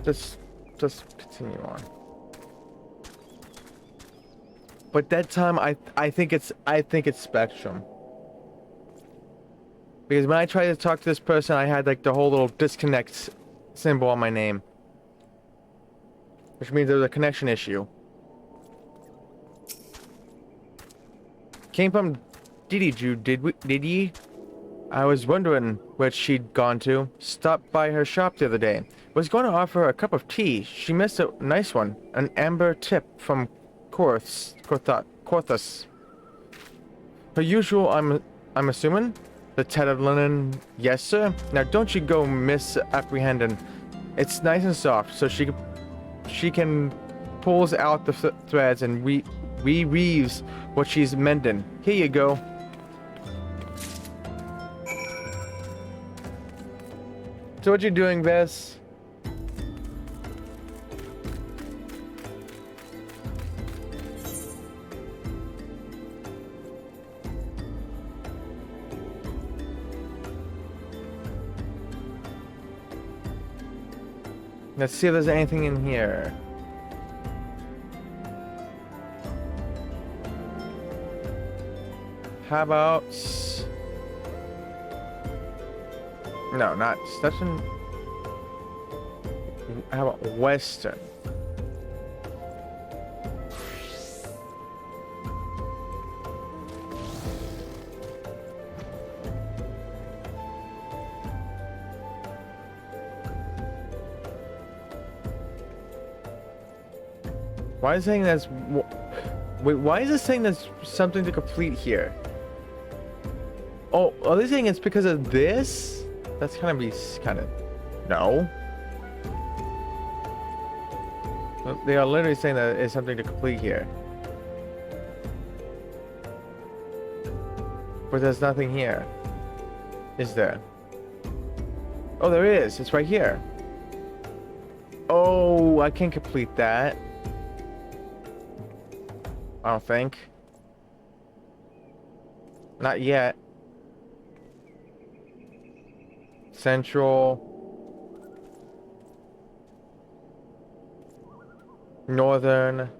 Just continue on. But that time, I think it's Spectrum. Because when I tried to talk to this person, I had like the whole little disconnect symbol on my name, which means there was a connection issue. Came from Didi did ye? I was wondering where she'd gone to. Stopped by her shop the other day. Was going to offer her a cup of tea. She missed a nice one. An amber tip from Korthus. Her usual, I'm assuming? The tattered linen, yes sir? Now don't you go misapprehending. It's nice and soft, so she can pulls out the threads and reweaves what she's mending. Here you go. So what you doing, Vess? Let's see if there's anything in here. How about... No, not Stetson. How about Western? Why is it saying that's... Wait, why is it saying there's something to complete here? Oh, are they saying it's because of this? That's kind of... No. They are literally saying that it's something to complete here. But there's nothing here. Is there? Oh, there is. It's right here. Oh, I can't complete that. I don't think. Not yet. Central. Northern.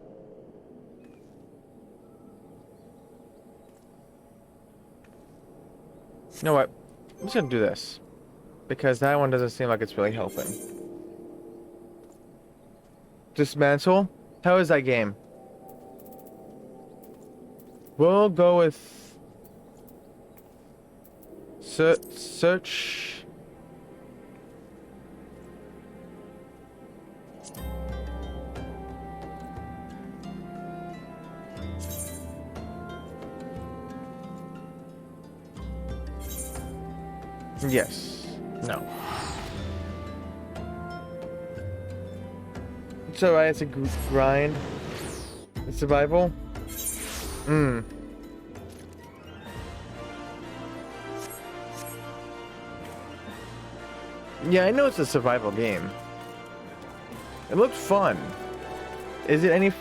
You know what? I'm just gonna do this. Because that one doesn't seem like it's really helping. Dismantle? How is that game? We'll go with... Search... Yes. No. It's alright, it's a grind. It's survival. Yeah, I know it's a survival game. It looked fun. Is it any...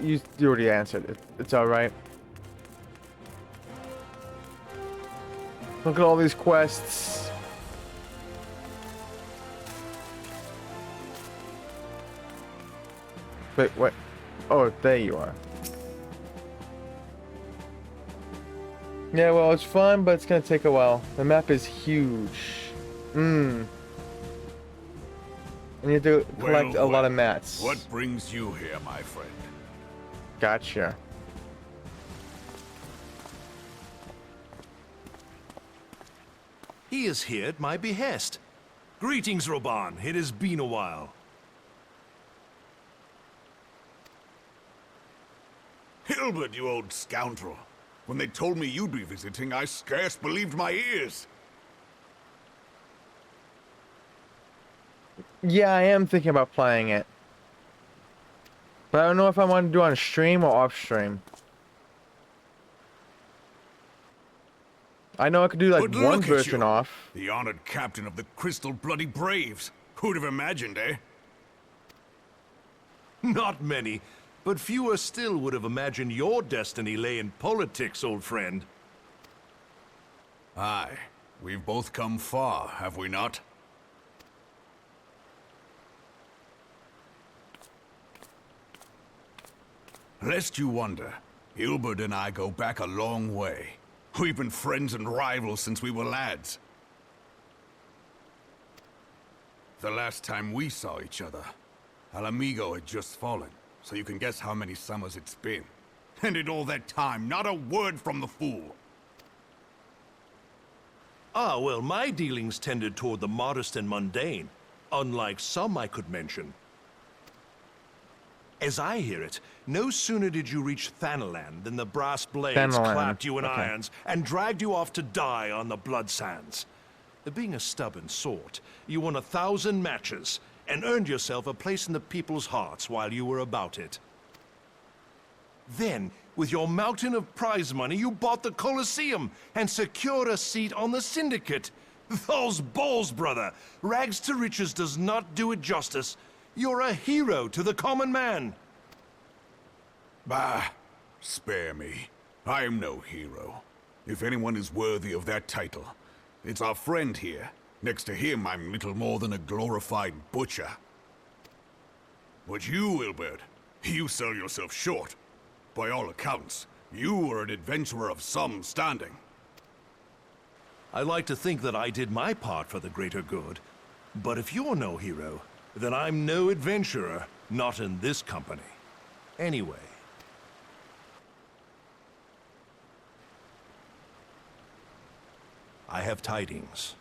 you already answered it. It's alright. Look at all these quests. Wait, what? Oh, there you are. Yeah, well, it's fun, but it's gonna take a while. The map is huge. And you have to collect a lot of mats. What brings you here, my friend? Gotcha. He is here at my behest. Greetings, Roban. It has been a while. Hilbert, you old scoundrel. When they told me you'd be visiting, I scarce believed my ears. Yeah, I am thinking about playing it. But I don't know if I want to do it on stream or off stream. I know I could do like one version off. The honored captain of the Crystal Bloody Braves. Who'd have imagined, eh? Not many, but fewer still would have imagined your destiny lay in politics, old friend. Aye. We've both come far, have we not? Lest you wonder, Ilbert and I go back a long way. We've been friends and rivals since we were lads. The last time we saw each other, Alamigo had just fallen, so you can guess how many summers it's been. And in all that time, not a word from the fool. Ah, well, my dealings tended toward the modest and mundane, unlike some I could mention. As I hear it, no sooner did you reach Thanalan than the brass blades Thanalan, clapped you in okay. irons and dragged you off to die on the blood sands. Being a stubborn sort, you won 1,000 matches and earned yourself a place in the people's hearts while you were about it. Then, with your mountain of prize money, you bought the Colosseum and secured a seat on the Syndicate. Those balls, brother! Rags to riches does not do it justice. You're a hero to the common man. Bah, spare me. I am no hero. If anyone is worthy of that title, it's our friend here. Next to him, I'm little more than a glorified butcher. But you, Ilbert, you sell yourself short. By all accounts, you are an adventurer of some standing. I like to think that I did my part for the greater good. But if you're no hero, then I'm no adventurer, not in this company. Anyway. I have tidings.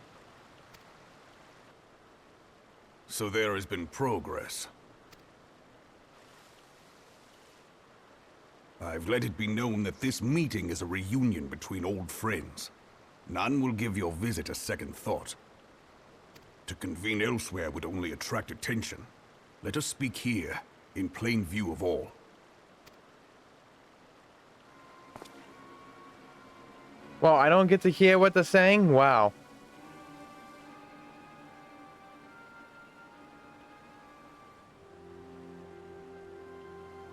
So there has been progress. I've let it be known that this meeting is a reunion between old friends. None will give your visit a second thought. To convene elsewhere would only attract attention. Let us speak here, in plain view of all. Well, I don't get to hear what they're saying? Wow.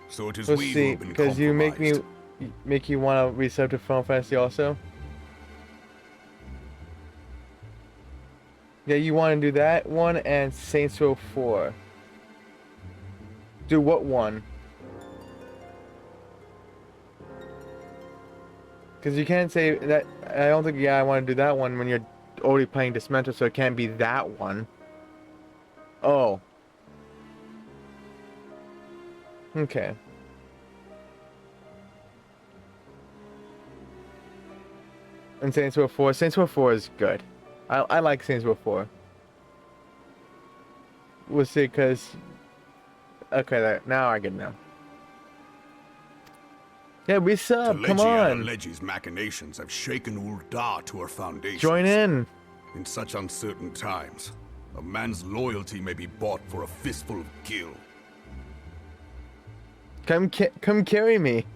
So it is Let's we who see, have been because you compromised. make you want to resub to Final Fantasy also? Yeah, you want to do that one and Saints Row 4. Do what one? Because you can't say that. I don't think, yeah, I want to do that one when you're already playing Dismantle, so it can't be that one. Oh. Okay. And Saints Row 4. Saints Row 4 is good. I like Saints Row 4. We'll see, because... Okay, now I get it now. Yeah, resub, come on! Legi's machinations have shaken Ul'dah to her foundations. Join in! In such uncertain times, a man's loyalty may be bought for a fistful of gil. Come carry me.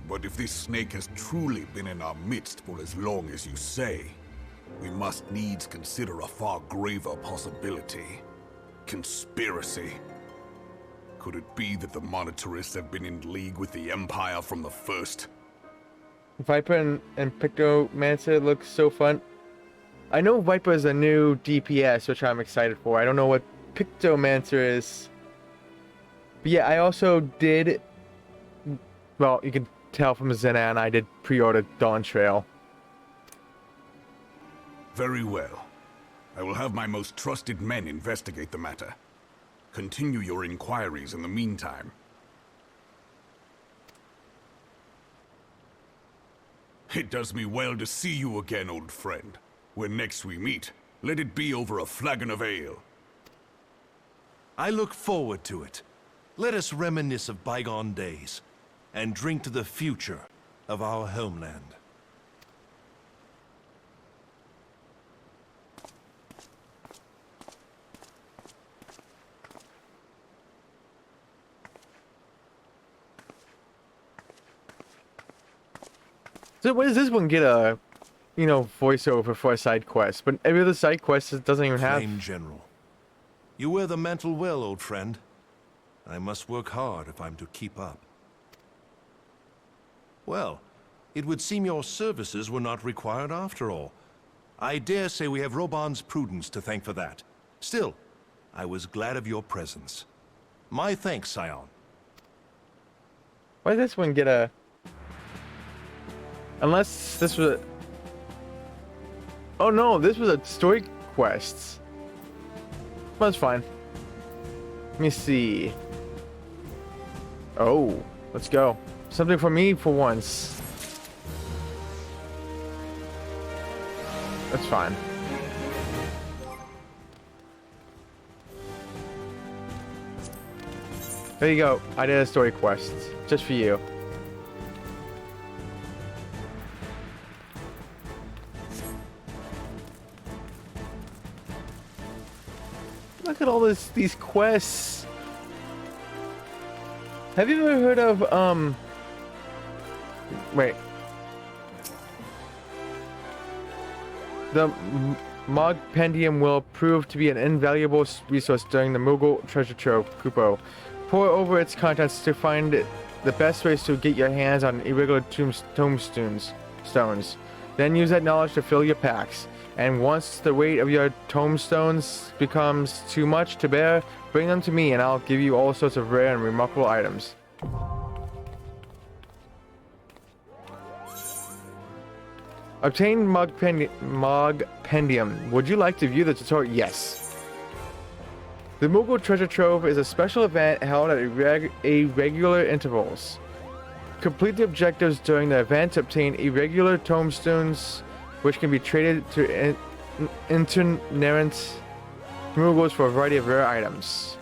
But if this snake has truly been in our midst for as long as you say, we must needs consider a far graver possibility. Conspiracy. Could it be that the Monetarists have been in league with the Empire from the first? Viper and Pictomancer look so fun. I know Viper is a new DPS, which I'm excited for. I don't know what Pictomancer is. But yeah, I also did... Well, you can tell from Zenan, I did pre-order Dawntrail. Very well. I will have my most trusted men investigate the matter. Continue your inquiries in the meantime. It does me well to see you again, old friend. When next we meet, let it be over a flagon of ale. I look forward to it. Let us reminisce of bygone days, and drink to the future of our homeland. So what does this one get a, voiceover for a side quest? But every other side quest doesn't even have... Flame General. You wear the mantle well, old friend. I must work hard if I'm to keep up. Well, it would seem your services were not required after all. I dare say we have Roban's prudence to thank for that. Still, I was glad of your presence. My thanks, Scion. Why did this one get a... Unless this was a... Oh no, this was a story quest. Well, that's fine. Let me see. Oh, let's go. Something for me for once. That's fine. There you go. I did a story quest. Just for you. Look at all these quests. Have you ever heard of, wait. The Mogpendium will prove to be an invaluable resource during the Moogle treasure trove, Kupo. Pour over its contents to find the best ways to get your hands on irregular tombstones. Then use that knowledge to fill your packs. And once the weight of your tombstones becomes too much to bear, bring them to me and I'll give you all sorts of rare and remarkable items. Obtain Mogpendium. Would you like to view the tutorial? Yes. The Moogle Treasure Trove is a special event held at irregular intervals. Complete the objectives during the event to obtain irregular tombstones, which can be traded to itinerant Moogles for a variety of rare items.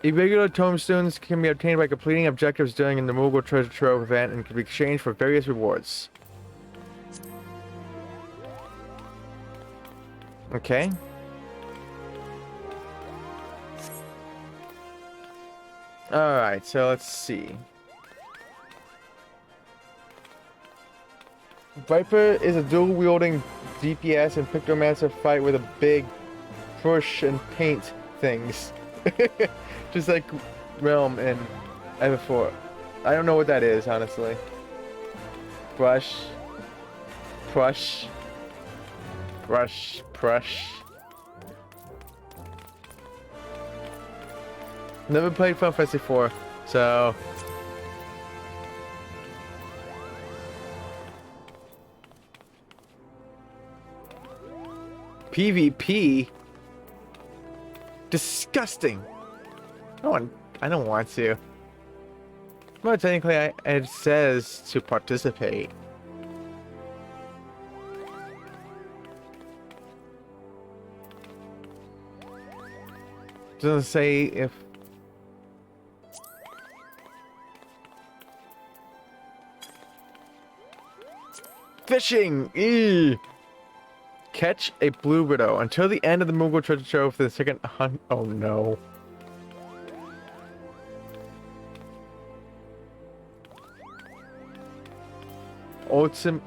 Irregular tombstones can be obtained by completing objectives during the Moogle Treasure Trove event and can be exchanged for various rewards. Okay. Alright, so let's see. Viper is a dual-wielding DPS and Pictomancer fight with a big push and paint things. Just like Realm and Everforth. I don't know what that is, honestly. Brush. Brush. Brush. Brush. Never played Final Fantasy 4, so... PvP? Disgusting! I don't want to. Well, technically, it says to participate. Doesn't say if... Fishing! Eee! Catch a blue widow until the end of the Moogle Treasure Trove for the second hunt. Oh no. Ultim.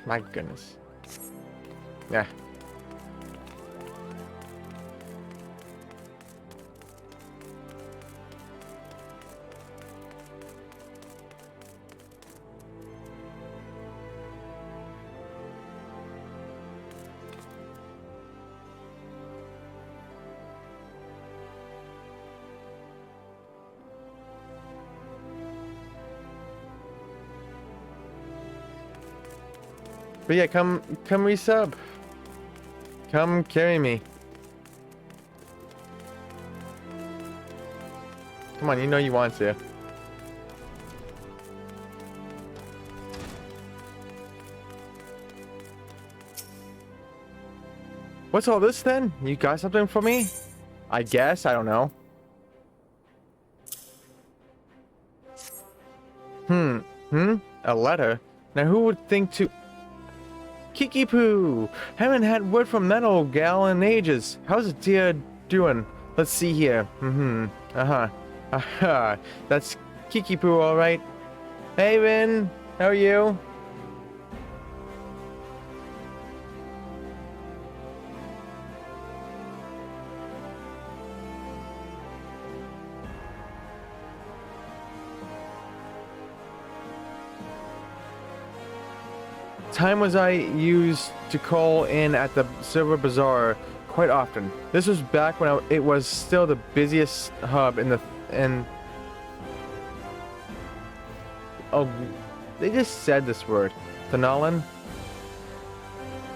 My goodness. Yeah. But yeah, come resub. Come carry me. Come on, you know you want to. What's all this then? You got something for me? I guess, I don't know. A letter? Now who would think to... Kiki Poo! Haven't had word from that old gal in ages. How's the dear doing? Let's see here. Aha. That's Kiki Poo, alright. Hey, Rin. How are you? Time was I used to call in at the Silver Bazaar quite often. This was back when it was still the busiest hub oh, they just said this word. Thanalan?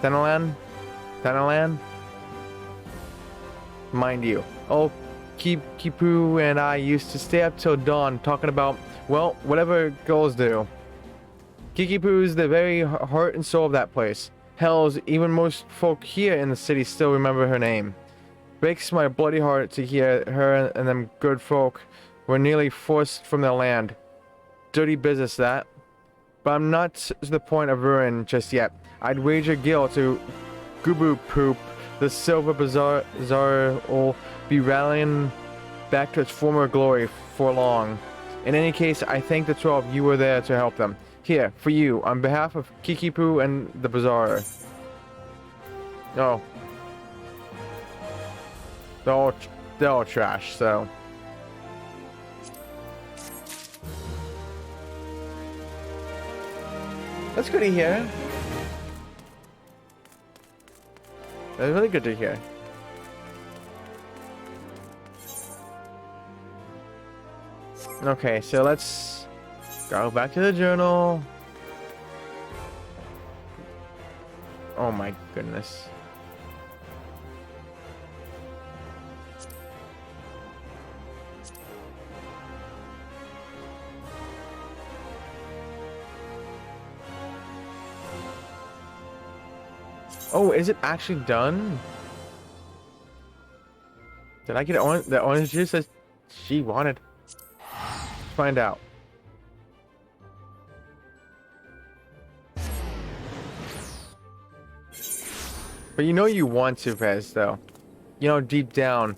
Thanalan? Mind you. Oh, Kipu and I used to stay up till dawn talking about, well, whatever girls do. Kikipu's the very heart and soul of that place. Hells, even most folk here in the city still remember her name. Breaks my bloody heart to hear her and them good folk were nearly forced from their land. Dirty business, that. But I'm not to the point of ruin just yet. I'd wager Gil to Gubu Poop, the Silver Bazaar will be rallying back to its former glory for long. In any case, I thank the 12 you were there to help them. Here, for you, on behalf of Kikipu and the Bazaar. Oh. They're all trash, so. That's good to hear. That's really good to hear. Okay, so let's go back to the journal. Oh my goodness. Oh, is it actually done? Did I get the orange juice that she wanted? Let's find out. But you know you want to, Vez, though. You know deep down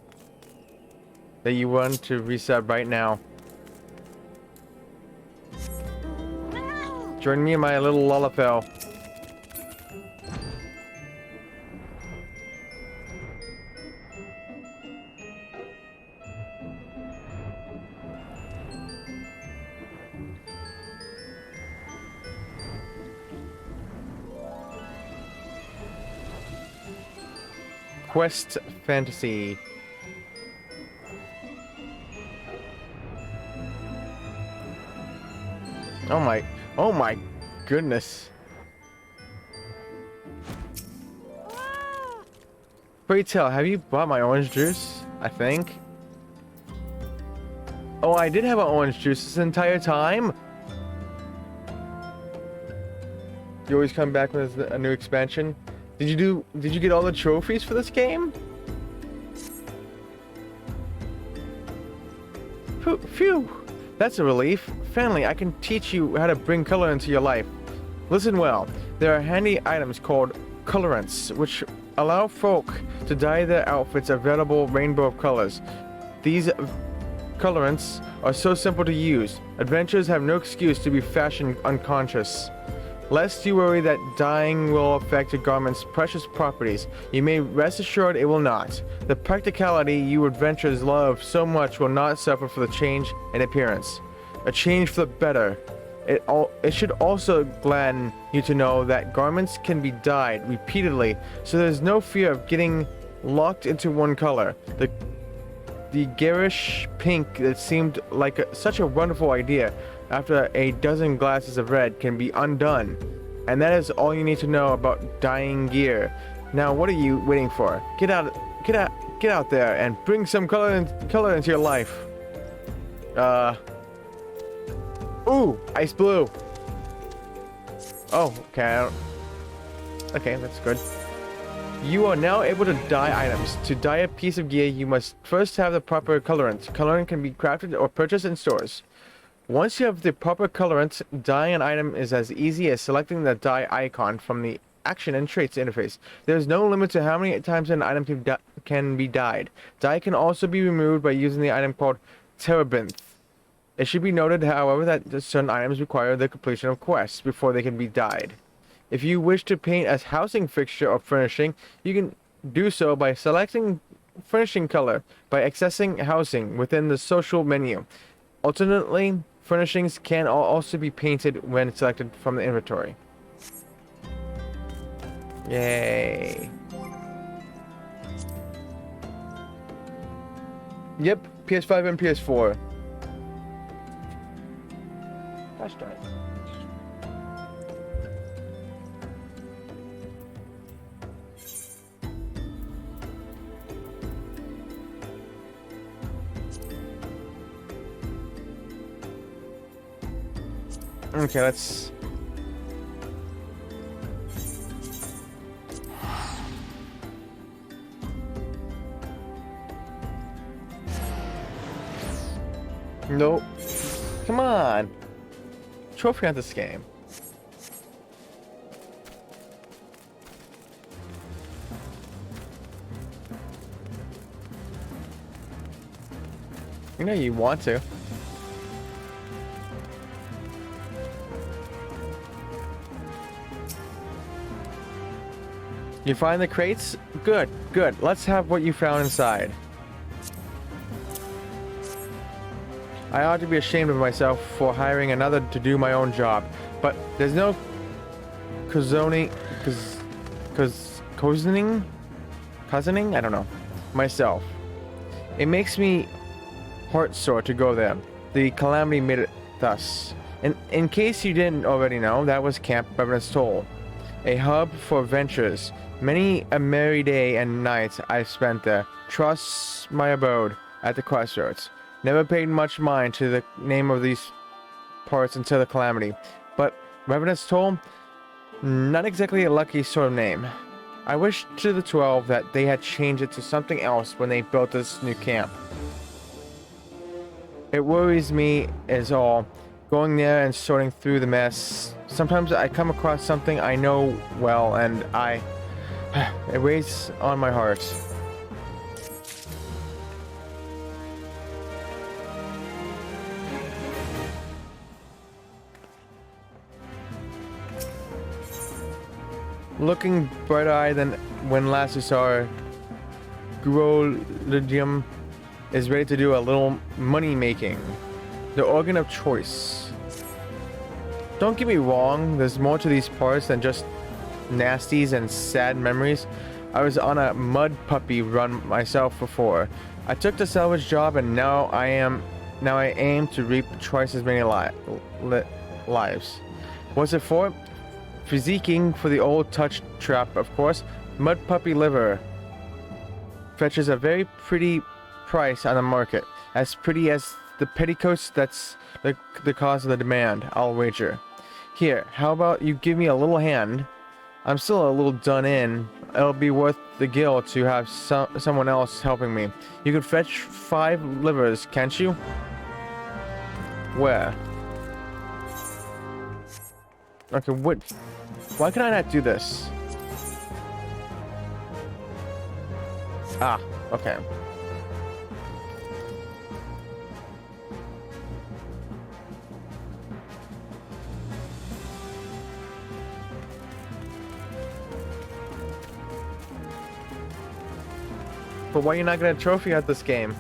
that you want to reset right now. Join me in my little lullaby. Quest Fantasy. Oh my goodness. Pray tell, have you bought my orange juice? I think. Oh, I did have an orange juice this entire time. You always come back with a new expansion. Did you get all the trophies for this game? Phew, that's a relief. Finally, I can teach you how to bring color into your life. Listen well, there are handy items called colorants, which allow folk to dye their outfits a veritable rainbow of colors. These colorants are so simple to use. Adventurers have no excuse to be fashion unconscious. Lest you worry that dyeing will affect your garment's precious properties, you may rest assured it will not. The practicality you adventurers love so much will not suffer for the change in appearance. A change for the better. It should also gladden you to know that garments can be dyed repeatedly, so there's no fear of getting locked into one color. The garish pink that seemed like such a wonderful idea after a dozen glasses of red can be undone. And that is all you need to know about dyeing gear. Now what are you waiting for? Get out there and bring some color into your life. Ooh, ice blue. Oh, okay. Okay, that's good. You are now able to dye items. To dye a piece of gear, you must first have the proper colorant. Colorant can be crafted or purchased in stores. Once you have the proper colorant, dyeing an item is as easy as selecting the dye icon from the Action and Traits interface. There is no limit to how many times an item can be dyed. Dye can also be removed by using the item called Terebinth. It should be noted, however, that certain items require the completion of quests before they can be dyed. If you wish to paint a housing fixture or furnishing, you can do so by selecting furnishing color by accessing housing within the social menu. Alternately, furnishings can also be painted when selected from the inventory. Yay. Yep, PS5 and PS4. Gosh darn it. Okay, let's... Nope. Come on. Trophy on this game. You know you want to. You find the crates? Good, good. Let's have what you found inside. I ought to be ashamed of myself for hiring another to do my own job, but there's no cousining, I don't know, myself. It makes me heart sore to go there. The calamity made it thus. In case you didn't already know, that was Camp Revenant's Toll, a hub for ventures. Many a merry day and night I've spent there. Trust my abode at the crossroads. Never paid much mind to the name of these parts until the calamity. But Revenant's Toll, not exactly a lucky sort of name. I wish to the 12 that they had changed it to something else when they built this new camp. It worries me is all, going there and sorting through the mess. Sometimes I come across something I know well and it weighs on my heart. Looking bright-eyed than when last we saw her, Gurolidium is ready to do a little money-making. The organ of choice. Don't get me wrong, there's more to these parts than just nasties and sad memories. I was on a mud puppy run myself before. I took the salvage job and now I aim to reap twice as many lives. What's it for? Physiquing for the old touch trap, of course. Mud puppy liver fetches a very pretty price on the market. As pretty as the petticoats that's the cause of the demand, I'll wager. Here, how about you give me a little hand? I'm still a little done in. It'll be worth the gil to have someone else helping me. You could fetch 5 livers, can't you? Where? Okay, what? Why can I not do this? Ah, okay. But why are you not gonna trophy at this game?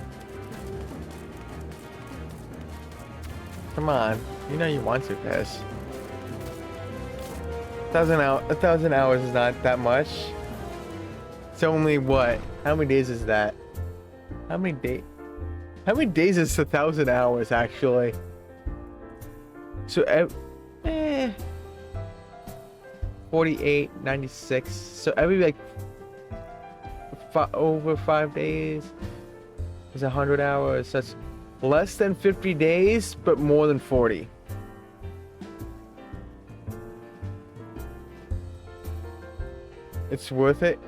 Come on, you know you want to, Piss. 1,000 hours is not that much. It's only what? How many days is that? How many days is 1,000 hours actually? So 48, 96. So every like over 5 days is 100 hours. That's less than 50 days, but more than 40. It's worth it.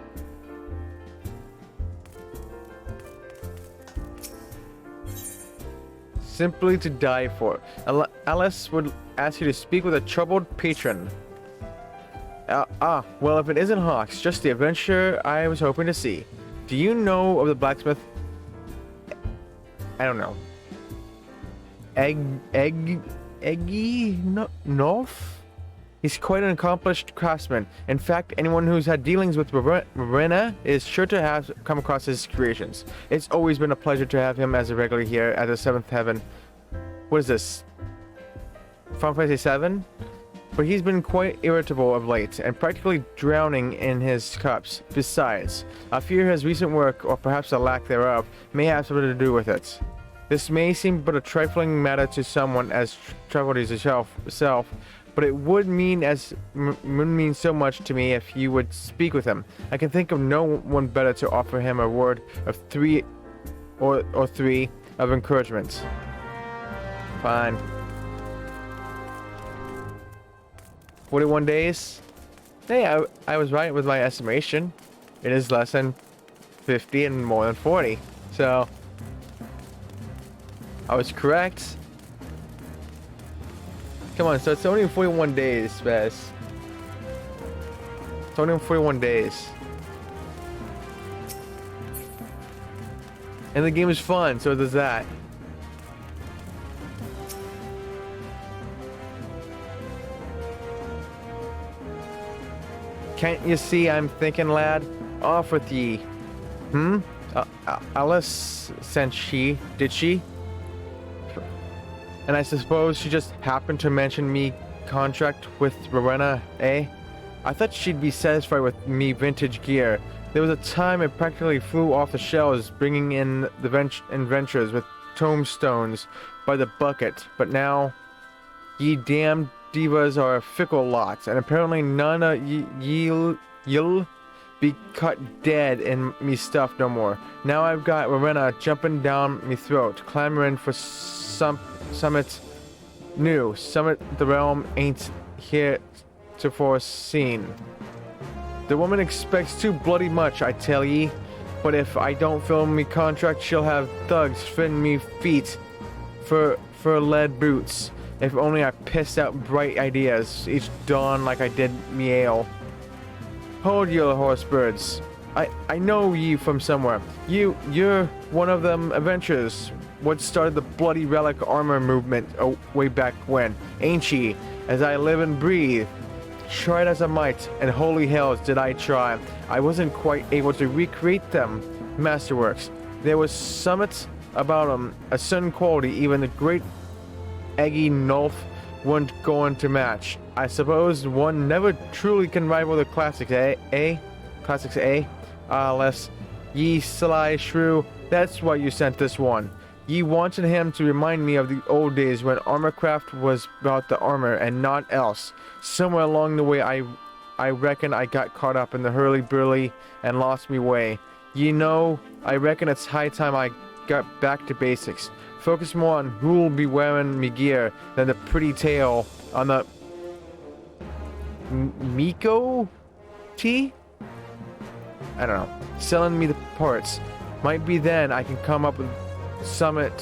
Simply to die for. Alice would ask you to speak with a troubled patron. Well, if it isn't Hawks, just the adventure I was hoping to see. Do you know of the blacksmith? I don't know. Eggy North? He's quite an accomplished craftsman. In fact, anyone who's had dealings with Ravenna is sure to have come across his creations. It's always been a pleasure to have him as a regular here at the 7th Heaven. What is this? Final Fantasy 7? but he's been quite irritable of late and practically drowning in his cups. Besides, I fear his recent work, or perhaps the lack thereof, may have something to do with it. This may seem but a trifling matter to someone as troubled as yourself, but it would mean so much to me if you would speak with him. I can think of no one better to offer him a word of three of encouragement. Fine. 41 days? Hey, I was right with my estimation. It is less than 50 and more than 40. So, I was correct. Come on, so it's only 41 days, Spaz. It's only 41 days. And the game is fun, so does that. Can't you see I'm thinking, lad? Off with ye. Alice sent did she? And I suppose she just happened to mention me contract with Rowena, eh? I thought she'd be satisfied with me vintage gear. There was a time it practically flew off the shelves, bringing in the adventures with tombstones by the bucket. But now, ye damned divas are a fickle lot, and apparently none of ye'll be cut dead in me stuff no more. Now I've got Rowena jumping down me throat, clamoring for summit new. Summit the realm ain't here to foreseen. The woman expects too bloody much, I tell ye. But if I don't fill me contract, she'll have thugs fitting me feet for lead boots. If only I pissed out bright ideas each dawn like I did me ale. Hold your horse birds. I know ye from somewhere. You're one of them adventurers. What started the bloody relic armor movement way back when, ain't ye? As I live and breathe. Tried as I might, and holy hells did I try. I wasn't quite able to recreate them masterworks. There was summit about them, a certain quality even the great Eggy Nulf weren't going to match. I suppose one never truly can rival the classics, eh? Classics, eh? Less ye sly shrew, that's why you sent this one. Ye wanted him to remind me of the old days when armorcraft was about the armor and not else. Somewhere along the way I reckon I got caught up in the hurly-burly and lost me way. You know, I reckon it's high time I got back to basics. Focus more on who'll be wearing me gear than the pretty tail on the Miko tea? I don't know. Selling me the parts. Might be then I can come up with summit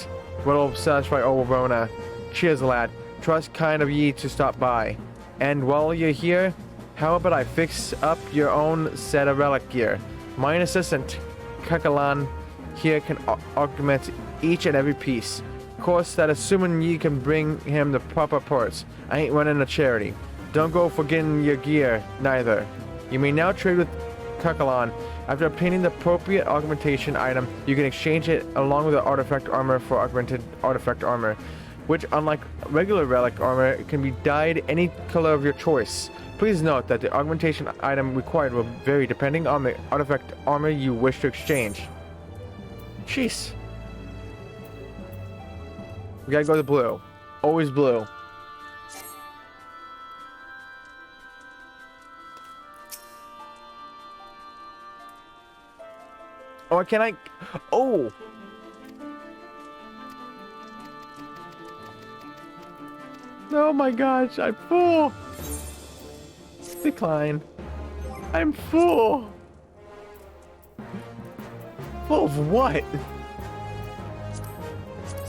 what'll satisfy old Rona. Cheers, lad. Trust kind of ye to stop by. And while you're here, how about I fix up your own set of relic gear? My assistant, Kakalan, here can augment each and every piece. Of course, that assuming ye can bring him the proper parts. I ain't running a charity. Don't go forgetting your gear, neither. You may now trade with Kakalan. After obtaining the appropriate augmentation item, you can exchange it along with the artifact armor for augmented artifact armor, which, unlike regular relic armor, can be dyed any color of your choice. Please note that the augmentation item required will vary depending on the artifact armor you wish to exchange. Jeez. We gotta go to blue. Always blue. Oh, can I? Oh! Oh my gosh, I'm full! Decline. I'm full! Full of what?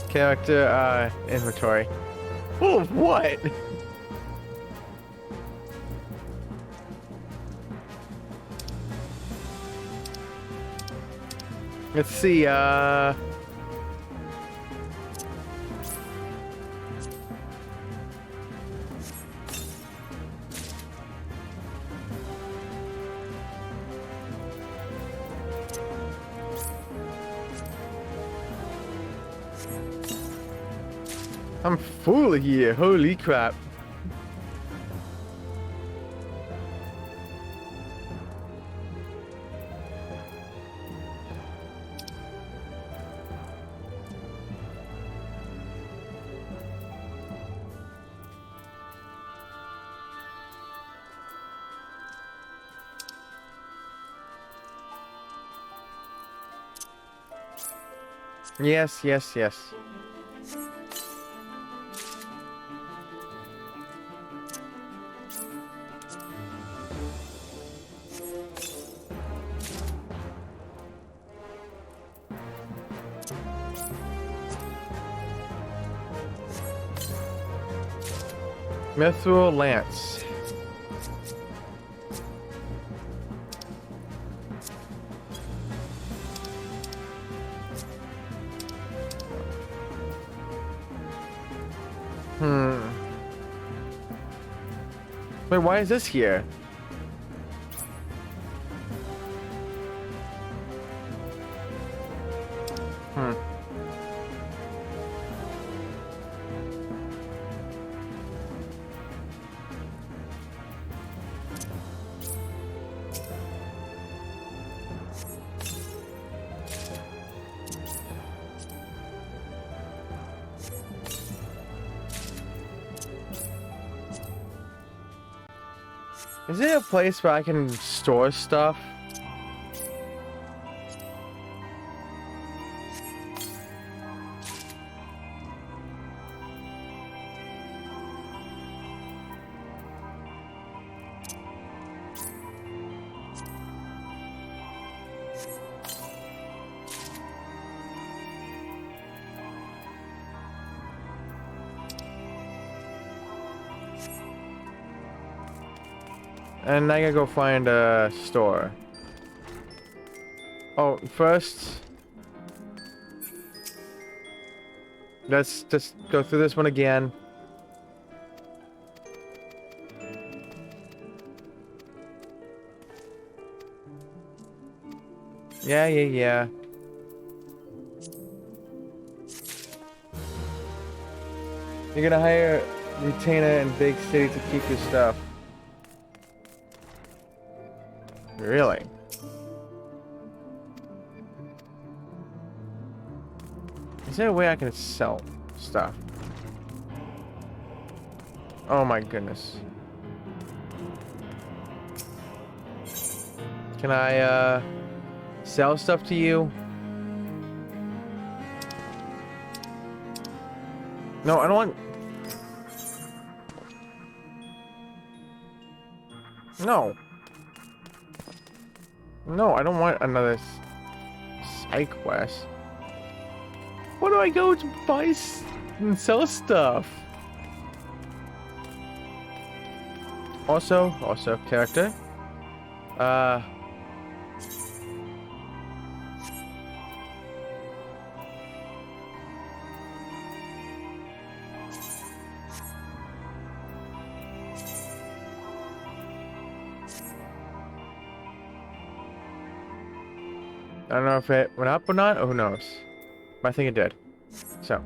Character, inventory. Full of what? Let's see, I'm full here, holy crap. Yes, yes, yes. Mithril Lance. Wait, why is this here? Is there a place where I can store stuff? And I gotta go find a store. Oh, first, let's just go through this one again. Yeah. You're gonna hire a retainer in big city to keep your stuff. Really? Is there a way I can sell stuff? Oh my goodness. Can I, sell stuff to you? No, I don't want... No. No, I don't want another side quest. Where do I go to buy and sell stuff? Also character. I don't know if it went up or not, or who knows. But I think it did. So.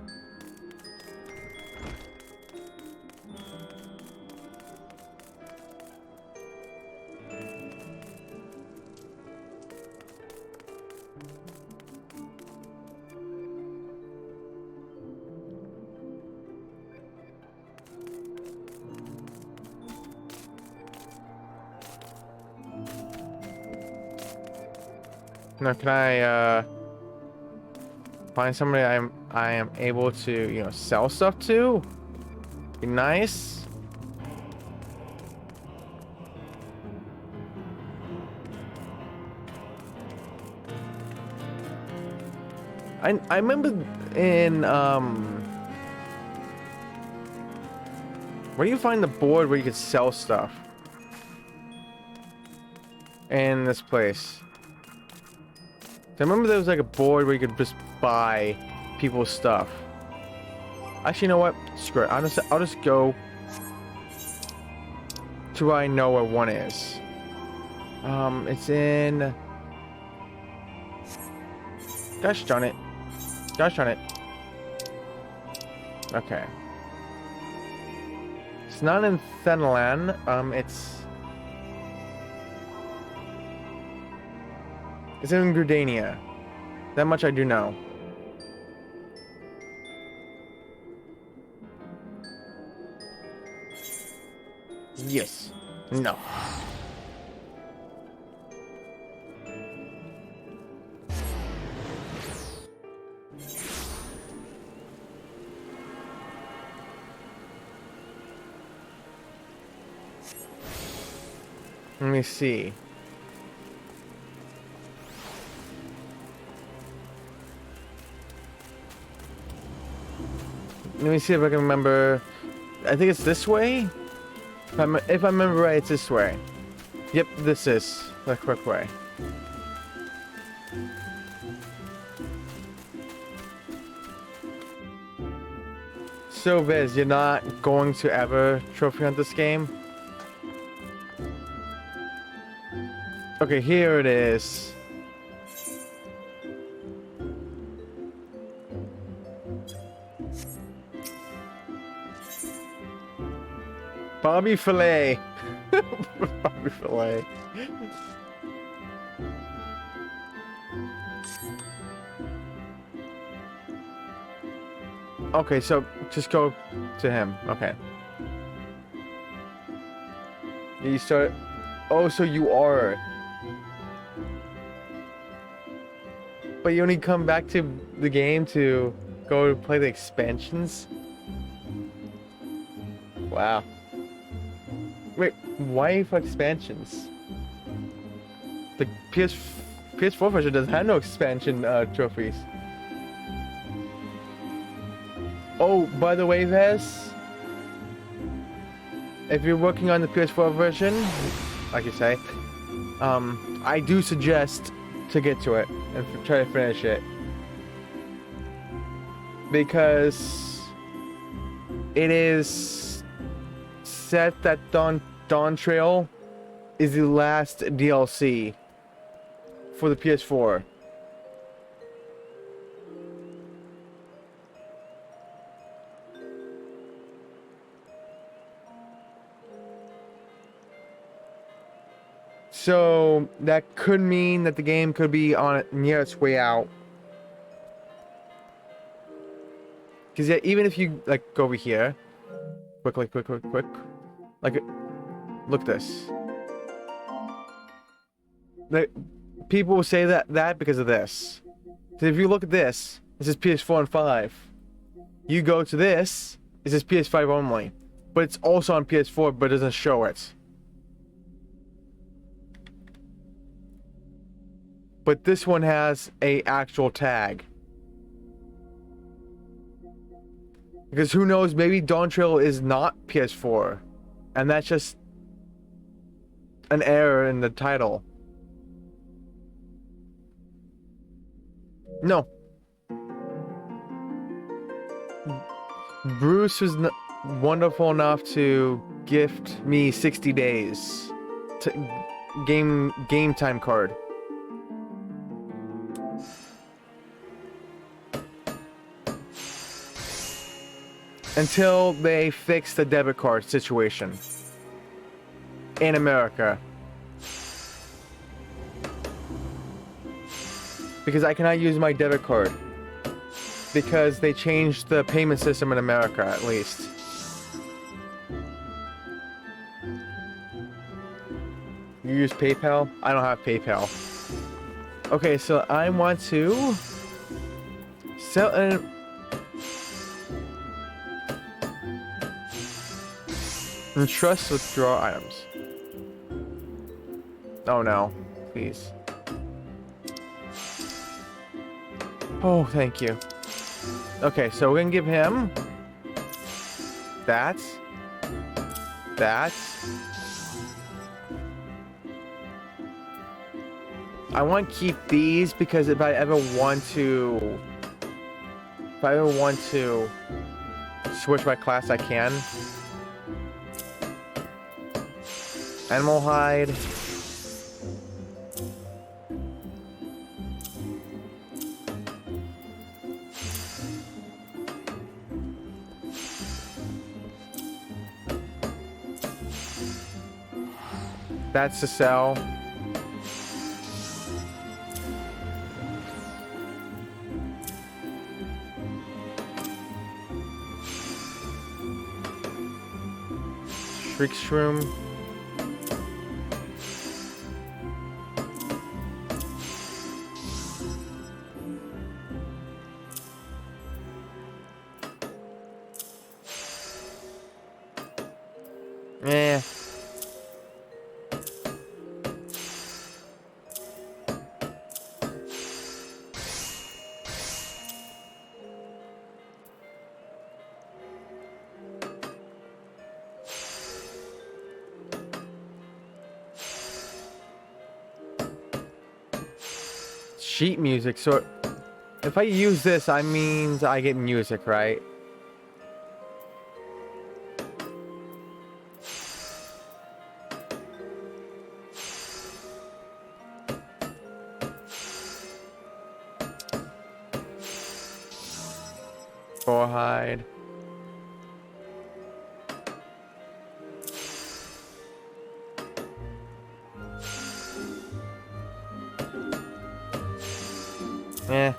Now, can I, find somebody I am able to, you know, sell stuff to? Be nice. I remember in, where do you find the board where you could sell stuff? In this place. I remember there was like a board where you could just buy people's stuff. Actually, you know what? Screw it. I'll just go to where I know where one is. It's in... Gosh darn it. Okay. It's not in Thanalan. It's in Gridania. That much I do know. Yes. No. Let me see. Let me see if I can remember. I think it's this way. If I remember right, it's this way. Yep, this is the correct way. So Viz, you're not going to ever trophy hunt this game? Okay, here it is. Bobby Fillet. Bobby Fillet. Okay, so just go to him. Okay. You start. Oh, so you are. But you only come back to the game to go play the expansions? Wow. Wait, why for expansions? The PS4 version doesn't have no expansion trophies. Oh, by the way, Vez, if you're working on the PS4 version, like you say, I do suggest to get to it and try to finish it, because it is said that Dawn Trail is the last DLC for the PS4. So that could mean that the game could be on near its way out. Because yeah, even if you like go over here, quick, like look this. Like, people will say that because of this. So if you look at this, this is PS4 and 5. You go to this, this is PS5 only, but it's also on PS4, but it doesn't show it. But this one has a actual tag. Because who knows, maybe Dawn Trail is not PS4. And that's just an error in the title. No. Bruce was wonderful enough to gift me 60 days to game time card. Until they fix the debit card situation in America. Because I cannot use my debit card. Because they changed the payment system in America, at least. You use PayPal? I don't have PayPal. Okay, so I want to sell an trust withdraw items. Oh no, please. Oh, thank you. Okay, so we're gonna give him that. I want to keep these because if I ever want to switch my class, I can. Animal hide. That's to sell. Shriek Shroom. sheet music. So if I use this, I means I get music, right? Hide. Eh.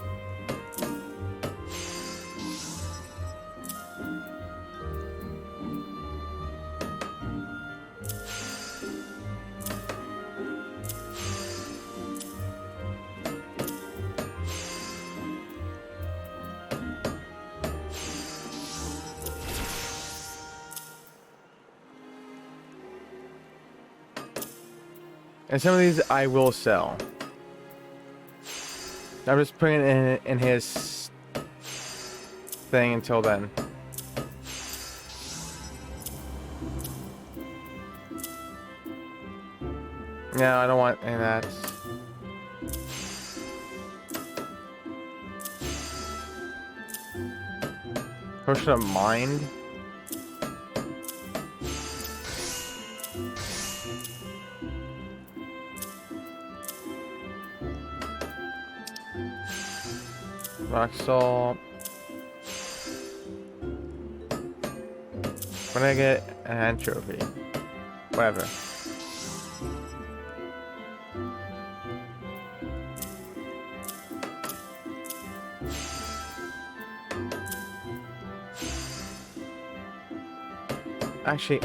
And some of these I will sell. I'm just putting it in his thing until then. No, I don't want any of that. Potion of Mind. Rock salt. When I get an hand trophy. Whatever. Actually,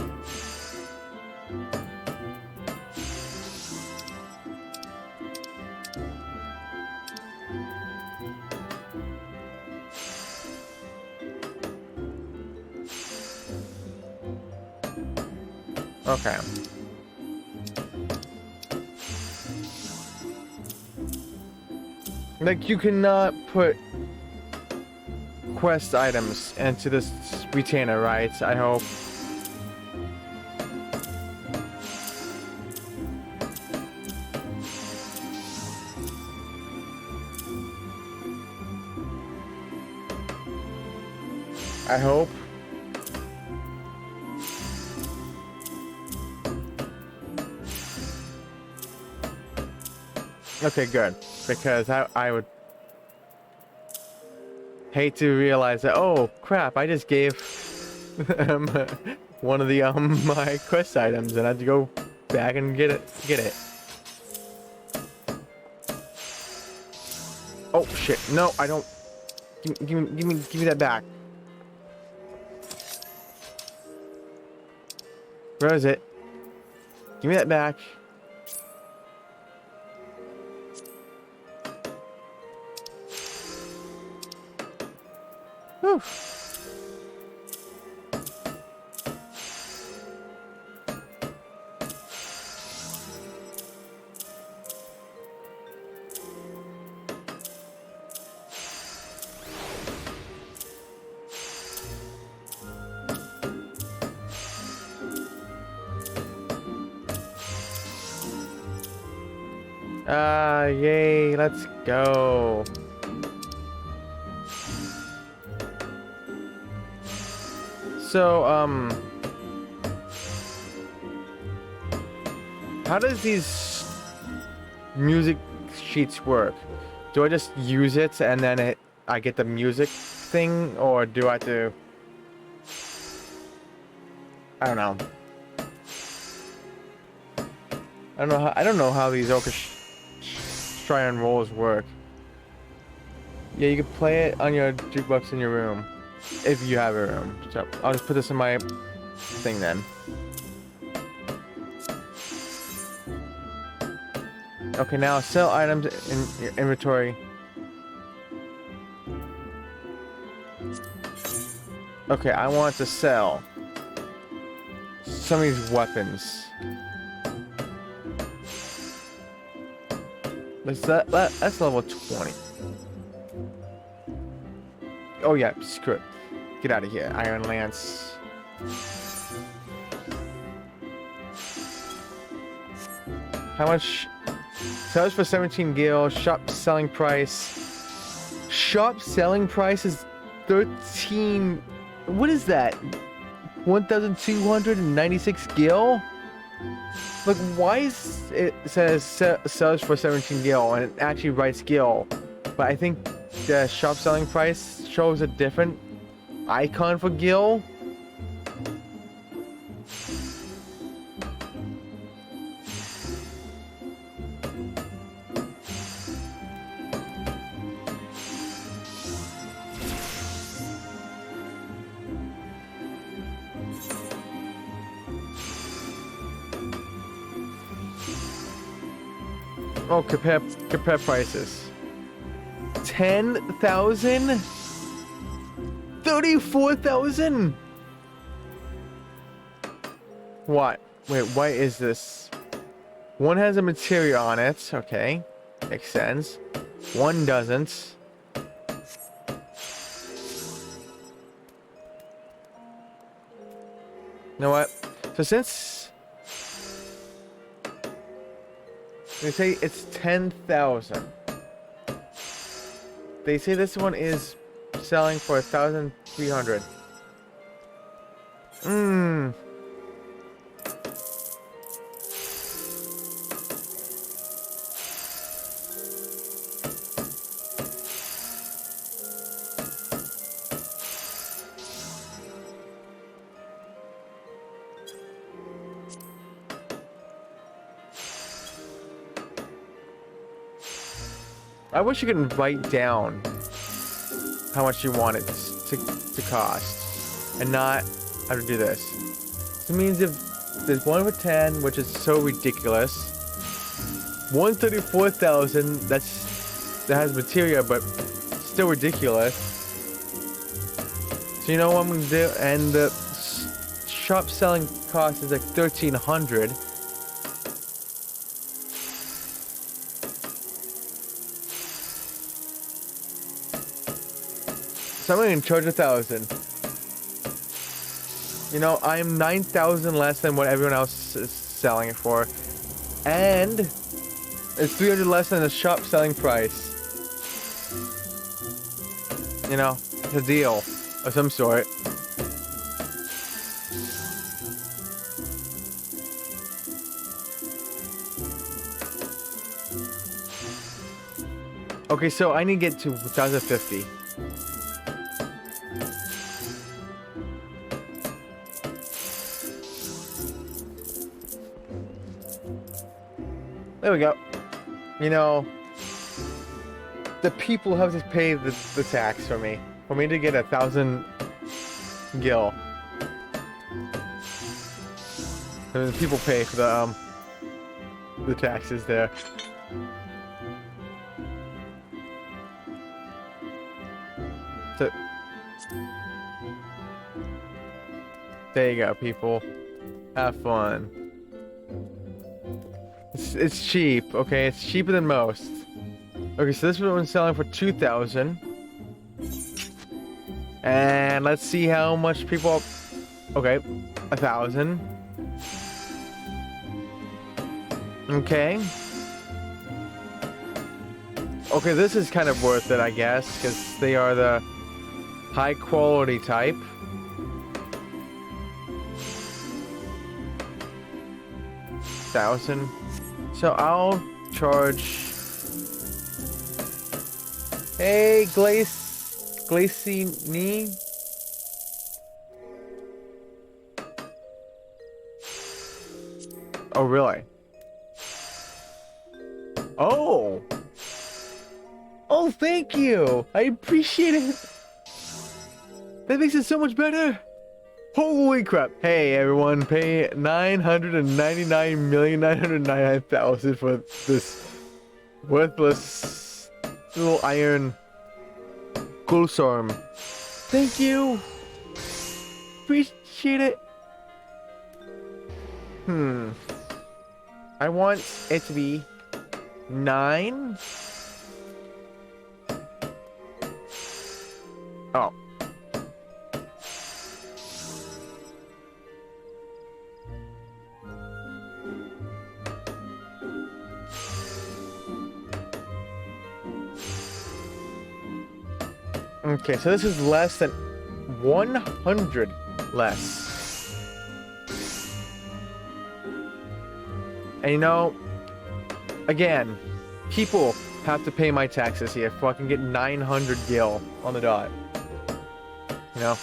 okay. Like, you cannot put quest items into this retainer, right? I hope. I hope. Okay, good. Because I would hate to realize that, oh crap, I just gave one of the my quest items and I had to go back and get it. Oh shit, no, I don't. Give me that back. Where is it? Give me that back. Whew. Yay, let's go. So, how does these music sheets work? Do I just use it and then I get the music thing, or do I have to? I don't know. I don't know how these orchestra and rolls work. Yeah, you can play it on your jukebox in your room, if you have a room. So I'll just put this in my thing then. Okay, now sell items in your inventory. Okay, I want to sell some of these weapons. That's level 20. Oh yeah, screw it. Get out of here, Iron Lance. How much Sells for 17 gil. Shop selling price. Shop selling price is 13. What is that? 1,296 gil? Like, why is it says sells for 17 gil and it actually writes gil? But I think the shop selling price shows a different icon for gil. Oh, compare prices. 10,000? 34,000? What? Wait, why is this? One has a material on it. Okay. Makes sense. One doesn't. You know what? So since they say it's 10,000. They say this one is selling for 1,300. I wish you could write down how much you want it to cost and not have to do this. So it means if there's one for 10, which is so ridiculous, 134,000, that has materia but still ridiculous. So you know what I'm gonna do? And the shop selling cost is like 1,300. So I'm going to charge 1,000. You know, I'm 9,000 less than what everyone else is selling it for. And it's 300 less than the shop selling price. You know, it's a deal of some sort. Okay, so I need to get to 1,050. There we go. You know, the people have to pay the tax for me to get 1,000 gil. I mean, the people pay for the taxes there. So, there you go, people. Have fun. It's cheap, okay? It's cheaper than most. Okay, so this one's selling for 2,000. And let's see how much people... Okay, 1,000. Okay. Okay, this is kind of worth it, I guess, because they are the high quality type. $1,000. So I'll charge. Hey, Glacini. Oh, really? Oh. Oh, thank you. I appreciate it. That makes it so much better. Holy crap. Hey, everyone. Pay 999,999,000 for this worthless little iron Gulsarm. Thank you. Appreciate it. I want it to be 9. Oh. Okay, so this is less than 100 less. And you know, again, people have to pay my taxes here so I can get 900 gil on the dot. You know?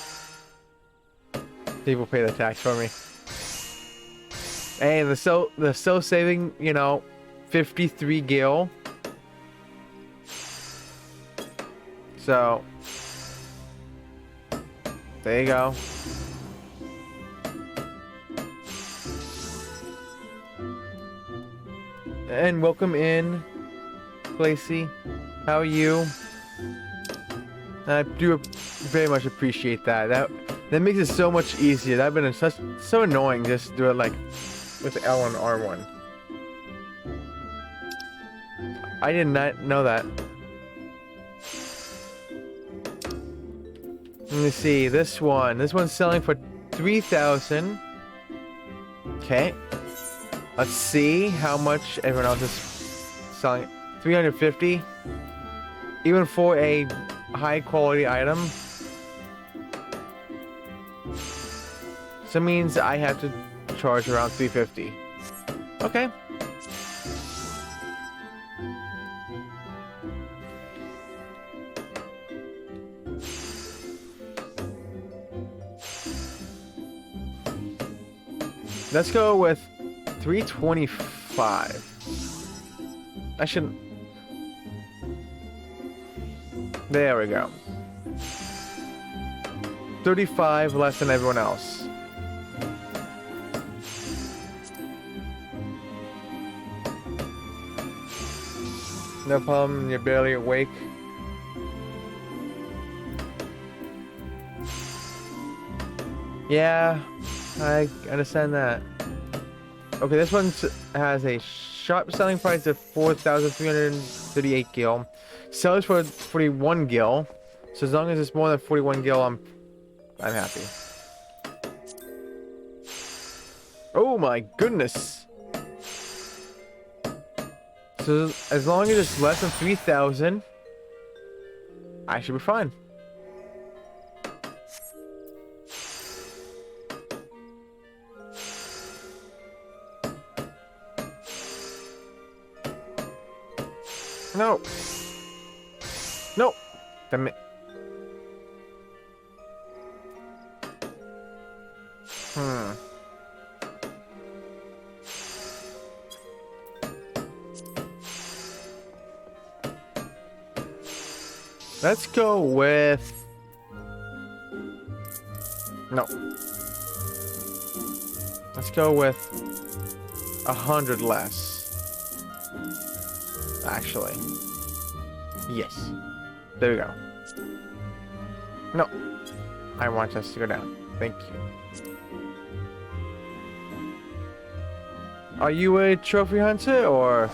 People pay the tax for me. Hey, they're still saving, you know, 53 gil. So, there you go. And welcome in, Lacey. How are you? I do very much appreciate that. That makes it so much easier. That'd been so annoying just to do it like with L and R1. I did not know that. Let me see, this one's selling for 3,000. Okay. Let's see how much everyone else is selling. 350. Even for a high quality item. So it means I have to charge around 350. Okay. Let's go with 325. I shouldn't. There we go. 35 less than everyone else. No problem, you're barely awake. Yeah, I understand that. Okay, this one has a sharp selling price of 4,338 gil. Sells for 41 gil. So as long as it's more than 41 gil, I'm happy. Oh my goodness. So as long as it's less than 3,000, I should be fine. No. No. Damn it. Let's go with... No. Let's go with 100 less. Actually. Yes. There we go. No. I want us to go down. Thank you. Are you a trophy hunter or...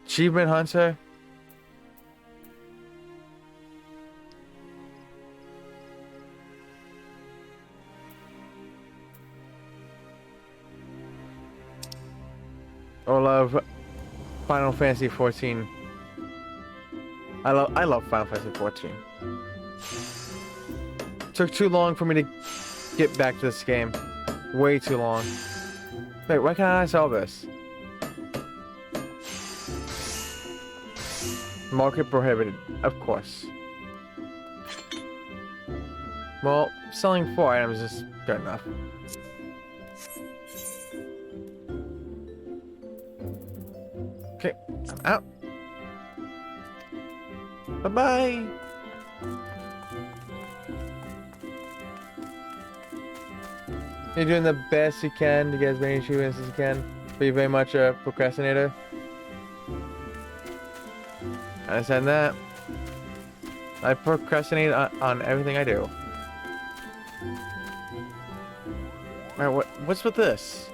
achievement hunter? Or love Final Fantasy 14. I love Final Fantasy 14. Took too long for me to get back to this game. Way too long. Wait, why can't I sell this? Market prohibited, of course. Well, selling 4 items is good enough. Okay, I'm out. Bye-bye. You're doing the best you can to get as many achievements as you can. But you're very much a procrastinator. I understand that. I procrastinate on everything I do. Alright, what's with this?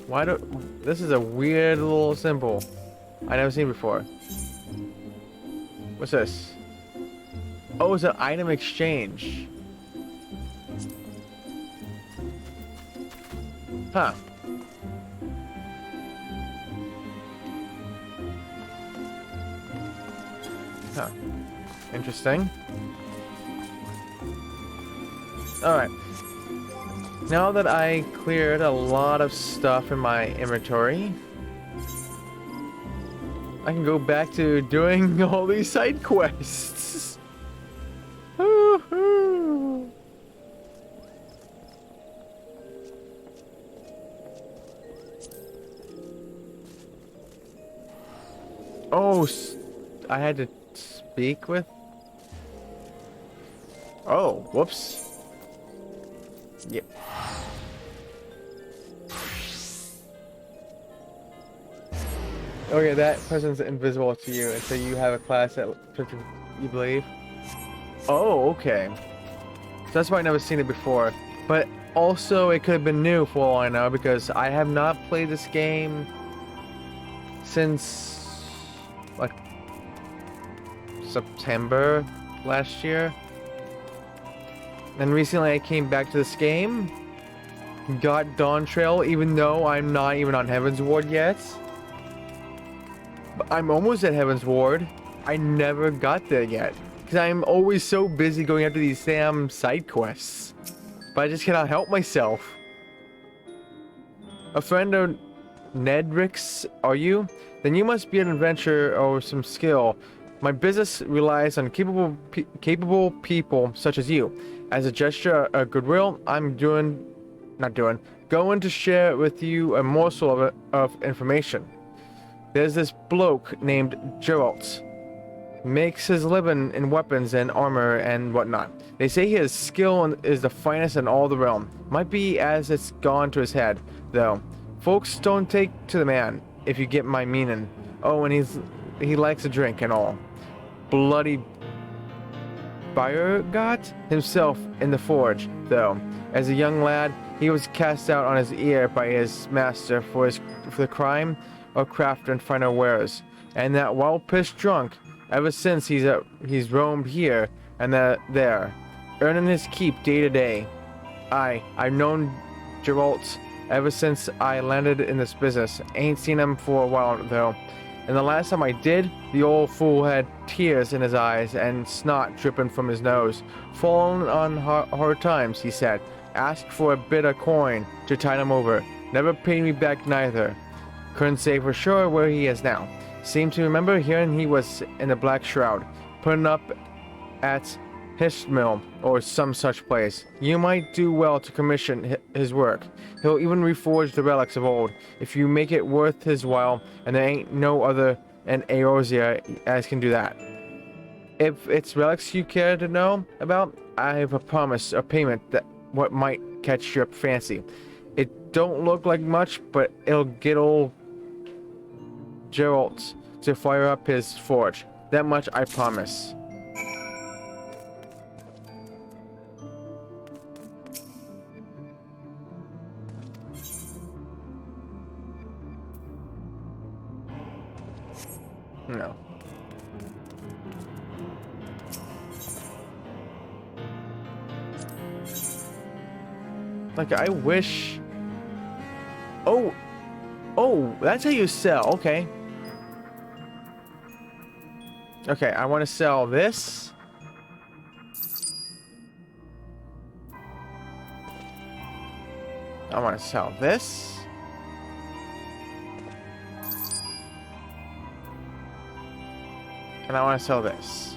Why do... This is a weird little symbol I never seen before. What's this? Oh, it's an item exchange. Huh. Huh. Interesting. Alright. Now that I cleared a lot of stuff in my inventory, I can go back to doing all these side quests. Woohoo! Oh, I had to speak with... Oh, whoops. Yep. Okay, that person's invisible to you, and so you have a class at 50, you believe? Oh, okay. So that's why I've never seen it before. But also, it could have been new for all I know, because I have not played this game since, like, September last year. And recently I came back to this game, got Dawntrail, even though I'm not even on Heaven's Ward yet. But I'm almost at Heaven's Ward. I never got there yet, because I'm always so busy going after these damn side quests. But I just cannot help myself. A friend of Nedric's, are you? Then you must be an adventurer or some skill. My business relies on capable people such as you. As a gesture of goodwill, I'm going to share with you a morsel of information. There's this bloke named Geralt. Makes his living in weapons and armor and whatnot. They say his skill is the finest in all the realm. Might be as it's gone to his head, though. Folks don't take to the man, if you get my meaning. Oh, and he likes a drink and all. Bloody Biergot himself in the forge, though. As a young lad, he was cast out on his ear by his master for the crime of craft and finer wares. And that while pissed drunk, ever since he's roamed here and there, earning his keep day to day. I've known Geralt ever since I landed in this business. Ain't seen him for a while though. And the last time I did, the old fool had tears in his eyes and snot dripping from his nose. Fallen on hard times, he said. Asked for a bit of coin to tide him over. Never paid me back neither. Couldn't say for sure where he is now. Seemed to remember hearing he was in the Black Shroud, putting up at Histmill or some such place. You might do well to commission his work. He'll even reforge the relics of old, if you make it worth his while, and there ain't no other in Eorzea as can do that. If it's relics you care to know about, I have a promise, a payment that what might catch your fancy. It don't look like much, but it'll get old Geralt to fire up his forge. That much I promise. No. Like, I wish... Oh, that's how you sell. Okay. Okay, I want to sell this. I want to sell this. And I want to sell this.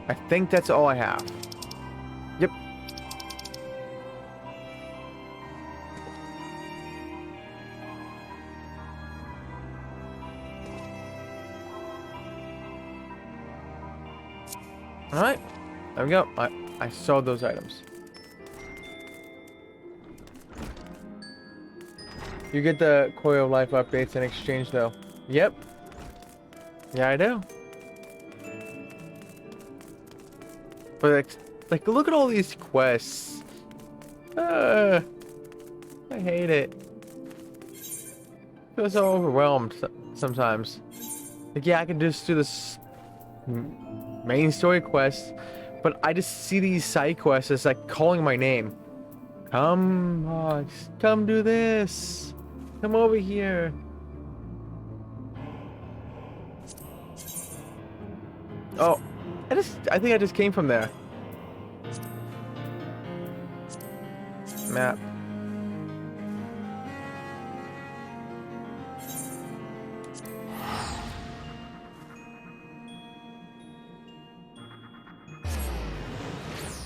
I think that's all I have. Yep. Alright. There we go. I sold those items. You get the Coil of Life updates in exchange though. Yep. Yeah, I do. But like look at all these quests. I hate it. I feel so overwhelmed sometimes. Like, yeah, I can just do this main story quest, but I just see these side quests as like calling my name. Come do this. Come over here. Oh, I think I just came from there. Map.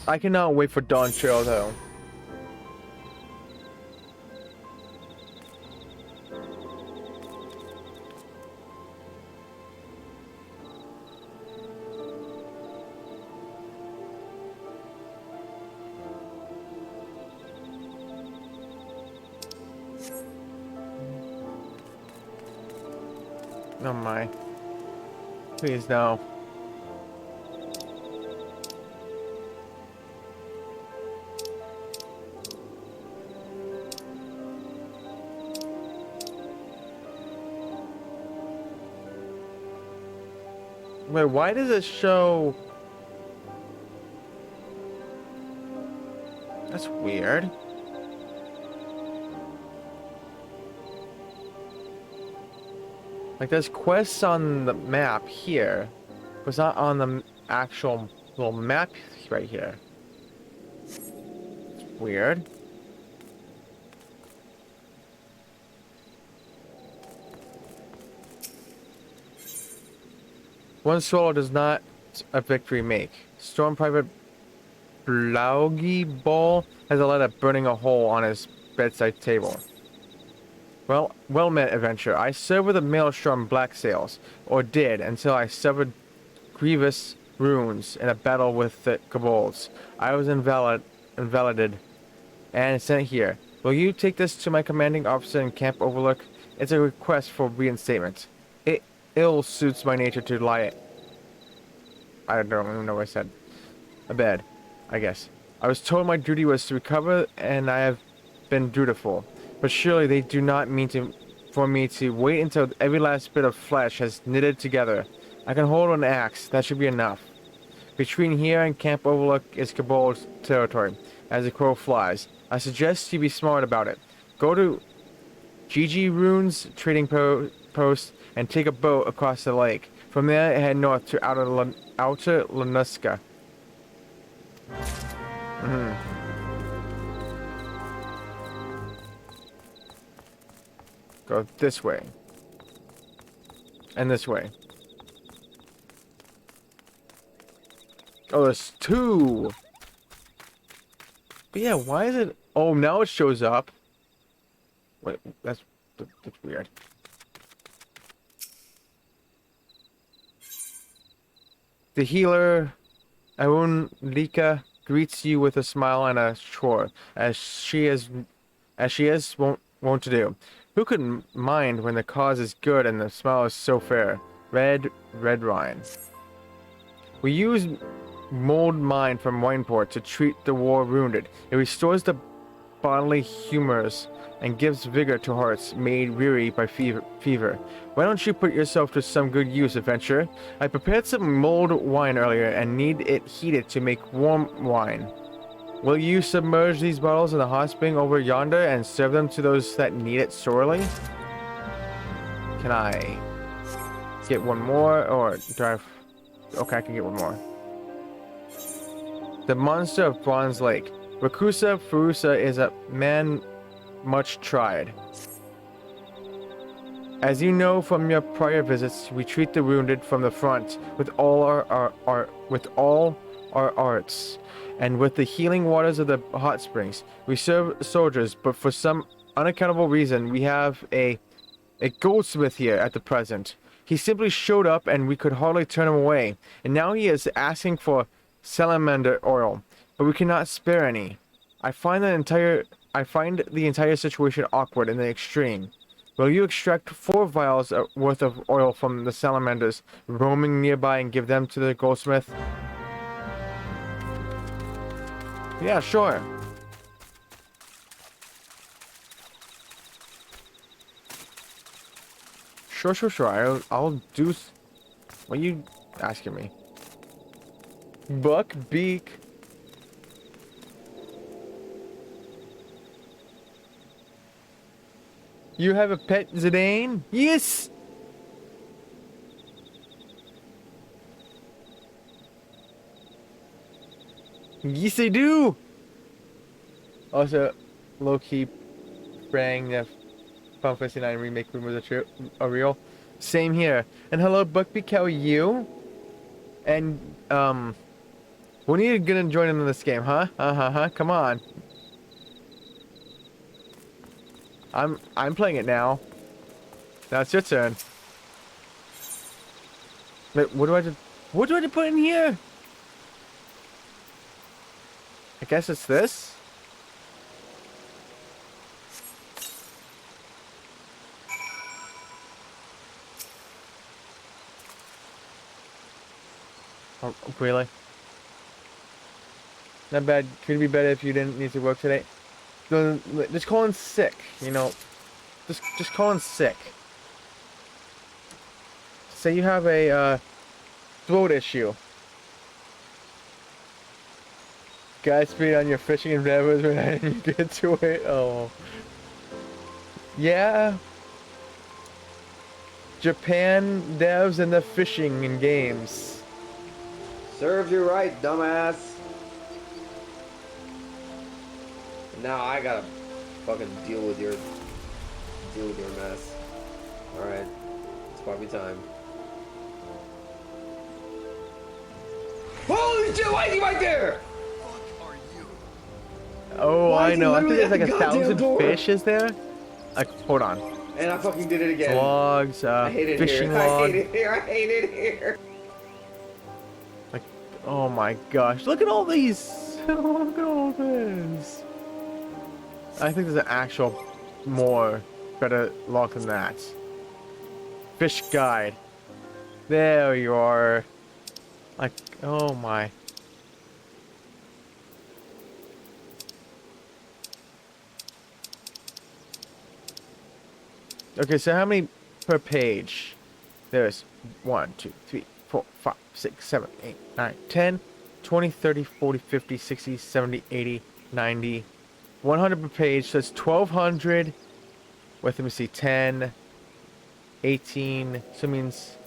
I cannot wait for Dawn Trail though. Oh my. Please no. Wait, why does it show? That's weird. Like there's quests on the map here, but it's not on the actual little map right here. It's weird. One swallow does not a victory make. Storm Private Blaugi Ball has a letter burning a hole on his bedside table. Well met, adventure. I served with the Maelstrom Black Sails, or did, until I severed grievous runes in a battle with the kobolds. I was invalided and sent here. Will you take this to my commanding officer in Camp Overlook? It's a request for reinstatement. It ill suits my nature to lie. I don't even know what I said. Abed, I guess. I was told my duty was to recover, and I have been dutiful. But surely they do not mean for me to wait until every last bit of flesh has knitted together. I can hold an axe. That should be enough. Between here and Camp Overlook is Kobold territory, as the crow flies. I suggest you be smart about it. Go to GG Runes trading post and take a boat across the lake. From there, head north to Outer Lanuska. Go this way. And this way. Oh, there's two! But yeah, why is it... Oh, now it shows up. Wait, that's weird. The healer, Arun Lika, greets you with a smile and a chore, as she is wont to do. Who could mind when the cause is good and the smile is so fair? Red Rhine. We use mold mine from Wineport to treat the war wounded. It restores the bodily humors and gives vigor to hearts made weary by fever. Why don't you put yourself to some good use, adventurer? I prepared some mulled wine earlier and need it heated to make warm wine. Will you submerge these bottles in the hot spring over yonder and serve them to those that need it sorely? Can I get one more, or do I... Okay, I can get one more. The monster of Bronze Lake. Rakusa Furusa is a man much tried. As you know from your prior visits, we treat the wounded from the front with all our arts, and with the healing waters of the hot springs. We serve soldiers, but for some unaccountable reason, we have a goldsmith here at the present. He simply showed up, and we could hardly turn him away. And now he is asking for salamander oil, but we cannot spare any. I find the entire situation awkward in the extreme. Will you extract 4 vials worth of oil from the salamanders roaming nearby and give them to the goldsmith? Yeah, sure. Sure. I'll do. What are you asking me? Buck beak. You have a pet, Zidane? Yes! Yes, I do. Also, low key praying that Final Fantasy 9 remake rumors are real. Same here. And hello, Buckbeak, how are you? And when are you gonna join in this game, huh? Come on. I'm playing it now. Now it's your turn. Wait, what do I have to put in here? I guess it's this. Oh, really? Not bad. Could it be better if you didn't need to work today? No, just call in sick. You know, just call in sick. Say you have a throat issue. Godspeed on your fishing endeavors when you get to it. Oh. Yeah. Japan devs and the fishing in games. Serves you right, dumbass. Now I gotta fucking deal with your mess. Alright. It's probably time. Holy shit, why is he right there? Oh, Why I is he know. I think literally there's like at a the goddamn 1,000 door? fish, is there? Like, hold on. And I fucking did it again. Logs, I hate it fishing here. log. I hate it here. I hate it here. Like, oh my gosh. Look at all these. Look at all this. I think there's an actual more better log than that. Fish guide. There you are. Like, oh my. Okay, so how many per page? There's 1, 2, 3, 4, 5, 6, 7, 8, 9, 10, 20, 30, 40, 50, 60, 70, 80, 90, 100 per page. So it's 1,200 with, let me see, 10, 18, so it means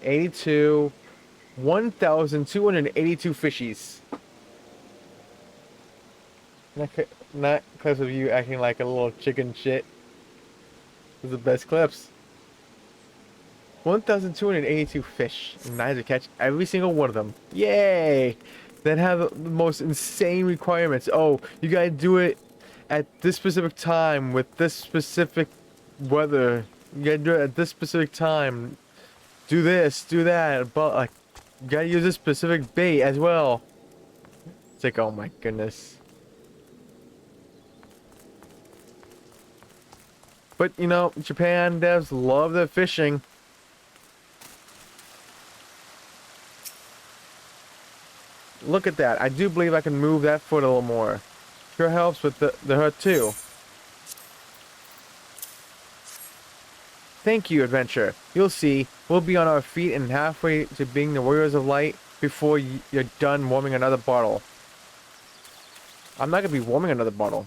82, 1,282 fishies. Not clips of you acting like a little chicken shit. Those are the best clips. 1,282 fish. And I had to catch every single one of them. Yay! That have the most insane requirements. Oh, you gotta do it at this specific time with this specific weather. You gotta do it at this specific time. Do this, do that. But like, you gotta use this specific bait as well. It's like, oh my goodness. But, you know, Japan devs love their fishing. Look at that. I do believe I can move that foot a little more. Sure helps with the hurt too. Thank you, adventure. You'll see, we'll be on our feet and halfway to being the Warriors of Light before you're done warming another bottle. I'm not going to be warming another bottle.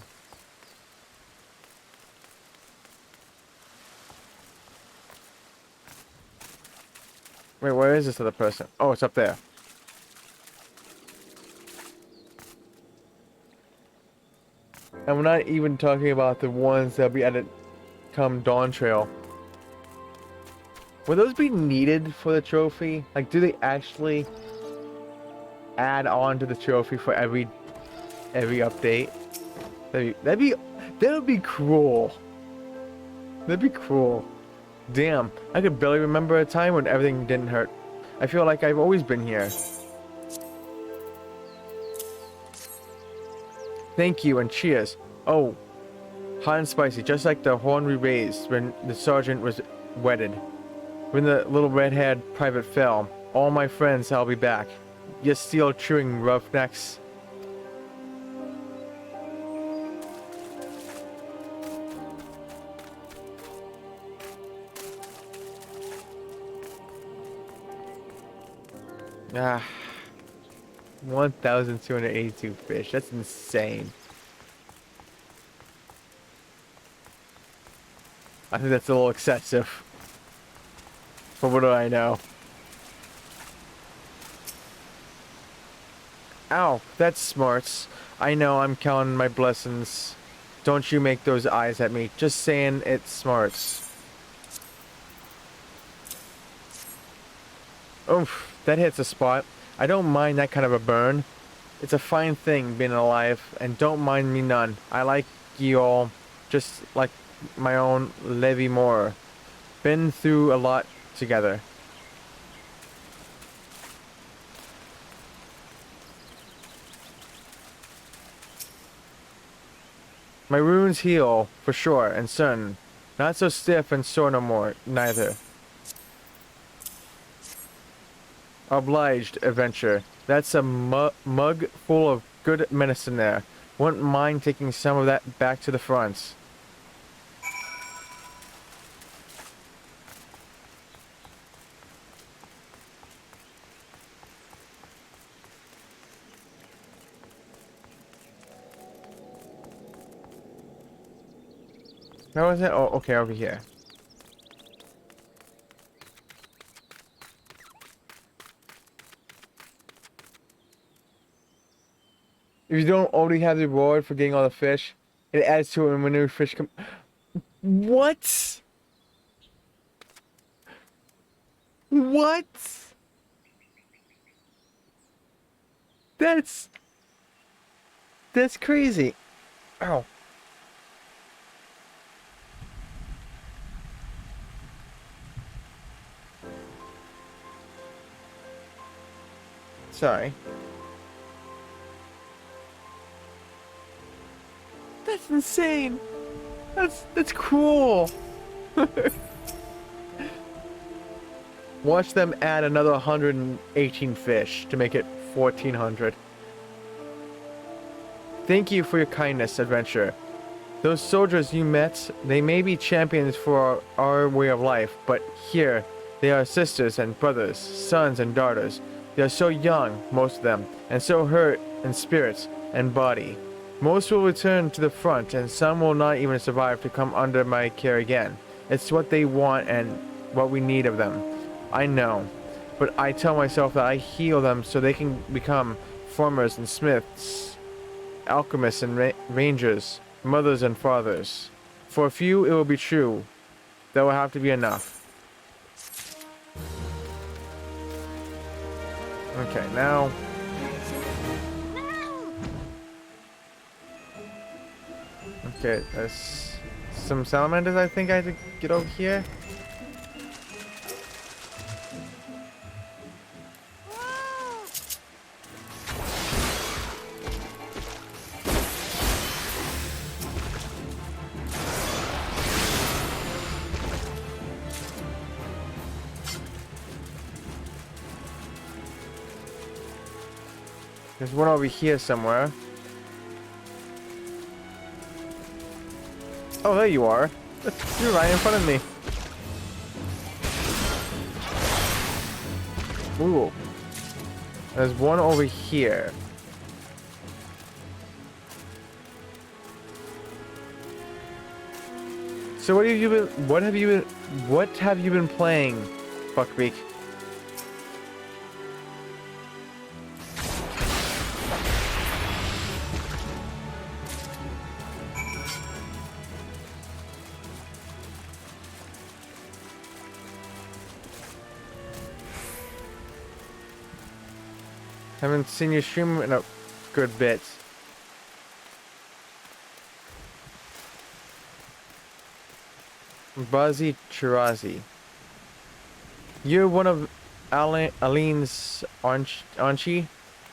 Wait, where is this other person? Oh, it's up there. And we're not even talking about the ones that'll be added come Dawn Trail. Will those be needed for the trophy? Like, do they actually add on to the trophy for every update? That would be cruel. That'd be cruel. Damn, I could barely remember a time when everything didn't hurt. I feel like I've always been here. Thank you and cheers. Oh, hot and spicy, just like the horn we raised when the sergeant was wedded. When the little red-haired private fell. All my friends, I'll be back. You steel chewing roughnecks. Ah, 1,282 fish. That's insane. I think that's a little excessive. But what do I know? Ow, that's smarts. I know I'm counting my blessings. Don't you make those eyes at me. Just saying it's smarts. Oof, that hits a spot. I don't mind that kind of a burn. It's a fine thing being alive, and don't mind me none. I like you all, just like my own Levi Moore. Been through a lot together. My wounds heal, for sure, and certain. Not so stiff and sore no more, neither. Obliged, adventure. That's a mug full of good medicine there. Wouldn't mind taking some of that back to the front. Where was it? Oh, okay, over here. If you don't already have the reward for getting all the fish, it adds to it when new fish come. What? What? That's crazy. Ow. Sorry. That's insane. That's cool. Watch them add another 118 fish to make it 1400. Thank you for your kindness, adventure. Those soldiers you met, they may be champions for our way of life, but here, they are sisters and brothers, sons and daughters. They are so young, most of them, and so hurt in spirit and body. Most will return to the front, and some will not even survive to come under my care again. It's what they want and what we need of them. I know, but I tell myself that I heal them so they can become farmers and smiths, alchemists and rangers, mothers and fathers. For a few it will be true. There will have to be enough. Okay, now... Okay, there's some salamanders I think I had to get over here. There's one over here somewhere. Oh, there you are. You're right in front of me. Ooh. There's one over here. So what have you been playing, Buckbeak? Haven't seen you stream in a good bit. Buzzy Chirazi. You're one of Aline's, aren't you?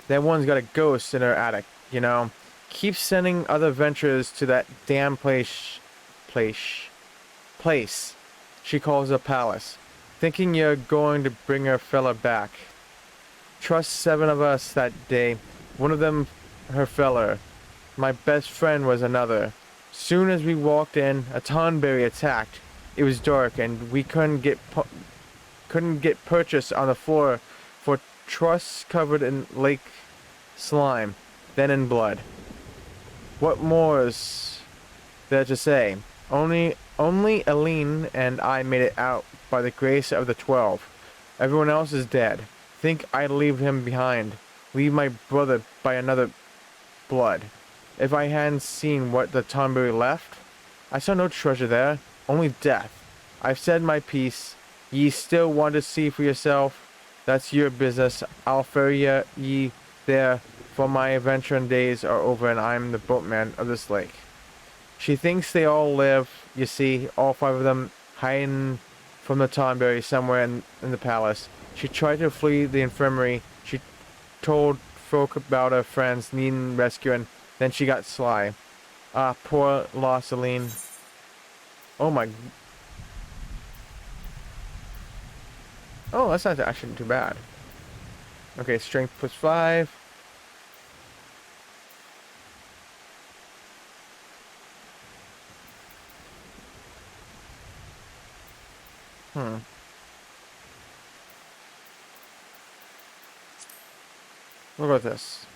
That one's got a ghost in her attic, you know. Keep sending other adventurers to that damn place she calls a palace, thinking you're going to bring her fella back. Trust 7 of us that day. One of them her feller. My best friend was another. Soon as we walked in, a tonberry attacked. It was dark and we couldn't get purchase on the floor for truss covered in lake slime, then in blood. What more's there to say? Only Aline and I made it out by the grace of the 12. Everyone else is dead. Think I'd leave him behind. leave my brother by another blood. If I hadn't seen what the Tonberry left, I saw no treasure there, only death. I've said my piece. Ye still want to see for yourself? That's your business. I'll ferry ye there, for my adventuring days are over and I'm the boatman of this lake. She thinks they all live, you see, all 5 of them, hiding from the Tonberry somewhere in the palace. She tried to flee the infirmary. She told folk about her friends needing rescuing. Then she got sly. Ah, poor lost Aline. Oh my... Oh, that's not actually too bad. Okay, strength +5. What about this?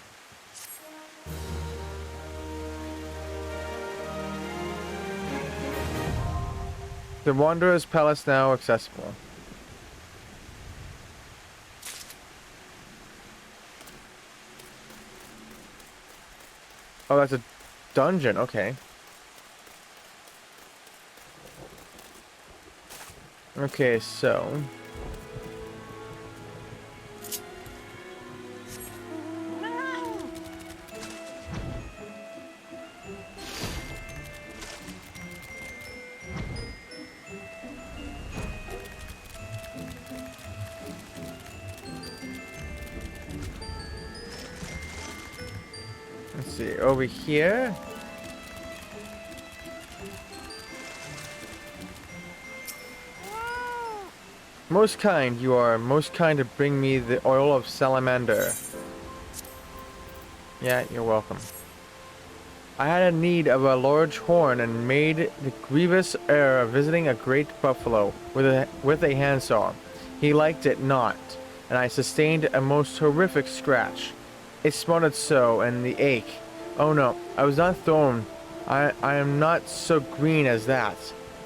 The Wanderer's Palace now accessible. Oh, that's a dungeon, okay. Okay, so... Let's see, over here. Most kind, you are most kind to bring me the oil of salamander. Yeah, you're welcome. I had a need of a large horn and made the grievous error of visiting a great buffalo with a handsaw. He liked it not, and I sustained a most horrific scratch. It smarted so, and the ache. Oh no, I was not thrown. I am not so green as that.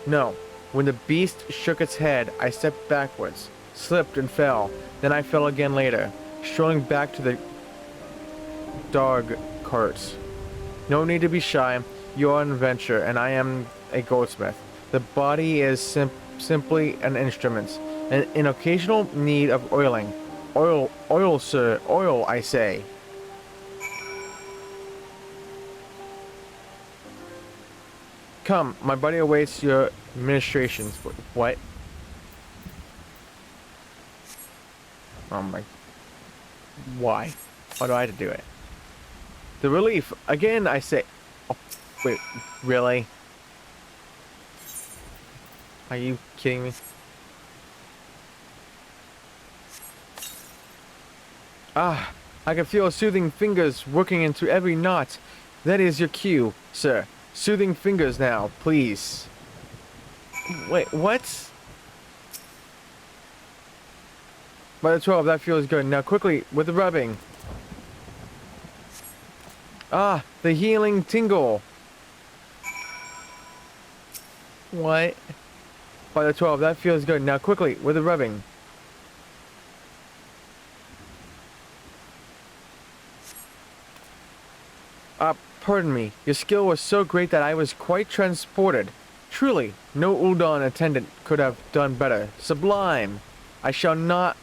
No. When the beast shook its head, I stepped backwards, slipped and fell. Then I fell again later, strolling back to the dog cart. No need to be shy. You are an adventurer, and I am a goldsmith. The body is simply an instrument, and in occasional need of oiling. Oil, sir, oil, I say. Come, my buddy awaits your administrations. What? Oh my... Why? Why do I have to do it? The relief. Again, I say... Oh, wait, really? Are you kidding me? Ah, I can feel soothing fingers working into every knot. That is your cue, sir. Soothing fingers now, please. Wait, what? By the 12, that feels good. Now quickly, with the rubbing. Ah, the healing tingle. What? By the 12, that feels good. Now quickly, with the rubbing. Pardon me, your skill was so great that I was quite transported. Truly, no Udon attendant could have done better. Sublime! I shall now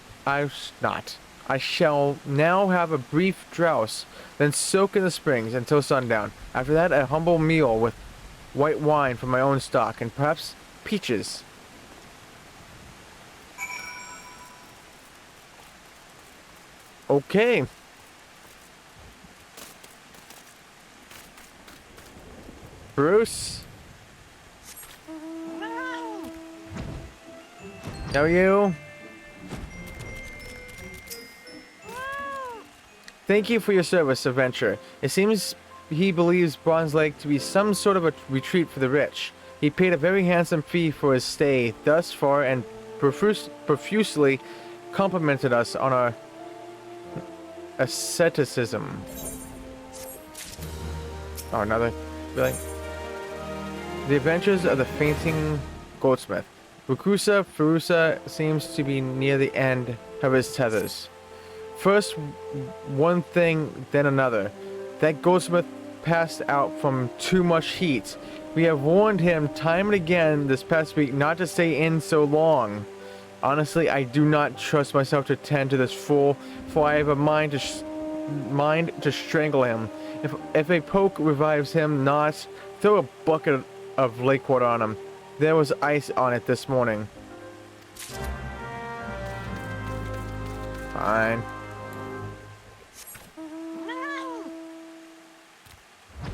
have a brief drowse, then soak in the springs until sundown. After that, a humble meal with white wine from my own stock, and perhaps peaches. Okay. Bruce? How are you? Thank you for your service, adventurer. It seems he believes Bronze Lake to be some sort of a retreat for the rich. He paid a very handsome fee for his stay thus far and profusely complimented us on our asceticism. Oh, another? Really? The Adventures of the Fainting Goldsmith. Rakusa Furusa seems to be near the end of his tethers. First one thing, then another. That goldsmith passed out from too much heat. We have warned him time and again this past week not to stay in so long. Honestly, I do not trust myself to tend to this fool, for I have a mind to strangle him. If a poke revives him not, throw a bucket of lake water on him. There was ice on it this morning. Fine.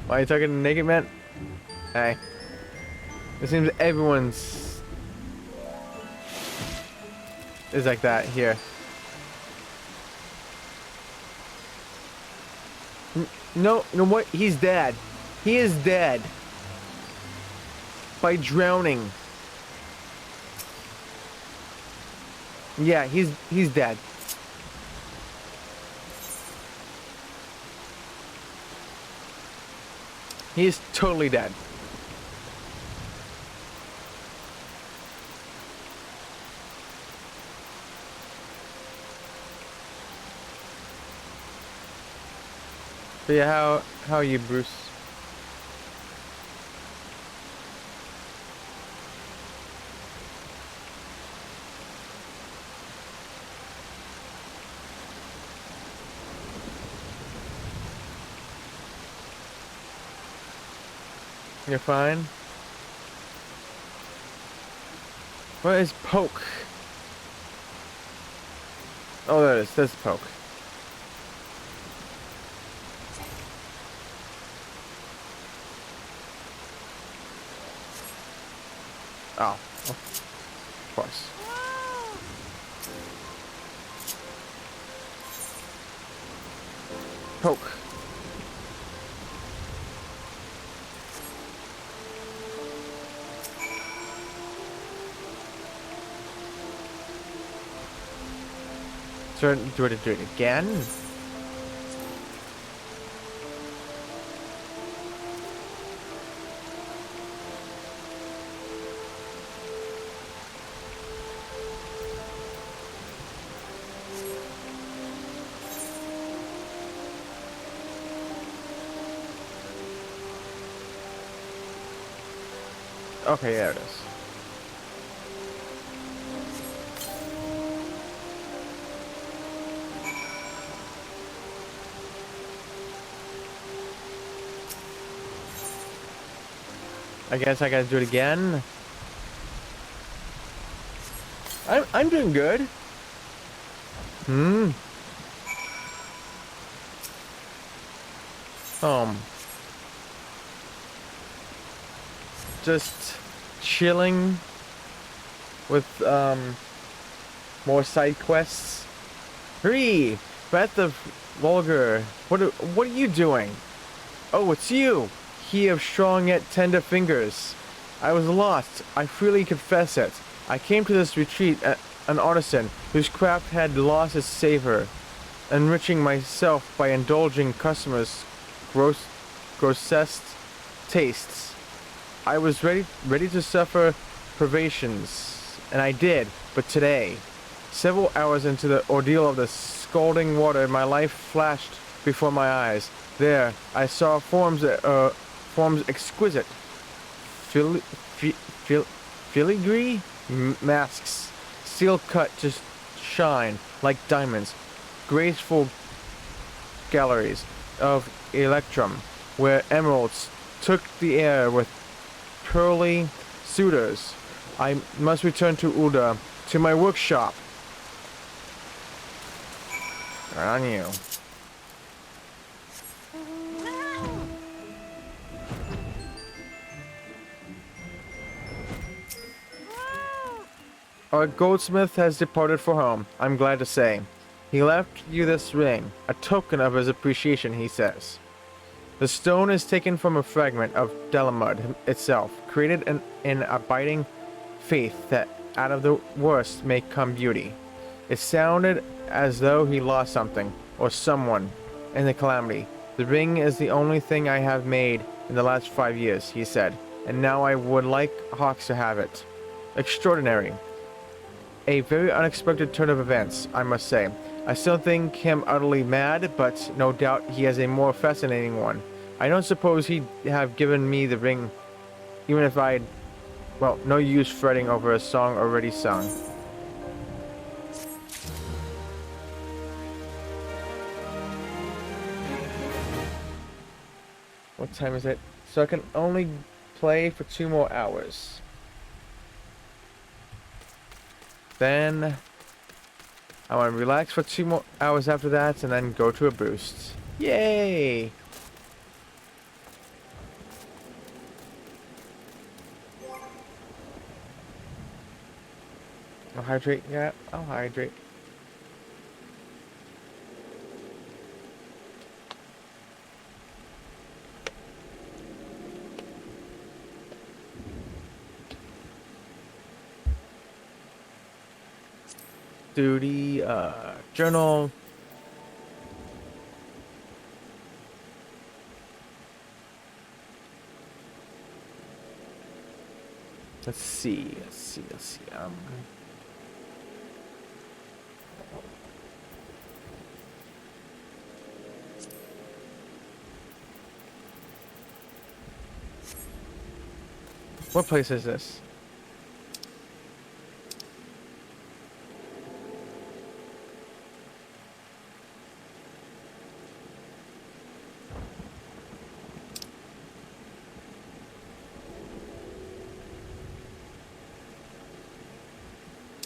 Why are you talking to naked man? Hey. It seems everyone's is like that here. No, what? He's dead. He is dead. By drowning. Yeah, he's dead. He is totally dead. But yeah, how are you, Bruce? You're fine? Where is Poke? Oh, there it is. There's Poke. Oh, of course. Poke. So do it again? Okay, there it is. I guess I gotta do it again. I'm doing good. Just chilling with more side quests. Hurry! Breath of Vulgar. What are you doing? Oh, it's you! He of strong yet tender fingers. I was lost. I freely confess it. I came to this retreat an artisan whose craft had lost its savor, enriching myself by indulging customers' grossest tastes. I was ready to suffer privations, and I did. But today, several hours into the ordeal of the scalding water, my life flashed before my eyes. There, I saw forms exquisite, filigree masks, steel cut to shine like diamonds, graceful galleries of electrum, where emeralds took the air with pearly suitors. I must return to Ul'dah, to my workshop. On you. Our goldsmith has departed for home, I'm glad to say. He left you this ring, a token of his appreciation, he says. The stone is taken from a fragment of Delamud itself, created in abiding faith that out of the worst may come beauty. It sounded as though he lost something, or someone, in the calamity. The ring is the only thing I have made in the last 5 years, he said, and now I would like Hawks to have it. Extraordinary. A very unexpected turn of events, I must say. I still think him utterly mad, but no doubt he has a more fascinating one. I don't suppose he'd have given me the ring, even if I'd... Well, no use fretting over a song already sung. What time is it? So I can only play for 2 more hours. Then I want to relax for 2 more hours after that and then go to a boost. Yay! I'll hydrate. Yeah, I'll hydrate. Duty, journal. Let's see. What place is this?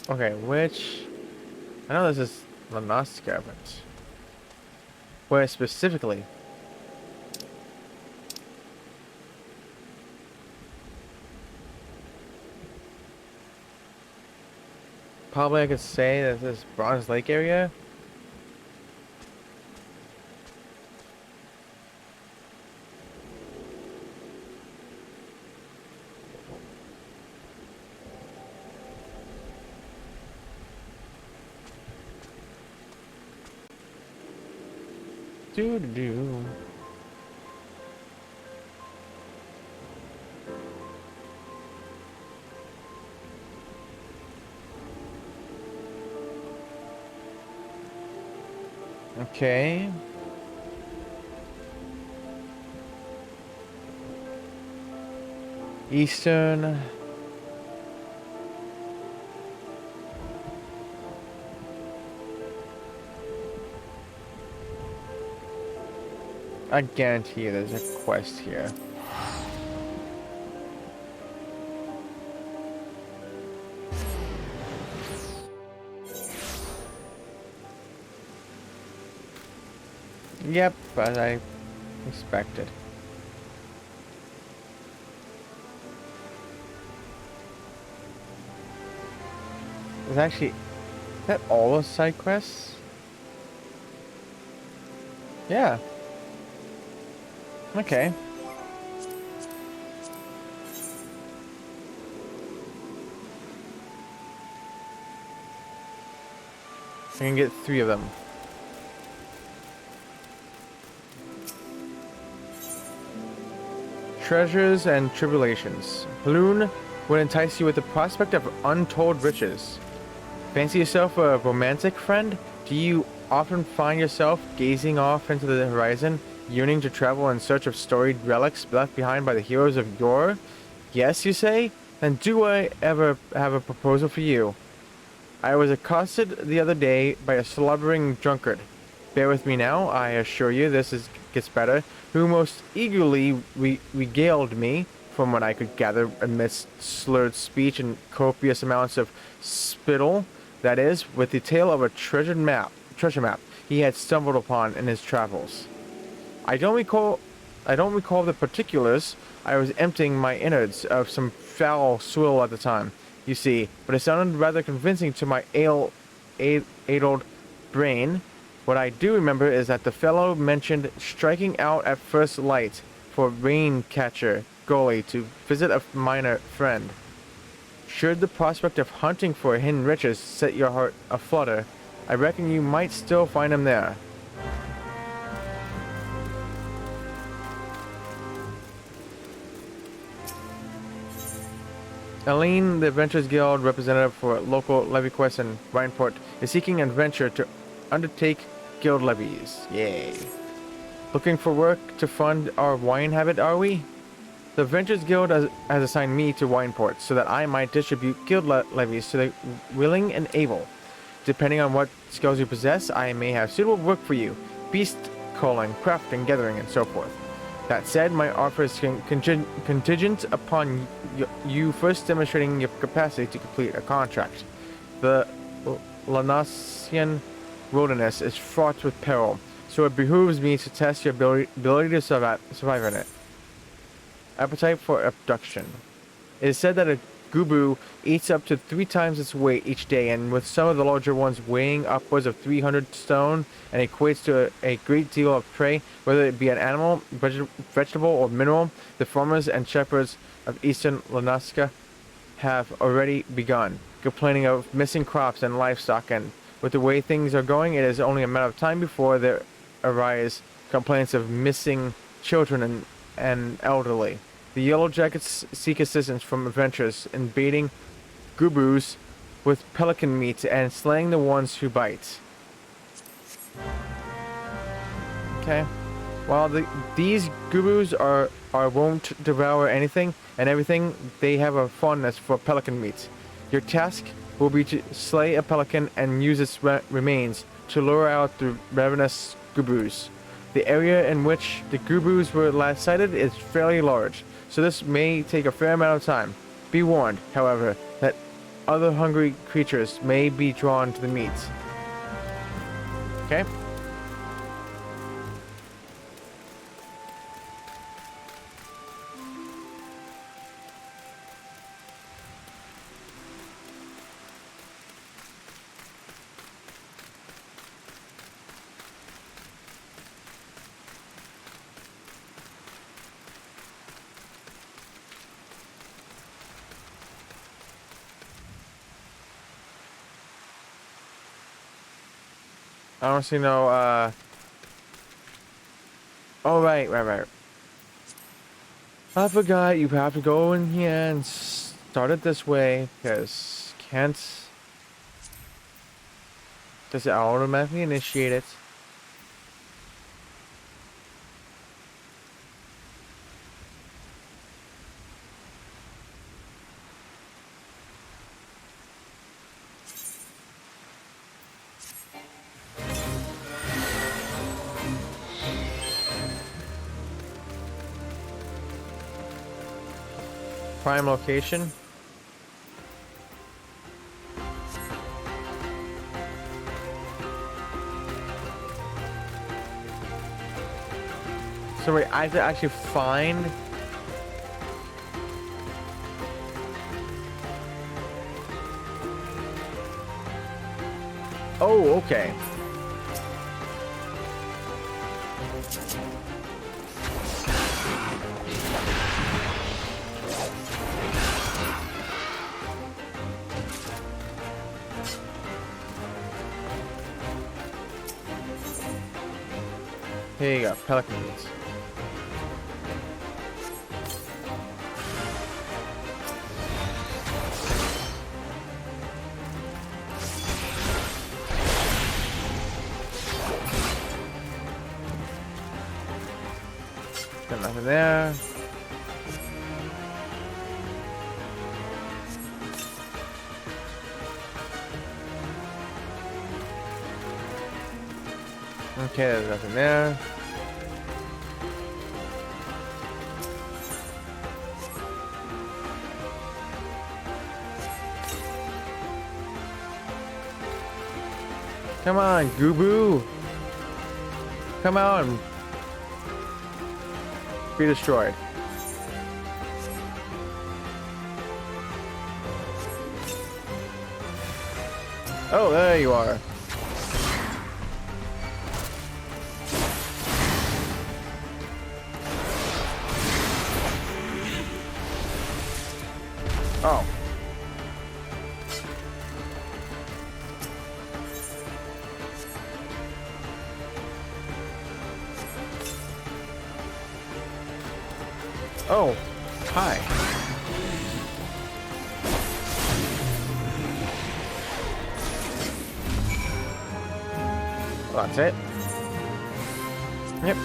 Okay, which... I know this is Lanoska, but... where specifically? Probably I could say that this is Bronze Lake area. Doo-doo-doo. Okay. Eastern. I guarantee you there's a quest here. Yep, as I expected. Is that all the side quests? Yeah. Okay. I can get 3 of them. Treasures and tribulations. Balloon would entice you with the prospect of untold riches. Fancy yourself a romantic friend? Do you often find yourself gazing off into the horizon, yearning to travel in search of storied relics left behind by the heroes of yore? Yes, you say? Then do I ever have a proposal for you? I was accosted the other day by a slubbering drunkard. Bear with me now, I assure you gets better, who most eagerly regaled me, from what I could gather amidst slurred speech and copious amounts of spittle, that is, with the tale of a treasure map he had stumbled upon in his travels. I don't recall the particulars. I was emptying my innards of some foul swill at the time, you see, but it sounded rather convincing to my addled brain. What I do remember is that the fellow mentioned striking out at first light for Raincatcher Gully to visit a minor friend. Should the prospect of hunting for hidden riches set your heart aflutter, I reckon you might still find him there. Aline, the Adventurers Guild representative for local levy quest in Rhineport, is seeking adventure to undertake guild levies. Yay. Looking for work to fund our wine habit, are we? The Adventurers Guild has assigned me to wine ports so that I might distribute guild levies to the willing and able. Depending on what skills you possess, I may have suitable work for you. Beast calling, crafting, gathering, and so forth. That said, my offer is contingent upon you first demonstrating your capacity to complete a contract. The Lanasian wilderness is fraught with peril, so it behooves me to test your ability to survive in it. Appetite for abduction. It is said that a gubu eats up to 3 times its weight each day, and with some of the larger ones weighing upwards of 300 stone, and equates to a great deal of prey, whether it be an animal, vegetable, or mineral. The farmers and shepherds of eastern Lanaska have already begun complaining of missing crops and livestock, and with the way things are going, it is only a matter of time before there arise complaints of missing children and elderly. The Yellow Jackets seek assistance from adventurers in baiting gubus with pelican meat and slaying the ones who bite. Okay. While these gubus won't devour anything and everything, they have a fondness for pelican meat. Your task will be to slay a pelican and use its remains to lure out the ravenous gubus. The area in which the gubus were last sighted is fairly large, so this may take a fair amount of time. Be warned, however, that other hungry creatures may be drawn to the meat. Okay? I don't see no, oh, right. I forgot you have to go in here and start it this way, because does it automatically initiate it? Prime location. So wait, I have to actually find. Oh, okay. Here you go, pelicans. Got nothing there. Okay, there's nothing there. Come on, Gubu! Come on! Be destroyed. Oh, there you are. Oh. Oh, hi. Well, that's it. Yep.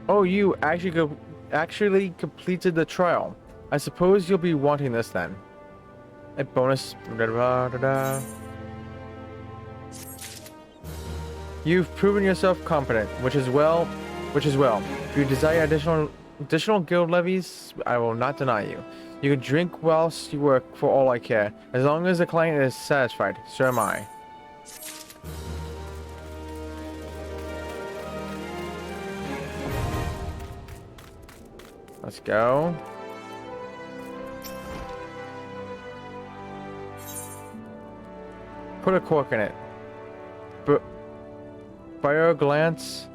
Oh, you actually completed the trial. I suppose you'll be wanting this then. A bonus. You've proven yourself competent, which is well. If you desire additional guild levies, I will not deny you. You can drink whilst you work for all I care. As long as the client is satisfied, so am I. Let's go. Put a cork in it. But by your glance,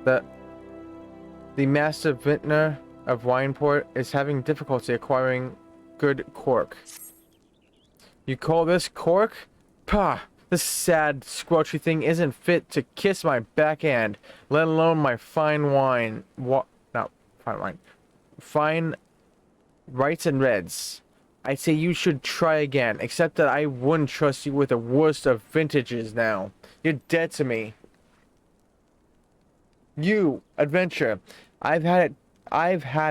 the master vintner of Wineport is having difficulty acquiring good cork. You call this cork? Pah! This sad, squelchy thing isn't fit to kiss my backhand, let alone my fine wine. Fine wine. Fine whites and reds. I say you should try again, except that I wouldn't trust you with the worst of vintages now. You're dead to me. You, adventure. I've had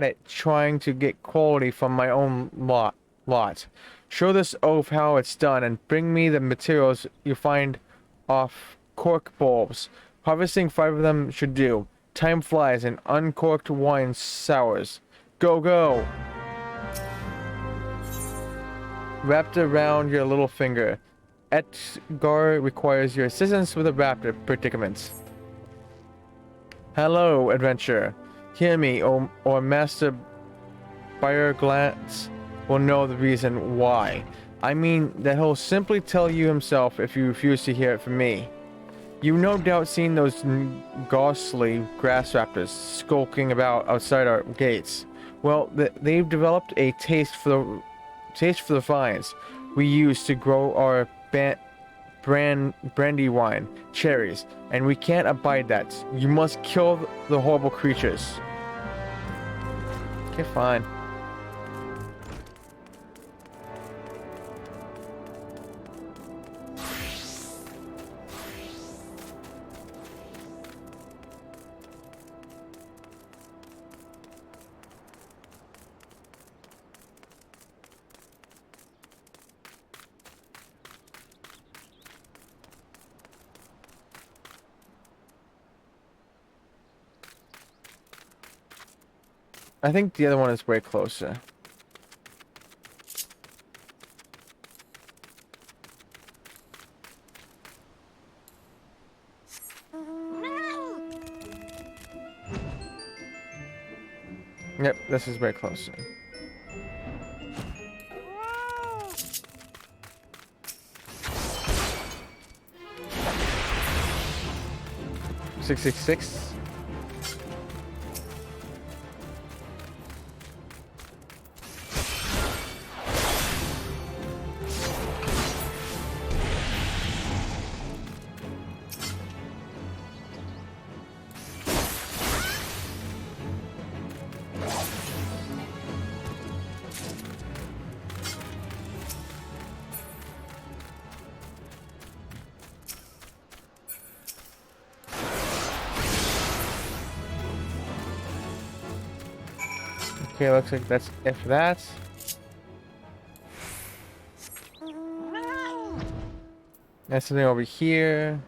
it trying to get quality from my own lot. Show this oaf how it's done and bring me the materials you find off cork bulbs. Harvesting 5 of them should do. Time flies and uncorked wine sours. Go, go! Wrapped around your little finger. Edgar requires your assistance with the raptor predicaments. Hello, adventurer. Hear me, or Master Byerglance will know the reason why. I mean that he'll simply tell you himself if you refuse to hear it from me. You've no doubt seen those ghastly grass raptors skulking about outside our gates. Well, they've developed a taste for the vines we use to grow our brandy wine, cherries, and we can't abide that. You must kill the horrible creatures. Okay, fine. I think the other one is way closer. Yep, this is way closer. $666. Okay, looks like that's it for that. There's something over here.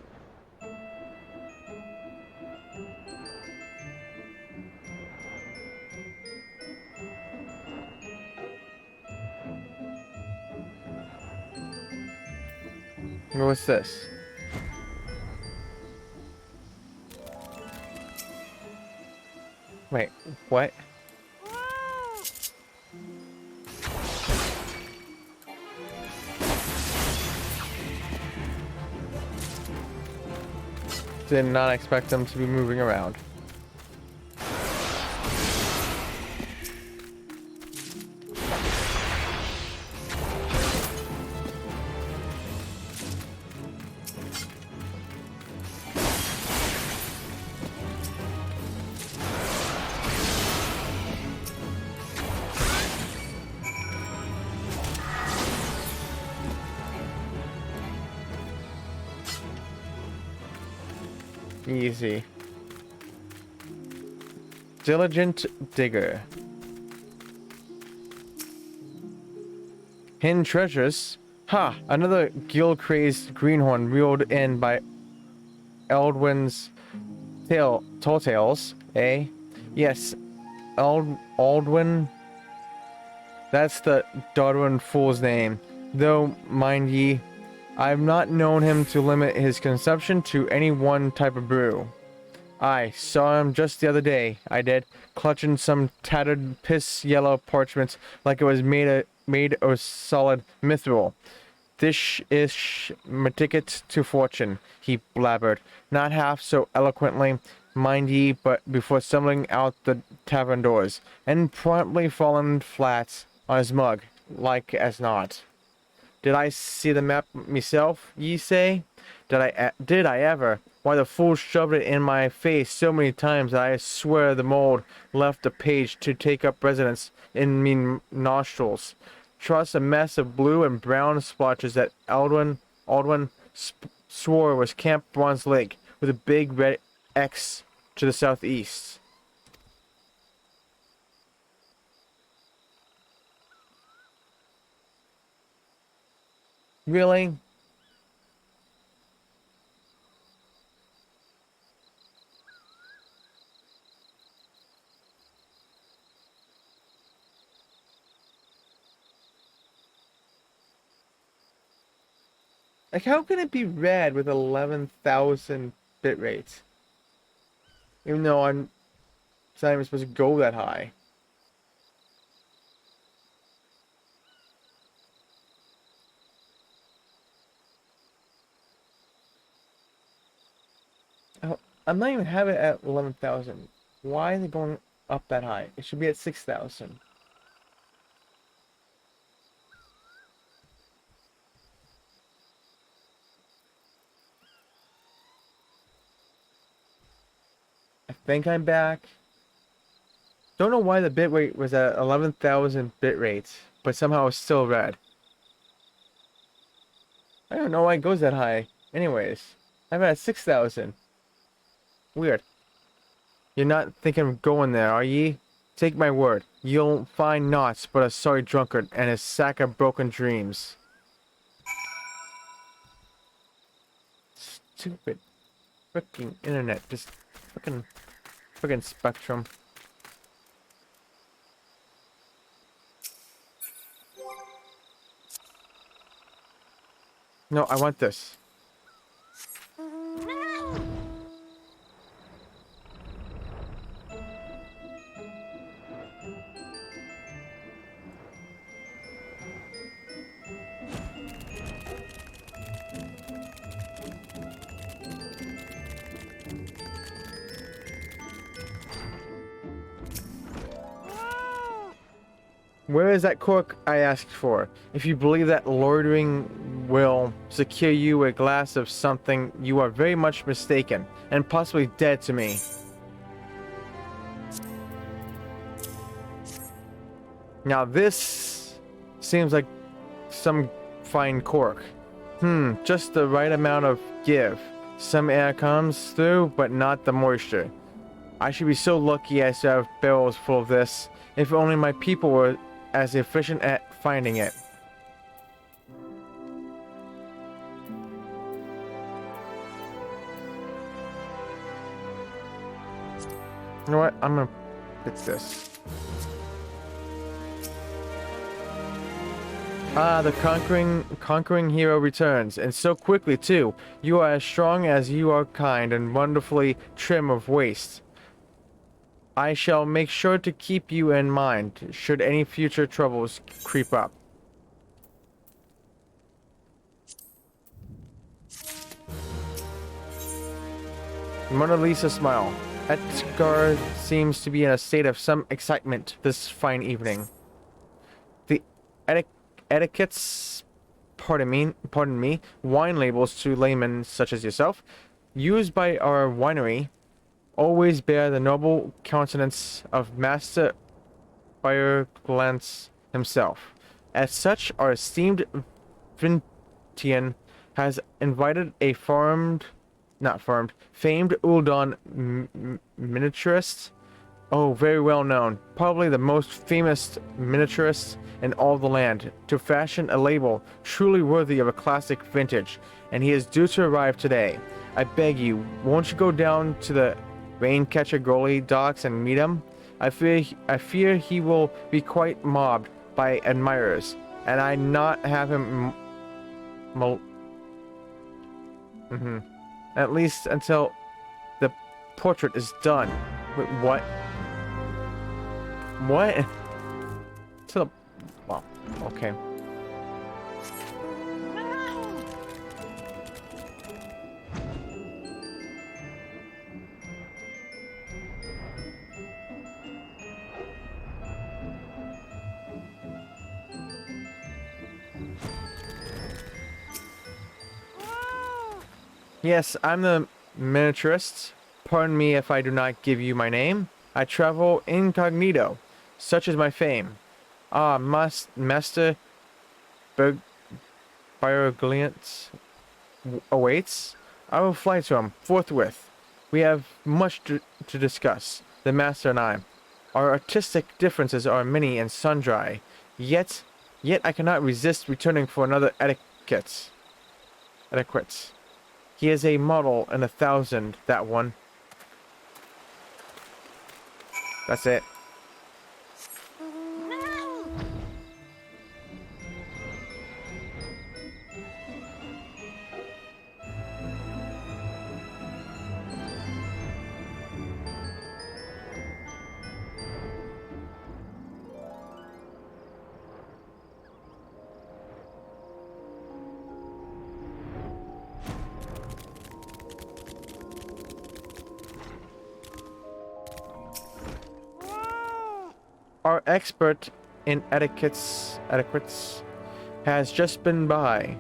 What's this? Wait, what? Did not expect them to be moving around. Easy. Diligent digger. Hidden treasures? Ha! Another gill-crazed greenhorn reeled in by Eldwin's tall tales, eh? Yes, Aldwin. That's the Darwin fool's name. Though, mind ye, I've not known him to limit his consumption to any one type of brew. I saw him just the other day, I did, clutching some tattered piss-yellow parchment like it was made of solid mithril. This is my ticket to fortune, he blabbered, not half so eloquently, mind ye, but before stumbling out the tavern doors, and promptly fallen flat on his mug, like as not. Did I see the map myself, ye say? Did I ever? Why, the fool shoved it in my face so many times that I swear the mold left a page to take up residence in me nostrils. Trust a mess of blue and brown splotches that Aldwin swore was Camp Bronze Lake, with a big red X to the southeast. Really? Like, how can it be red with 11,000 bit rates? Even though it's not even supposed to go that high. Oh, I'm not even having it at 11,000. Why are they going up that high? It should be at 6,000. I think I'm back. Don't know why the bitrate was at 11,000 bitrate, but somehow it's still red. I don't know why it goes that high. Anyways, I'm at 6,000. Weird. You're not thinking of going there, are ye? Take my word, you'll find naught but a sorry drunkard and his sack of broken dreams. Stupid freaking internet, just freaking Spectrum. No, I want this. Where is that cork I asked for? If you believe that loitering will secure you a glass of something, you are very much mistaken, and possibly dead to me. Now this seems like some fine cork. Just the right amount of give. Some air comes through, but not the moisture. I should be so lucky as to have barrels full of this. If only my people were as efficient at finding it. You know what? I'm gonna fix this. Ah, the conquering hero returns, and so quickly too. You are as strong as you are kind, and wonderfully trim of waist. I shall make sure to keep you in mind, should any future troubles creep up. Mona Lisa smiled. Edgar seems to be in a state of some excitement this fine evening. The etiquettes, pardon me, wine labels to laymen such as yourself, used by our winery, always bear the noble countenance of Master Fireglance himself. As such, our esteemed Vintian has invited a farmed not firmed, famed Uldon miniaturist. Oh, very well known. Probably the most famous miniaturist in all the land, to fashion a label truly worthy of a classic vintage, and he is due to arrive today. I beg you, won't you go down to the Raincatcher goalie docks and meet him? I fear he will be quite mobbed by admirers, and I not have him at least until the portrait is done. Wait, what? What? To the... Well, okay. Yes, I'm the miniaturist. Pardon me if I do not give you my name. I travel incognito. Such is my fame. Ah, Master Biogliant awaits. I will fly to him forthwith. We have much to discuss, the Master and I. Our artistic differences are many and sundry. Yet I cannot resist returning for another etiquette. He is a model in 1,000, that one. That's it. Our expert in etiquettes has just been by.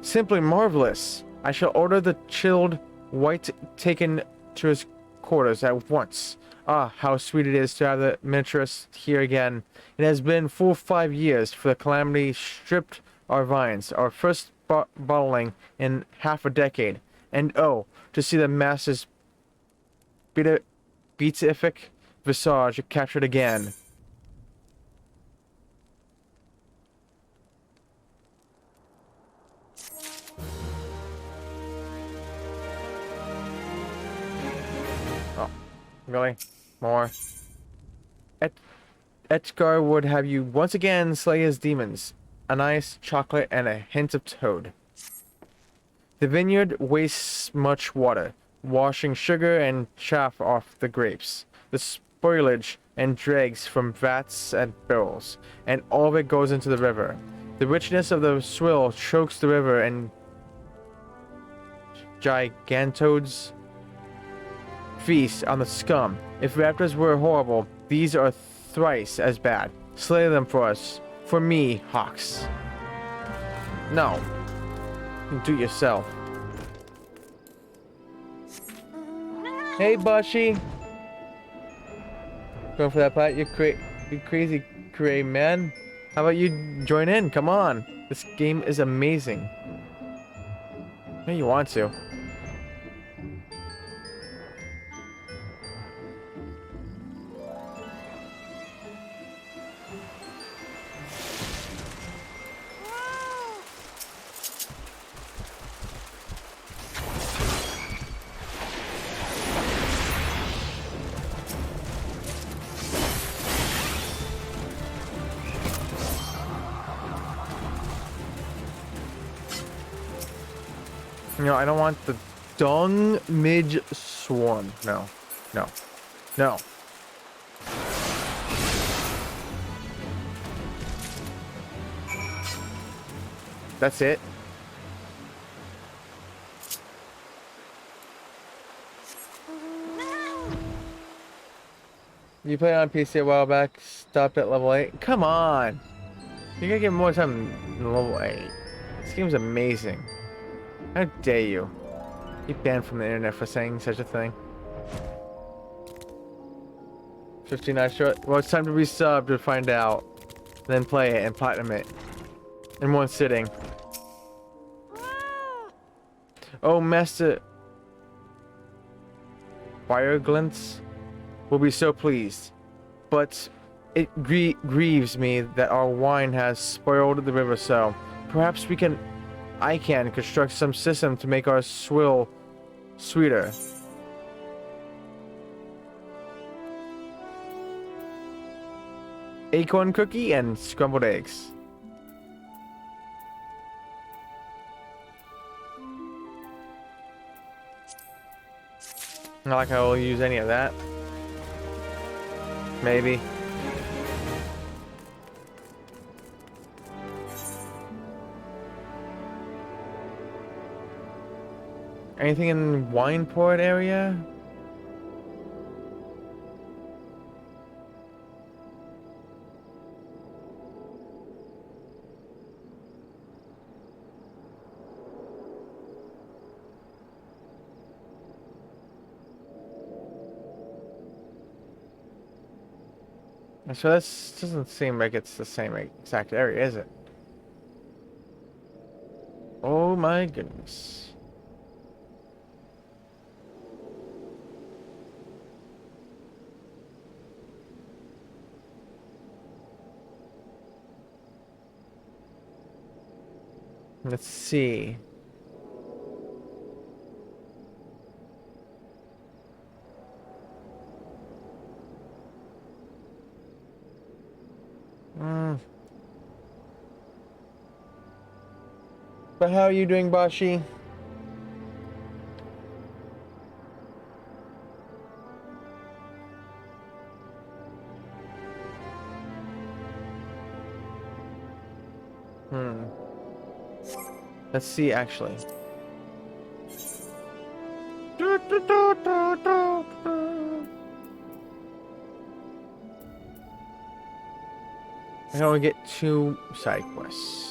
Simply marvelous. I shall order the chilled white taken to his quarters at once. Ah, how sweet it is to have the miniaturist here again. It has been full 5 years for the calamity stripped our vines, our first bottling in half a decade. And oh, to see the master's beatific visage captured again. Oh, really? More? Etgar would have you once again slay his demons. An ice, chocolate, and a hint of toad. The vineyard wastes much water, washing sugar and chaff off the grapes. The spoilage and dregs from vats and barrels, and all of it goes into the river. The richness of the swill chokes the river, and gigantoads feast on the scum. If raptors were horrible, these are thrice as bad. Slay them for us. For me, Hawks. No. You do it yourself. Hey, Bushy. Going for that pot? You crazy cray man. How about you join in? Come on. This game is amazing. Yeah, you want to. You know, I don't want the dung midge swarm. No. No. No. That's it. You played on PC a while back, stopped at level 8. Come on! You gotta get more time than level 8. This game's amazing. How dare you? Get banned from the internet for saying such a thing. 59 short. Well, it's time to resub to find out. Then play it and platinum it. In one sitting. Oh, Master Fireglints will be so pleased. But it grieves me that our wine has spoiled the river, so perhaps I can construct some system to make our swill sweeter. Acorn cookie and scrambled eggs. Not like I will use any of that. Maybe. Anything in Wineport area? So this doesn't seem like it's the same exact area, is it? Oh my goodness. Let's see. But how are you doing, Bashi? Let's see, actually. I can only get 2 side quests.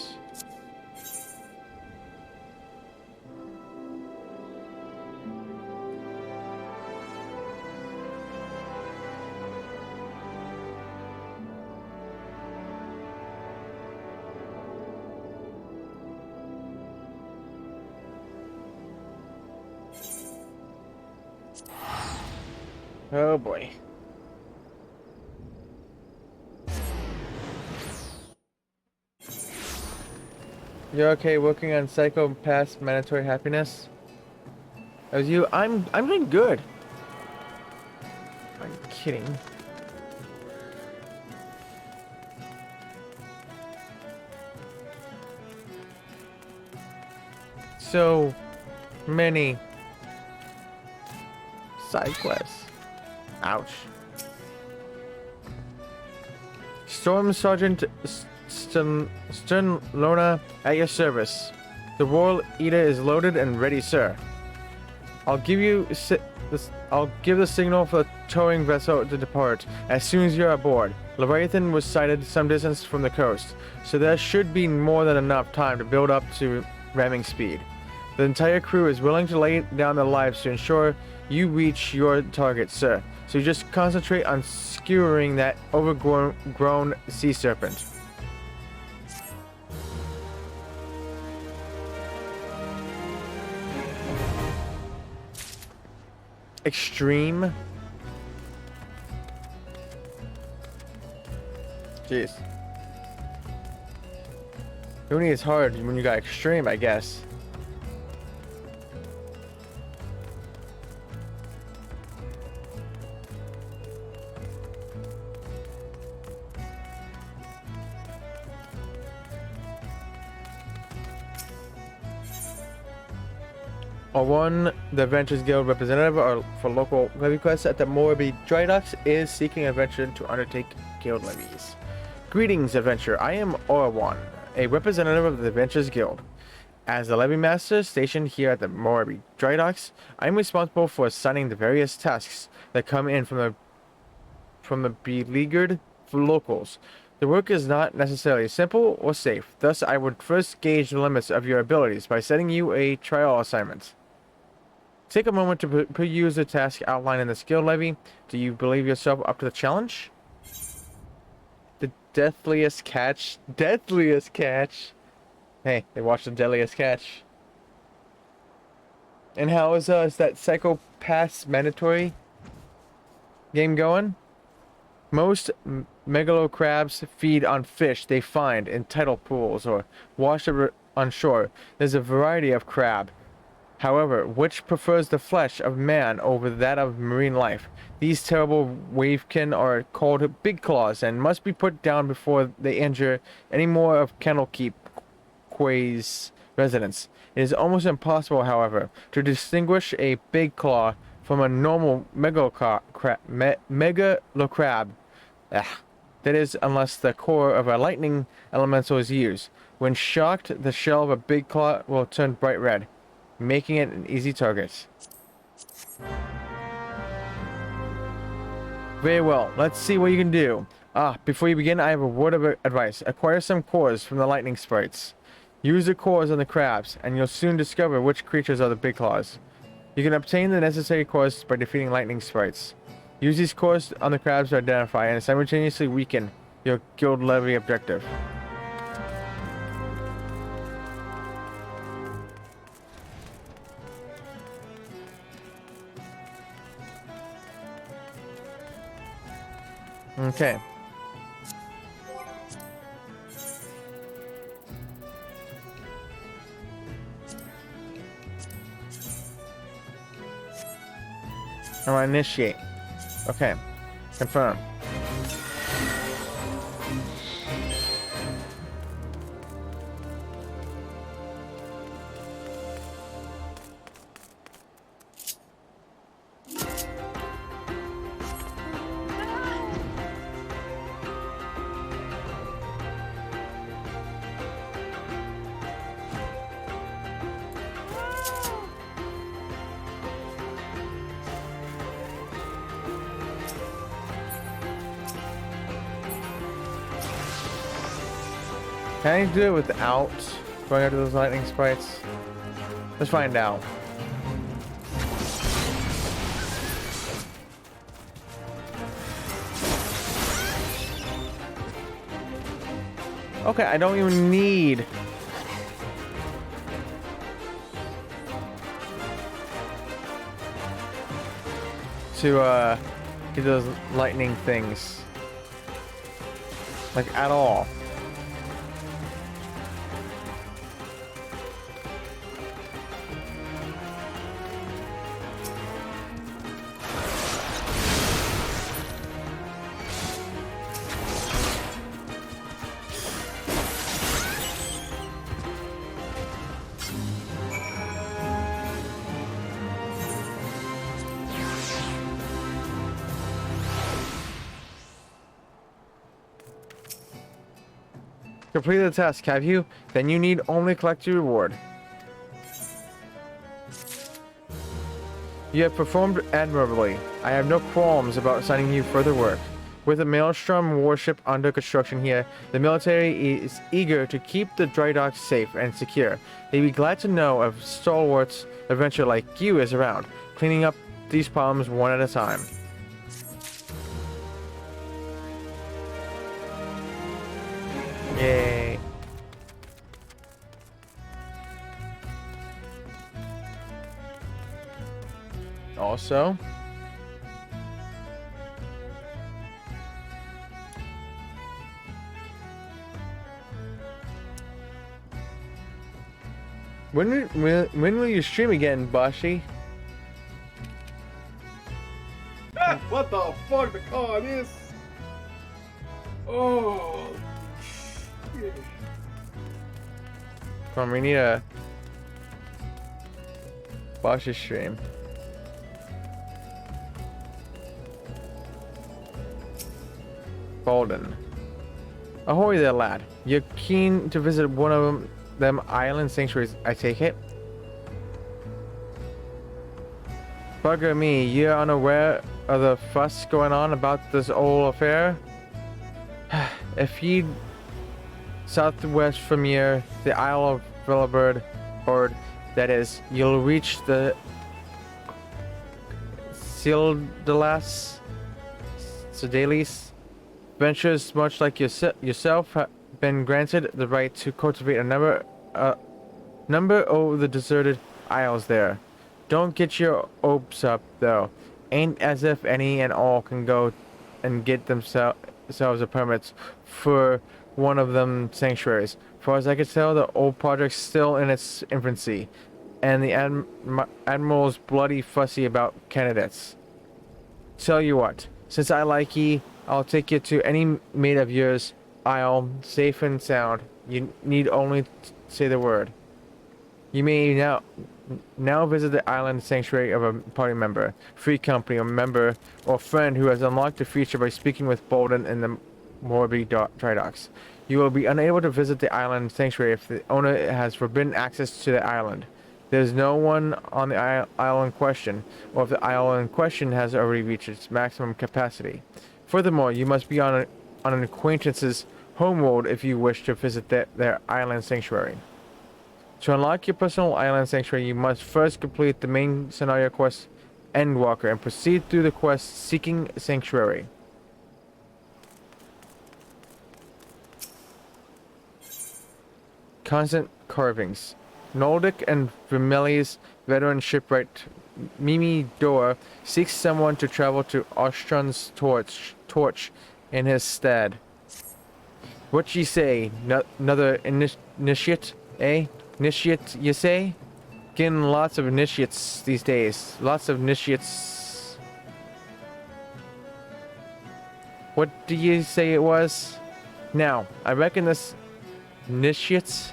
Oh boy. You're okay working on Psycho Pass Mandatory Happiness? As you, I'm doing good. Are you kidding? So many side quests. Ouch. Storm Sergeant Sternlona at your service. The Royal Eater is loaded and ready, sir. I'll give the signal for the towing vessel to depart as soon as you're aboard. Leviathan was sighted some distance from the coast, so there should be more than enough time to build up to ramming speed. The entire crew is willing to lay down their lives to ensure you reach your target, sir. So you just concentrate on skewering that overgrown sea serpent. Extreme. Jeez. Doing it is hard when you got extreme, I guess. Or1, the Adventures Guild representative for local levy quests at the Moraby Dry Docks is seeking adventure to undertake guild levies. Greetings, adventurer. I am Or1, a representative of the Adventures Guild. As the levy master stationed here at the Moraby Dry Docks, I am responsible for assigning the various tasks that come in from the beleaguered locals. The work is not necessarily simple or safe, thus I would first gauge the limits of your abilities by setting you a trial assignment. Take a moment to peruse the task outlined in the skill levy. Do you believe yourself up to the challenge? The deadliest catch? Deadliest catch? Hey, they watched the deadliest catch. And how is that Psycho Pass mandatory game going? Most megalo crabs feed on fish they find in tidal pools or washed on shore. There's a variety of crab. However, which prefers the flesh of man over that of marine life? These terrible wavekin are called big claws and must be put down before they injure any more of Candlekeep Quay's residents. It is almost impossible, however, to distinguish a big claw from a normal megalocrab. That is, unless the core of a lightning elemental is used. When shocked, the shell of a big claw will turn bright red, making it an easy target. Very well, let's see what you can do. Before you begin, I have a word of advice. Acquire some cores from the lightning sprites. Use the cores on the crabs, and you'll soon discover which creatures are the big claws. You can obtain the necessary cores by defeating lightning sprites. Use these cores on the crabs to identify and simultaneously weaken your guild levy objective. Okay. I'm gonna initiate. Okay. Confirm. Can I do it without going after those lightning sprites? Let's find out. Okay, I don't even need to get those lightning things, like, at all. Complete the task, have you? Then you need only collect your reward. You have performed admirably. I have no qualms about assigning you further work. With the Maelstrom warship under construction here, the military is eager to keep the dry docks safe and secure. They'd be glad to know of stalwarts adventurer like you is around, cleaning up these problems one at a time. Yay. Also, when will you stream again, Bashi? What the fuck? The car is. Oh. Shit. Come on, we need a Bashi stream. Golden. Ahoy there, lad. You're keen to visit one of them island sanctuaries, I take it? Bugger me, you're unaware of the fuss going on about this whole affair? If you southwest from here, the Isle of Villabird, or that is, you'll reach the Sildalas Sedalis. Ventures much like yourself have been granted the right to cultivate a number of the deserted isles there. Don't get your hopes up, though. Ain't as if any and all can go and get themselves a permit for one of them sanctuaries. Far as I can tell, the old project's still in its infancy, and the Admiral's bloody fussy about candidates. Tell you what, since I like ye, I'll take you to any mate of yours, I'll, safe and sound. You need only say the word. You may now visit the island sanctuary of a party member, free company, or member, or friend who has unlocked the feature by speaking with Bolden in the Morby dry docks. You will be unable to visit the island sanctuary if the owner has forbidden access to the island. There's no one on the island question, or if the island question has already reached its maximum capacity. Furthermore, you must be on an acquaintance's homeworld if you wish to visit their island sanctuary. To unlock your personal island sanctuary, you must first complete the main scenario quest Endwalker and proceed through the quest Seeking Sanctuary. Constant carvings. Noldic and Vermeli's veteran shipwright Mimi Dora seeks someone to travel to Ostrun's torch in his stead. What ye say? Another initiate, eh? Initiate, you say? Getting lots of initiates these days. Lots of initiates. What do you say it was? Now, I reckon this initiates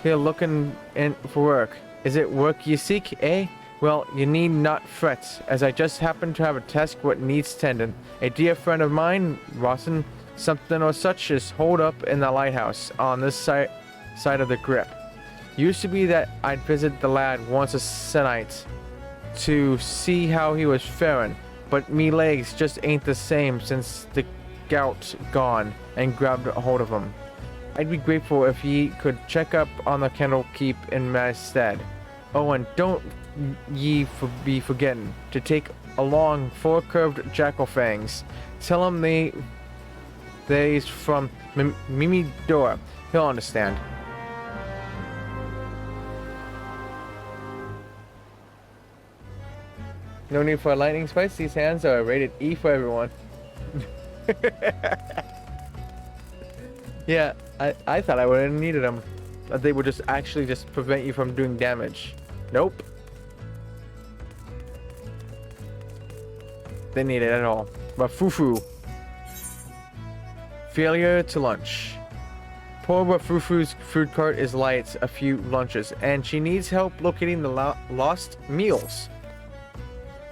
here looking in for work. Is it work you seek, eh? Well, you need not fret, as I just happen to have a task what needs tending. A dear friend of mine, Rawson, something or such, is holed up in the lighthouse on this side of the grip. Used to be that I'd visit the lad once a se'night to see how he was faring, but me legs just ain't the same since the gout gone and grabbed a hold of 'em. I'd be grateful if ye could check up on the Candle Keep in my stead. Oh, and don't ye be forgetting to take along 4 curved jackal fangs. Tell 'em they's from Mimi Dora. He'll understand. No need for a lightning spice. These hands are rated E for everyone. Yeah, I thought I would have needed them. That they would just actually just prevent you from doing damage. Nope. They need it at all. But Fufu. Failure to lunch. Poor Wafufu's food cart is light a few lunches, and she needs help locating the lost meals.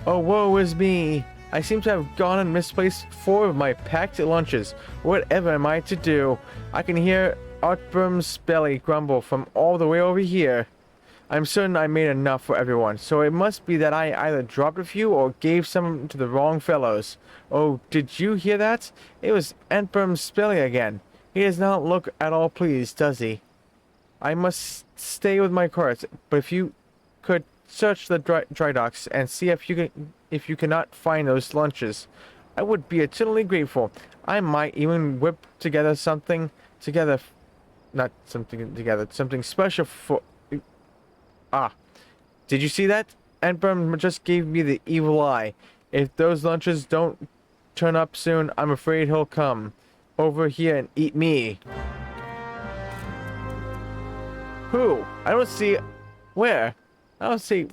Oh, woe is me. I seem to have gone and misplaced 4 of my packed lunches. Whatever am I to do? I can hear Artburm's belly grumble from all the way over here. I'm certain I made enough for everyone, so it must be that I either dropped a few or gave some to the wrong fellows. Oh, did you hear that? It was Artburm's belly again. He does not look at all pleased, does he? I must stay with my carts, but if you could search the dry docks and see if you cannot find those lunches, I would be eternally grateful. I might even whip together something special for. Ah, did you see that? Artburm just gave me the evil eye. If those lunches don't turn up soon, I'm afraid he'll come over here and eat me. Who? I don't see. Where? I don't see.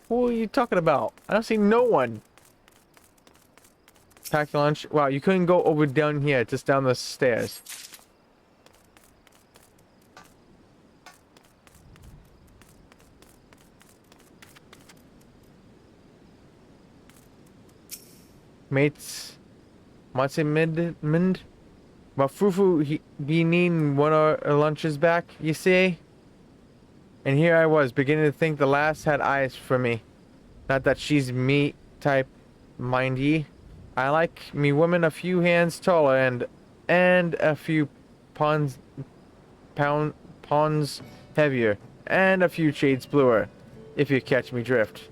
Who are you talking about? I don't see no one. Packed lunch. Wow, you couldn't go over down here, just down the stairs. Mates, Mind? Wafufu, he needing one of our lunches back, you see? And here I was, beginning to think the lass had eyes for me. Not that she's me type, mind ye. I like me woman a few hands taller and a few pounds heavier, and a few shades bluer, if you catch me drift.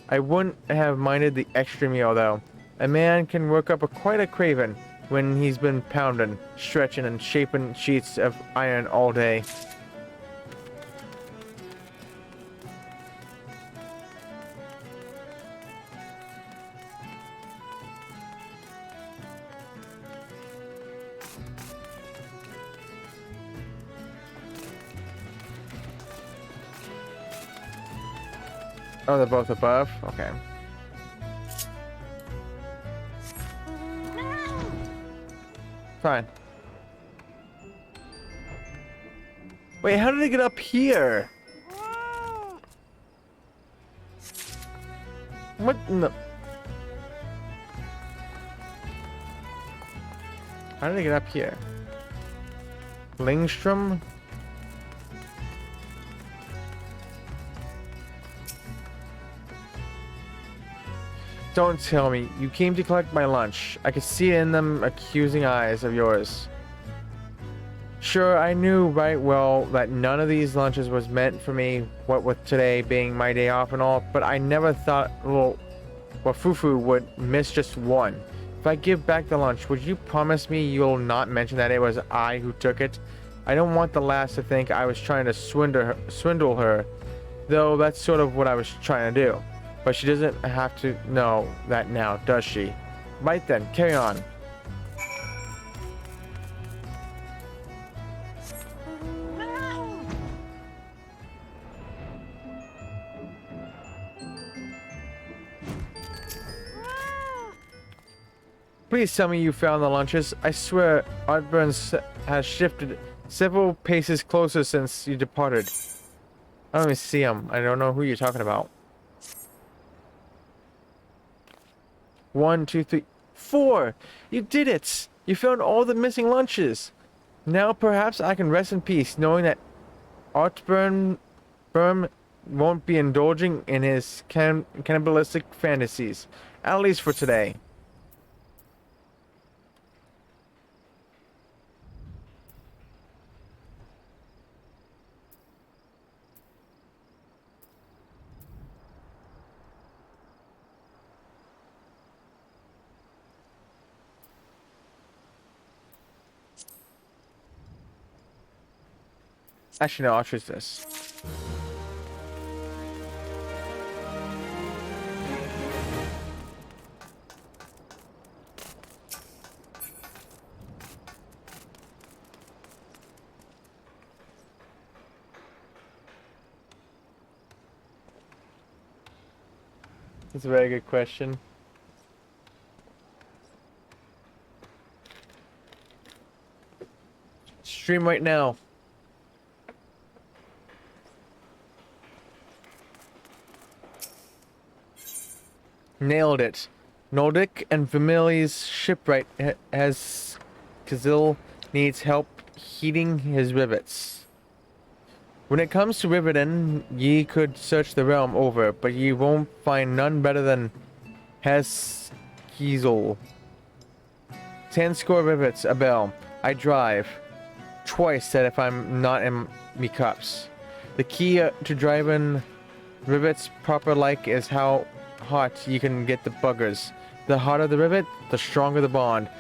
I wouldn't have minded the extra meal, though. A man can work up quite a craving when he's been pounding, stretching, and shaping sheets of iron all day. Oh, they're both above? Okay. Fine. Wait, how did they get up here? What in the... How did they get up here? Lingstrom? Don't tell me. You came to collect my lunch. I could see it in them accusing eyes of yours. Sure, I knew right well that none of these lunches was meant for me, what with today being my day off and all, but I never thought little Wafufu would miss just one. If I give back the lunch, would you promise me you'll not mention that it was I who took it? I don't want the lass to think I was trying to swindle her, though that's sort of what I was trying to do. But she doesn't have to know that now, does she? Right then, carry on. Please tell me you found the lunches. I swear, Artburns has shifted several paces closer since you departed. I don't even see him. I don't know who you're talking about. 1, 2, 3, 4! You did it! You found all the missing lunches! Now perhaps I can rest in peace, knowing that Artburn won't be indulging in his cannibalistic fantasies. At least for today. Actually, no, I'll choose this. That's a very good question. Stream right now. Nailed it. Nordic and Vermilli's shipwright as Kazil needs help heating his rivets. When it comes to riveting, ye could search the realm over, but ye won't find none better than Heskizel. 10 score rivets a bell. I drive. Twice said if I'm not in me cups. The key to driving rivets proper like is how hot you can get the buggers. The hotter the rivet, the stronger the bond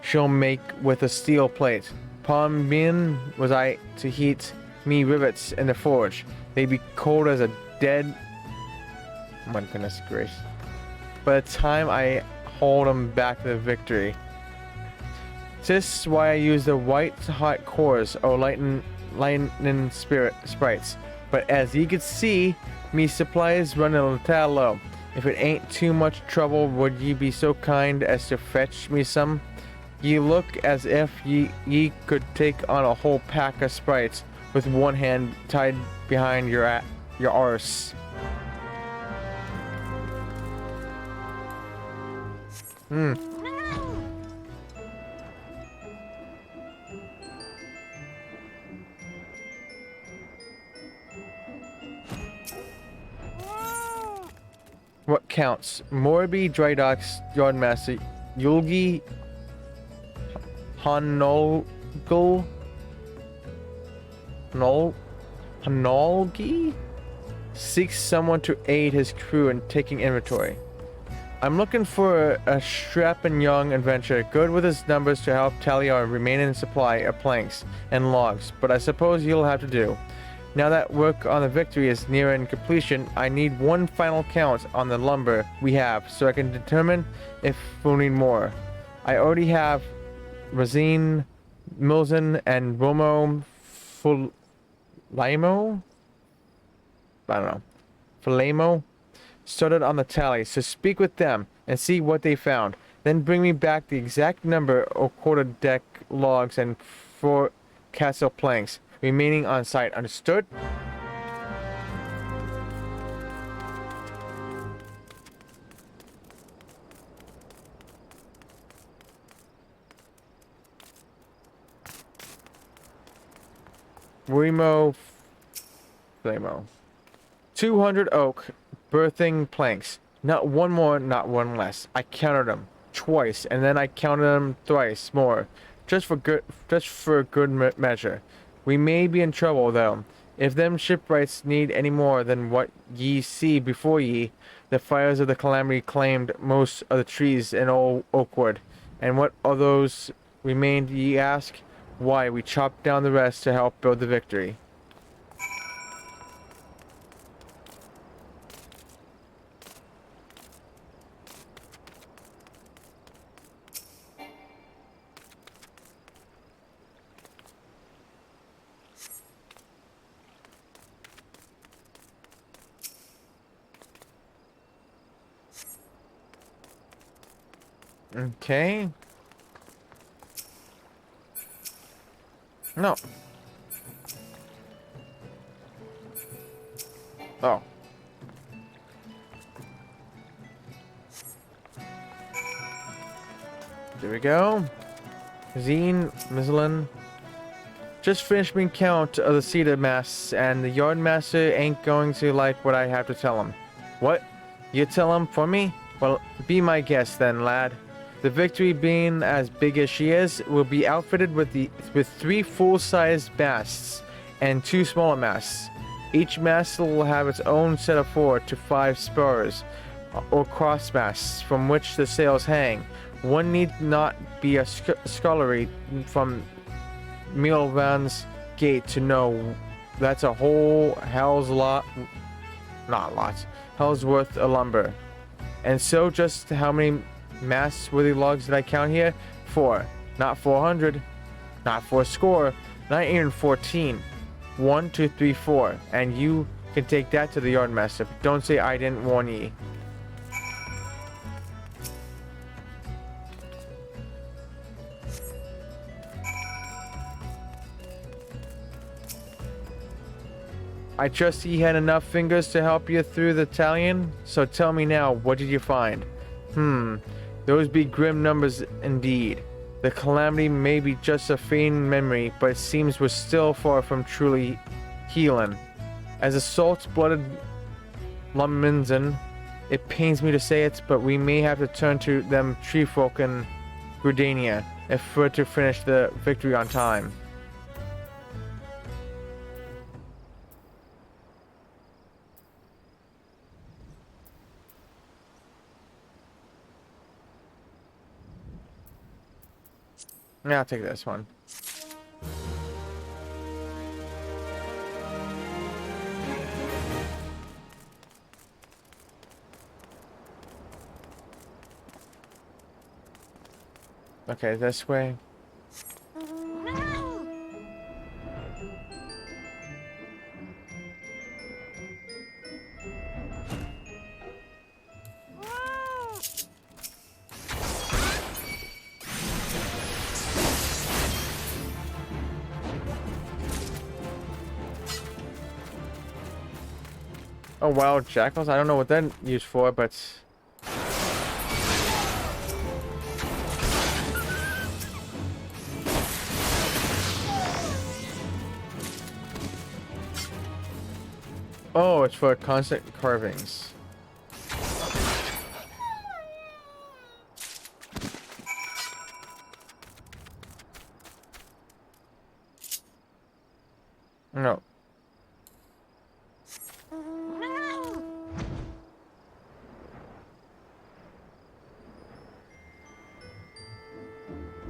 she'll make with a steel plate. Palm being was I to heat me rivets in the forge. They'd be cold as a dead... Oh my goodness gracious. By the time I hold them back to the victory. This is why I use the white hot cores or lightning sprites. But as you can see, me supplies running a little low. If it ain't too much trouble, would ye be so kind as to fetch me some? Ye look as if ye could take on a whole pack of sprites with one hand tied behind your arse. What counts? Morby, Drydocks, Yardmaster, Yulgi, Hanolgi? Seeks someone to aid his crew in taking inventory. I'm looking for a strapping young adventurer, good with his numbers to help tally our remaining supply of planks and logs, but I suppose you'll have to do. Now that work on the victory is nearing completion, I need one final count on the lumber we have so I can determine if we'll need more. I already have Razine, Milzen, and Romo Fulamo? I don't know. Fulamo? started on the tally, so speak with them and see what they found. Then bring me back the exact number of quarter-deck logs and forecastle planks remaining on site. Understood? Flamo. 200 oak berthing planks. Not one more, not one less. I counted them twice, and then I counted them thrice more, just for good measure. We may be in trouble though. If them shipwrights need any more than what ye see before ye, the fires of the calamity claimed most of the trees in old Oakwood. And what of those remained, ye ask? Why, we chopped down the rest to help build the victory. Okay. No. Oh. There we go. Zine, Mizlin. Just finished me count of the cedar masts, and the yardmaster ain't going to like what I have to tell him. What? You tell him for me? Well, be my guest then, lad. The Victory, being as big as she is, will be outfitted with 3 full-sized masts and 2 smaller masts. Each mast will have its own set of 4 to 5 spurs, or cross masts, from which the sails hang. One need not be a scullery from Milvan's Gate to know that's a whole hell's worth of lumber. And so, just how many masts-worthy logs did I count here? 4. Not 400. Not 4 score. Not even 14. 1, 2, 3, 4. And you can take that to the yardmaster. Don't say I didn't warn ye. I trust ye had enough fingers to help you through the Italian? So tell me now, what did you find? Those be grim numbers indeed. The calamity may be just a faint memory, but it seems we're still far from truly healing. As a salt-blooded Lummensen, it pains me to say it, but we may have to turn to them tree folk in Gridania if we're to finish the victory on time. Yeah, I'll take this one. Okay, this way. Oh, wild jackals? I don't know what they're used for, but... Oh, it's for constant carvings. No.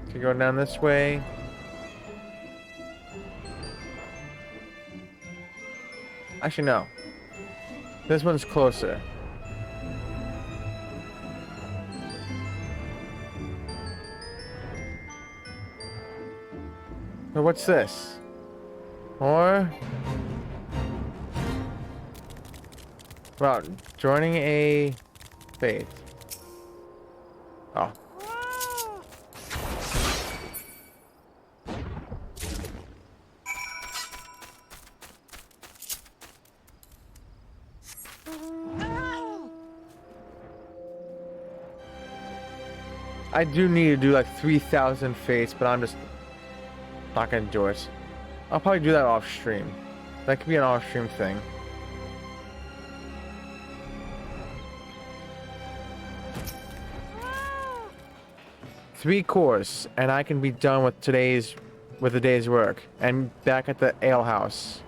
Okay, going down this way. Actually, no. This one's closer. So what's this? Or... Well, joining a faith. Oh. I do need to do like 3,000 fates, but I'm just not gonna do it. I'll probably do that off stream. That could be an off stream thing. Three cores, and I can be done with the day's work, and back at the ale house,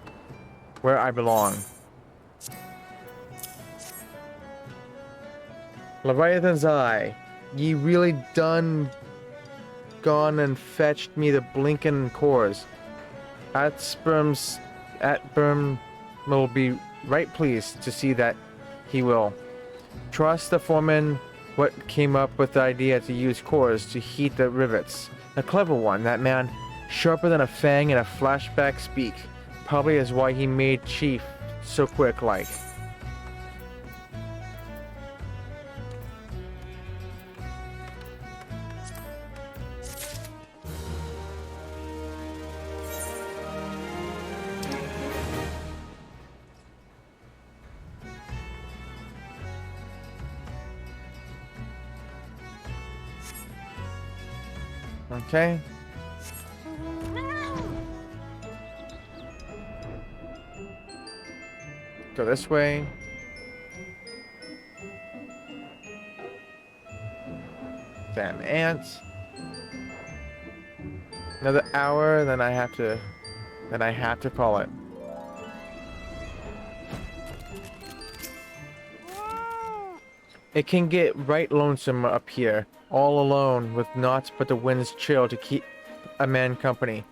where I belong. Leviathan's Eye, ye really done gone and fetched me the blinking cores. At Sperm will be right pleased to see that he will. Trust the foreman what came up with the idea to use cores to heat the rivets. A clever one, that man. Sharper than a fang and a flashback speak. Probably is why he made Chief so quick like. Okay. Go this way. Damn ants. Another hour, then I have to call it. It can get right lonesome up here, all alone with naught but the wind's chill to keep a man company.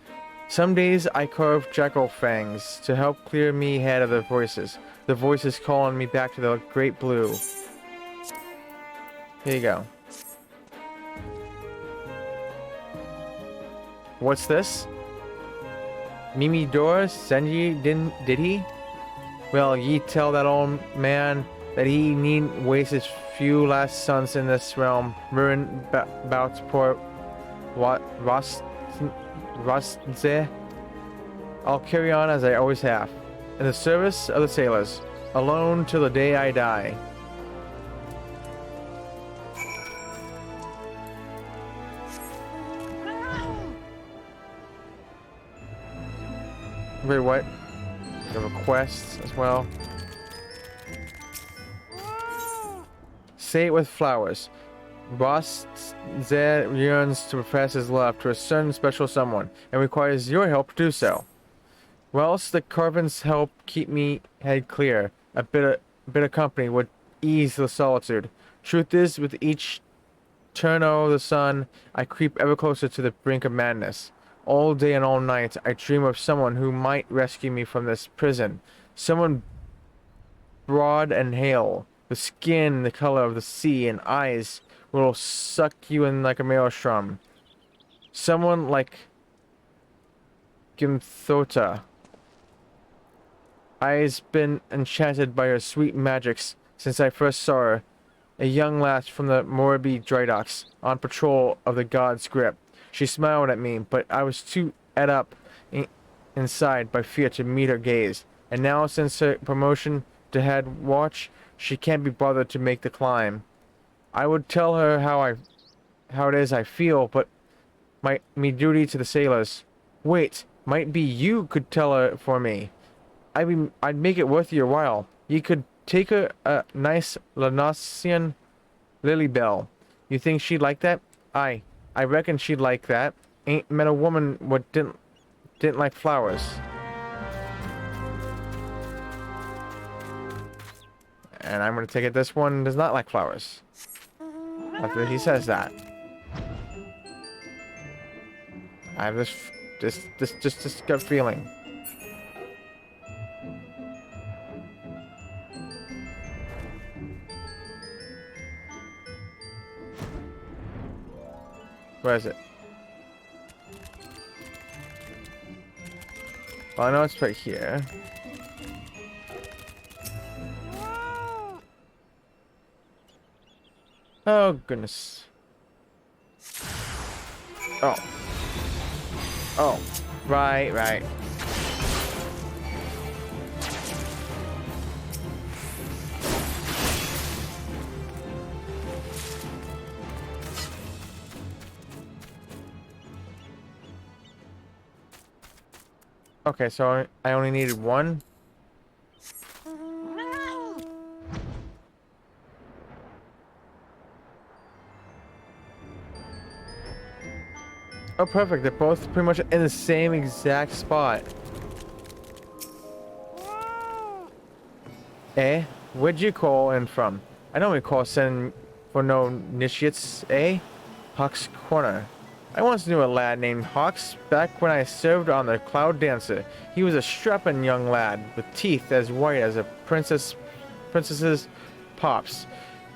Some days I carve jackal fangs to help clear me head of the voices calling me back to the great blue. Here you go. What's this? Mimi Dora Senji did he? Well, ye tell that old man that he needn't waste his few last sons in this realm, ruin bouts poor Rostze. I'll carry on as I always have, in the service of the sailors, alone till the day I die. Wait, what? The requests as well. Say it with flowers. Boss Zed yearns to profess his love to a certain special someone, and requires your help to do so. Whilst the Carvens help keep me head clear, a bit of company would ease the solitude. Truth is, with each turn of the sun, I creep ever closer to the brink of madness. All day and all night, I dream of someone who might rescue me from this prison. Someone broad and hale, with skin the color of the sea and eyes will suck you in like a maelstrom. Someone like Gimthota. I've been enchanted by her sweet magics since I first saw her, a young lass from the Moribi dry docks, on patrol of the god's grip. She smiled at me, but I was too ed up inside by fear to meet her gaze. And now, since her promotion to head watch, she can't be bothered to make the climb. I would tell her how it is I feel, but me duty to the sailors. Wait, might be you could tell her for me. I'd make it worth your while. You could take her a nice Lanosian lily bell. You think she'd like that? I reckon she'd like that. Ain't met a woman what didn't like flowers. And I'm gonna take it this one does not like flowers. After he says that. I have this gut feeling. Where is it? Well, I know it's right here. Oh, goodness. Oh. Oh. Right, right. Okay, so I only needed one. Oh, perfect. They're both pretty much in the same exact spot. Eh? Where'd you call in from? I don't recall sending for no initiates, eh? Hawk's Corner. I once knew a lad named Hawks back when I served on the Cloud Dancer. He was a strapping young lad with teeth as white as a princess's pops.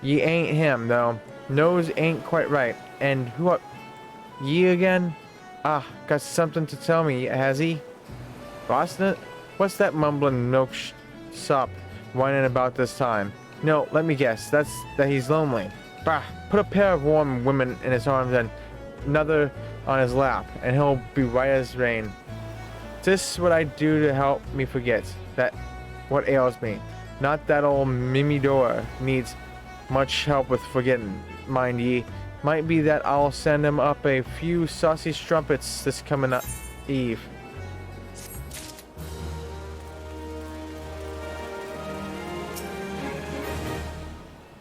Ye ain't him though. Nose ain't quite right. And who up? Ye again? Ah, got something to tell me, has he? Boston? What's that mumbling milksop whining about this time? No, let me guess. That he's lonely. Bah! Put a pair of warm women in his arms and another on his lap, and he'll be right as rain. This what I do to help me forget that what ails me. Not that old Mimidor needs much help with forgetting, mind ye. Might be that I'll send him up a few saucy strumpets this coming eve.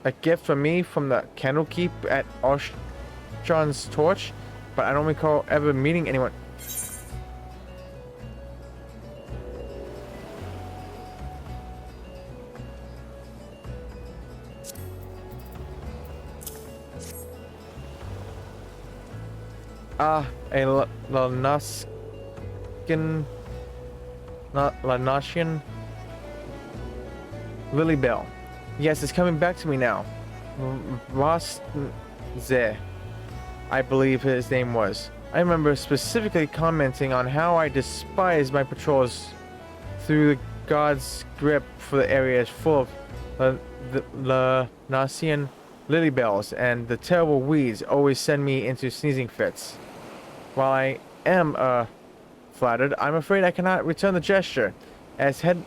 A gift from me from the Candlekeep at Oshjon's Torch, but I don't recall ever meeting anyone. Ah, a Lanashian Lily Bell. Yes, it's coming back to me now. Rostze, I believe his name was. I remember specifically commenting on how I despise my patrols through the god's grip for the areas full of the Lanasian lily bells, and the terrible weeds always send me into sneezing fits. While I am flattered, I'm afraid I cannot return the gesture. As head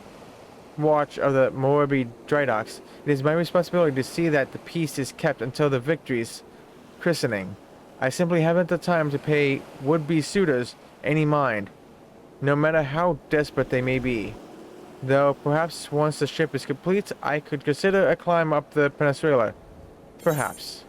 watch of the Morabi Drydocks, it is my responsibility to see that the peace is kept until the victory's christening. I simply haven't the time to pay would-be suitors any mind, no matter how desperate they may be. Though perhaps once the ship is complete, I could consider a climb up the peninsula. Perhaps.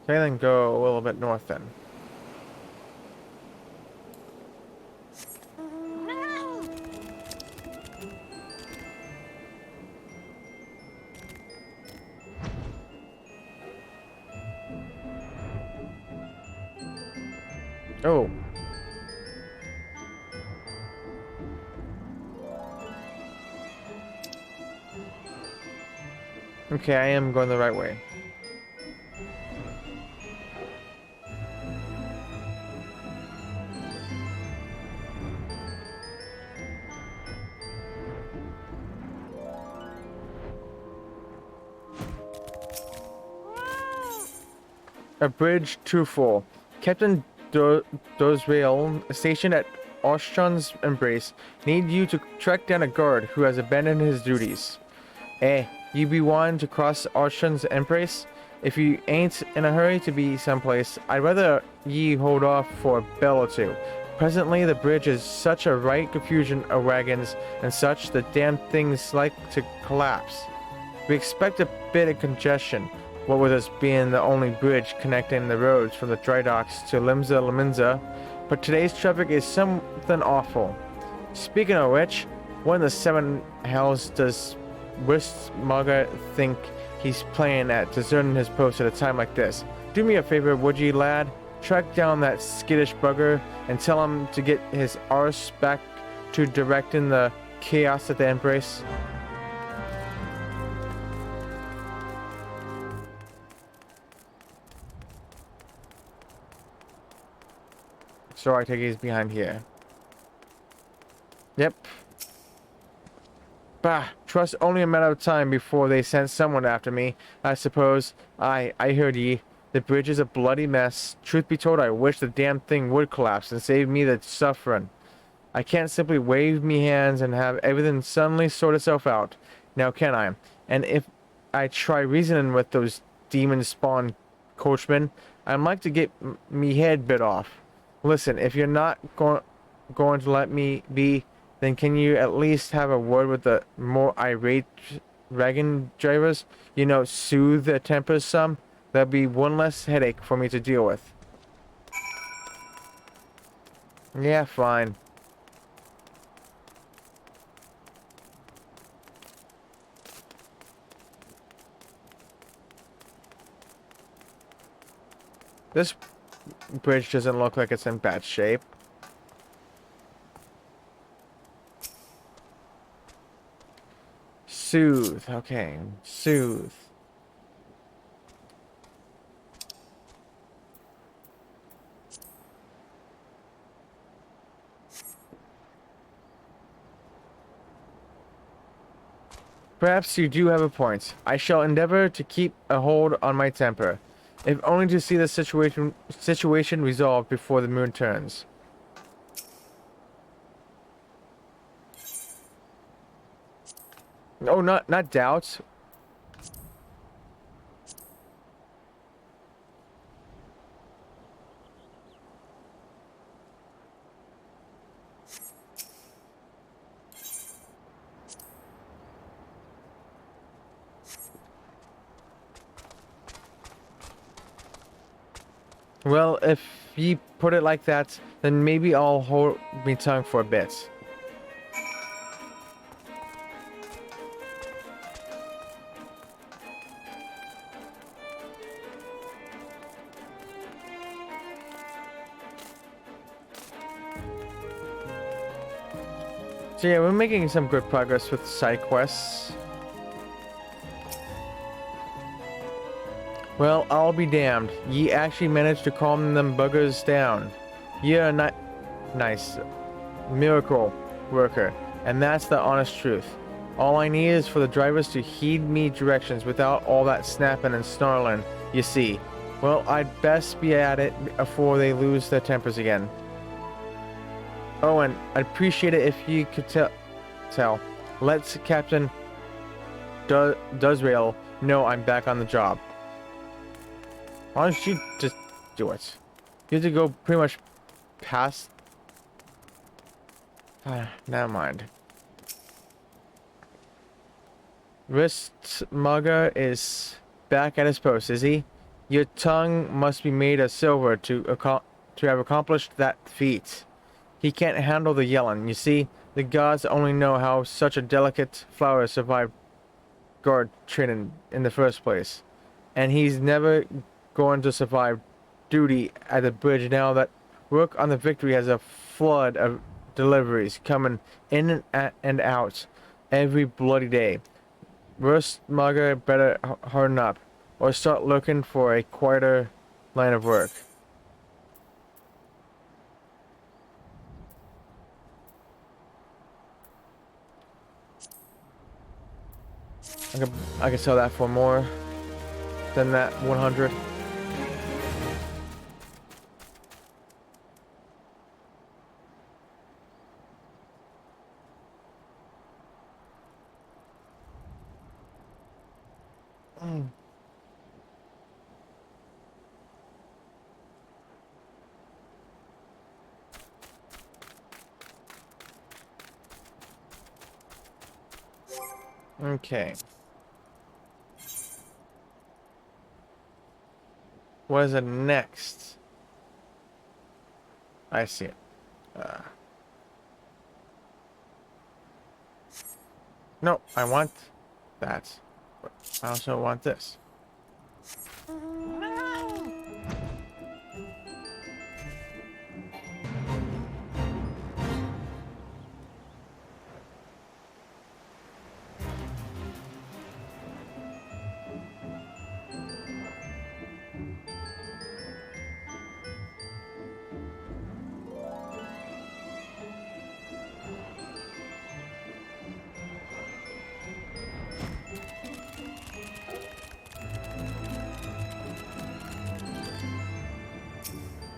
Okay, then go a little bit north then. Oh. Okay, I am going the right way. A bridge too full. Captain Dosrael, stationed at Oshjon's Embrace, need you to track down a guard who has abandoned his duties. You be wanting to cross Oshjon's Embrace? If you ain't in a hurry to be someplace, I'd rather ye hold off for a bell or two. Presently the bridge is such a right confusion of wagons and such, the damn thing's like to collapse. We expect a bit of congestion, what with us being the only bridge connecting the roads from the dry docks to Limsa Laminza, but today's traffic is something awful. Speaking of which, what in the seven hells does Wistmaga think he's playing at, deserting his post at a time like this? Do me a favor, would ye, lad? track down that skittish bugger and tell him to get his arse back to directing the chaos at the Embrace? So I take he's behind here. Yep. Bah, trust only a matter of time before they send someone after me, I suppose. I heard ye. The bridge is a bloody mess. Truth be told, I wish the damn thing would collapse and save me the suffering. I can't simply wave me hands and have everything suddenly sort itself out. Now can I? And if I try reasoning with those demon-spawned coachmen, I'm like to get me head bit off. Listen, if you're not going to let me be, then can you at least have a word with the more irate wagon drivers? You know, soothe their tempers some? That'll be one less headache for me to deal with. Yeah, fine. This bridge doesn't look like it's in bad shape. Soothe. Okay. Soothe. Perhaps you do have a point. I shall endeavor to keep a hold on my temper, if only to see the situation resolved before the moon turns. Oh, not doubts. Well, if ye put it like that, then maybe I'll hold me tongue for a bit. So yeah, we're making some good progress with side quests. Well, I'll be damned. Ye actually managed to calm them buggers down. You're a nice miracle worker, and that's the honest truth. All I need is for the drivers to heed me directions without all that snapping and snarling, you see. Well, I'd best be at it before they lose their tempers again. Oh, and I'd appreciate it if you could tell. Let's Captain Duzrael know I'm back on the job. Why don't you just do it? You have to go pretty much past... never mind. Ristmagar is back at his post, is he? Your tongue must be made of silver to have accomplished that feat. He can't handle the yelling. You see, the gods only know how such a delicate flower survived guard training in the first place. And he's never going to survive duty at the bridge now that work on the Victory has a flood of deliveries coming in and out every bloody day. Ristmagar better harden up or start looking for a quieter line of work. I can sell that for more than that 100. Okay. What is it next? I see it. No, I want that. But I also want this.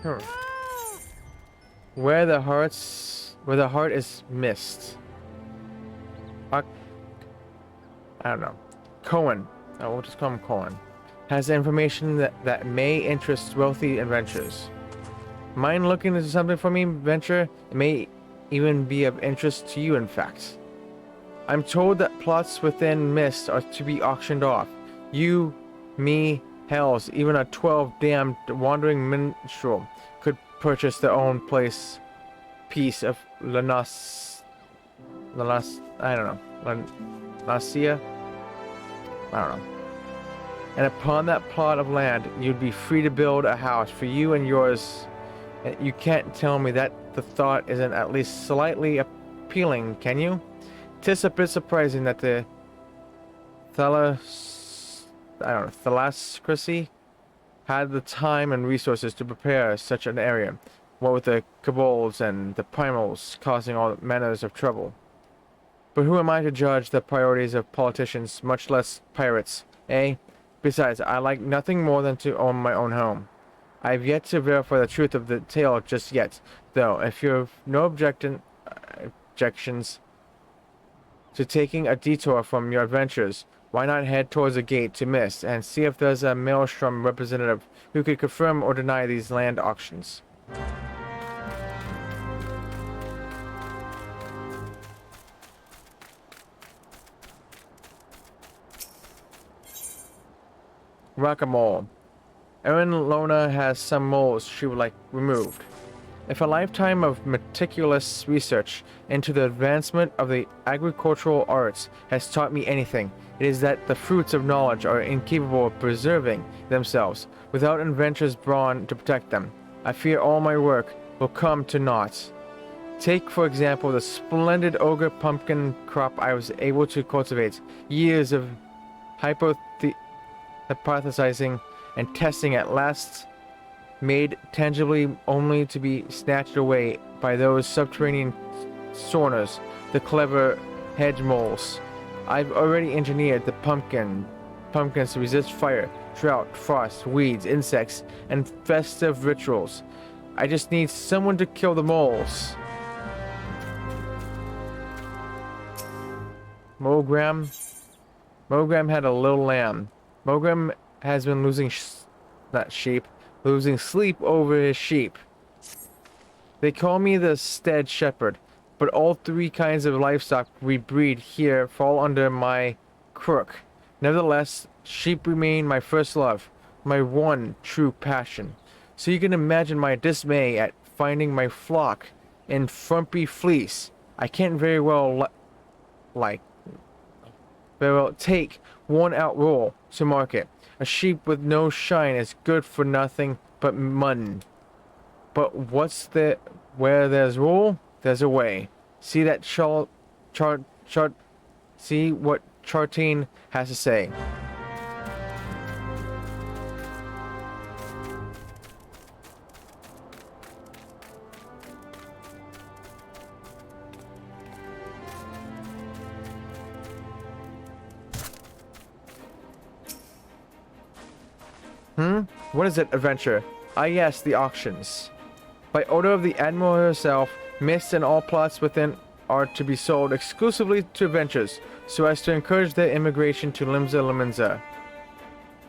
Hmm. Where the heart is missed. I don't know. Cohen, we'll just call him Cohen, has information that may interest wealthy adventurers. Mind looking into something for me, venture? It may even be of interest to you, in fact. I'm told that plots within Mist are to be auctioned off. You, me, hells, even a 12-damned wandering minstrel could purchase their own piece of Lanas, I don't know, Lanasia? I don't know. And upon that plot of land, you'd be free to build a house for you and yours. And you can't tell me that the thought isn't at least slightly appealing, can you? 'Tis a bit surprising that the Thalassocracy had the time and resources to prepare such an area, what with the kobolds and the primals causing all manners of trouble. But who am I to judge the priorities of politicians, much less pirates, eh? Besides, I like nothing more than to own my own home. I have yet to verify the truth of the tale just yet, though. If you have no objections to taking a detour from your adventures, why not head towards the gate to Mist and see if there's a Maelstrom representative who could confirm or deny these land auctions. Rock-a-mole. Erin Lona has some moles she would like removed. If a lifetime of meticulous research into the advancement of the agricultural arts has taught me anything, it is that the fruits of knowledge are incapable of preserving themselves without inventors' brawn to protect them. I fear all my work will come to naught. Take, for example, the splendid ogre pumpkin crop I was able to cultivate. Years of hypothesizing and testing at last made tangibly only to be snatched away by those subterranean sorners, the clever hedge moles. I've already engineered the pumpkins to resist fire, drought, frost, weeds, insects, and festive rituals. I just need someone to kill the moles. Mogram had a little lamb. Mogram has been losing losing sleep over his sheep. They call me the Stead Shepherd, but all three kinds of livestock we breed here fall under my crook. Nevertheless, sheep remain my first love, my one true passion. So you can imagine my dismay at finding my flock in frumpy fleece. I can't very well take worn out wool to market. A sheep with no shine is good for nothing but mutton. But where there's wool, there's a way. See that see what Chartine has to say. What is it, adventure? Ah yes, the auctions. By order of the Admiral herself, Mist and all plots within are to be sold exclusively to adventurers, so as to encourage their immigration to Limsa Lominsa.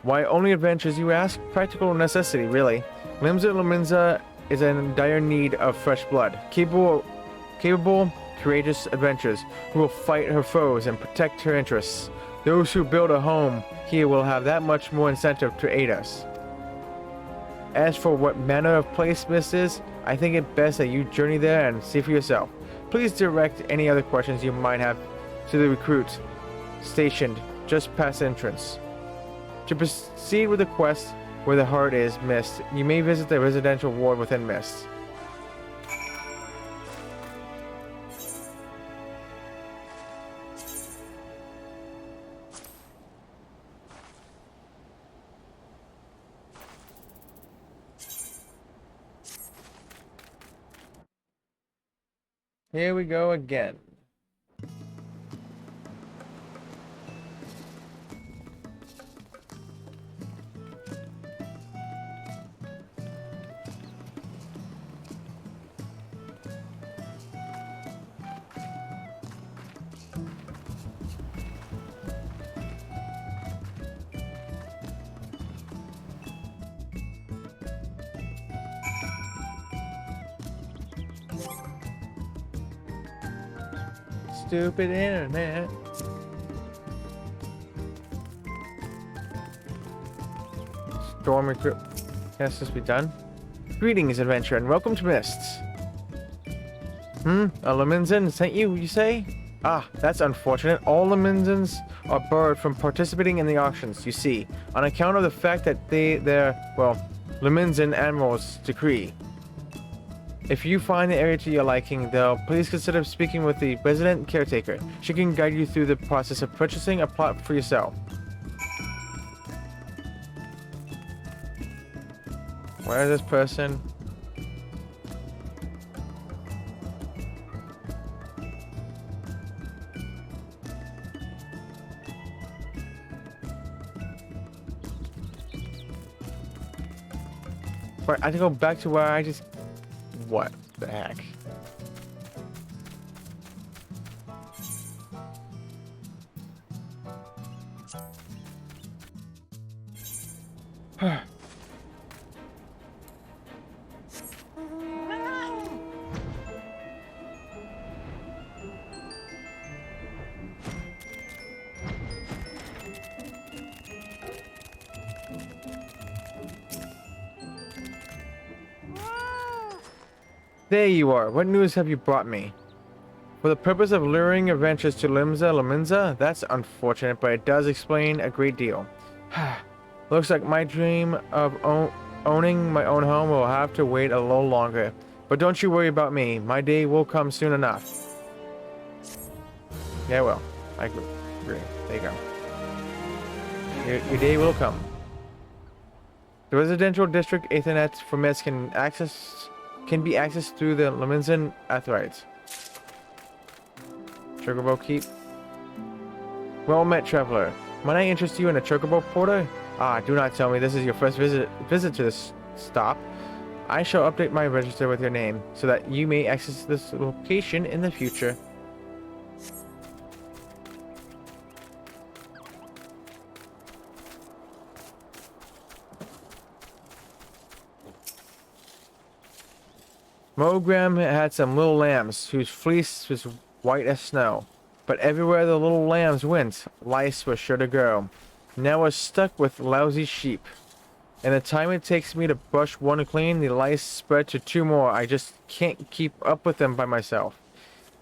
Why only adventures, you ask? Practical necessity, really. Limsa Lominsa is in dire need of fresh blood. Capable, courageous adventurers who will fight her foes and protect her interests. Those who build a home here will have that much more incentive to aid us. As for what manner of place Mist is, I think it best that you journey there and see for yourself. Please direct any other questions you might have to the recruit stationed just past entrance. To proceed with the quest where the heart is Mist, you may visit the residential ward within Mist. Here we go again. stupid internet. Storm recruit. Can this be done? Greetings, adventurer, and welcome to Mists. A Leminzen sent you, you say? Ah, that's unfortunate. All Leminzens are barred from participating in the auctions, you see, on account of the fact that they're, well, Leminzen Admiral's decree. If you find the area to your liking, though, please consider speaking with the resident caretaker. She can guide you through the process of purchasing a plot for yourself. Where is this person? Right, I have to go back to where I just... What the heck? There you are. What news have you brought me? For the purpose of luring adventures to Leminza? That's unfortunate, but it does explain a great deal. Looks like my dream of owning my own home will have to wait a little longer. But don't you worry about me. My day will come soon enough. Yeah, well, I agree. There you go. Your day will come. The residential district Ethernet for Mist can be accessed through the Leminzen Athrites. Chocobo Keep. Well met, traveler. Might I interest you in a Chocobo Porter? Ah, do not tell me this is your first visit to this stop. I shall update my register with your name, so that you may access this location in the future. Mogram had some little lambs whose fleece was white as snow. But everywhere the little lambs went, lice were sure to go. Now we're stuck with lousy sheep. And the time it takes me to brush one clean, the lice spread to 2 more. I just can't keep up with them by myself.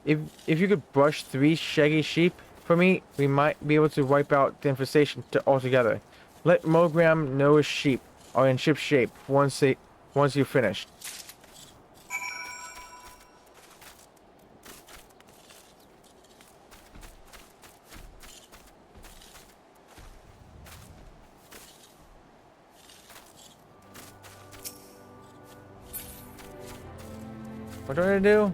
If you could brush 3 shaggy sheep for me, we might be able to wipe out the infestation altogether. Let Mogram know his sheep are in ship shape once you're finished. What do I do?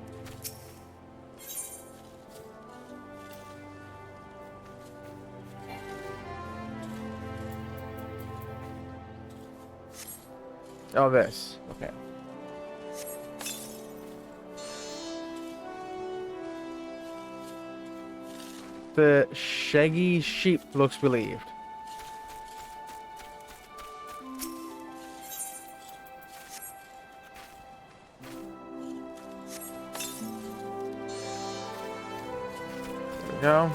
Oh, this. Okay. The shaggy sheep looks relieved. Go.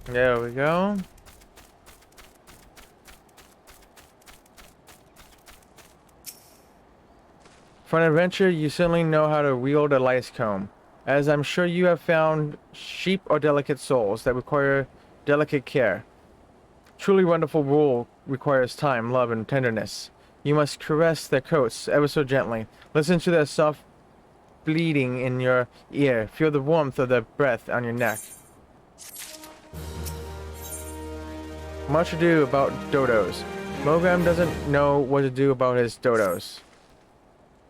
There we go. For an adventure, you certainly know how to wield a lice comb, as I'm sure you have found sheep are delicate souls that require delicate care. Truly wonderful wool requires time, love, and tenderness. You must caress their coats ever so gently. Listen to their soft bleating in your ear. Feel the warmth of their breath on your neck. Much ado about dodos. Mogram doesn't know what to do about his dodos.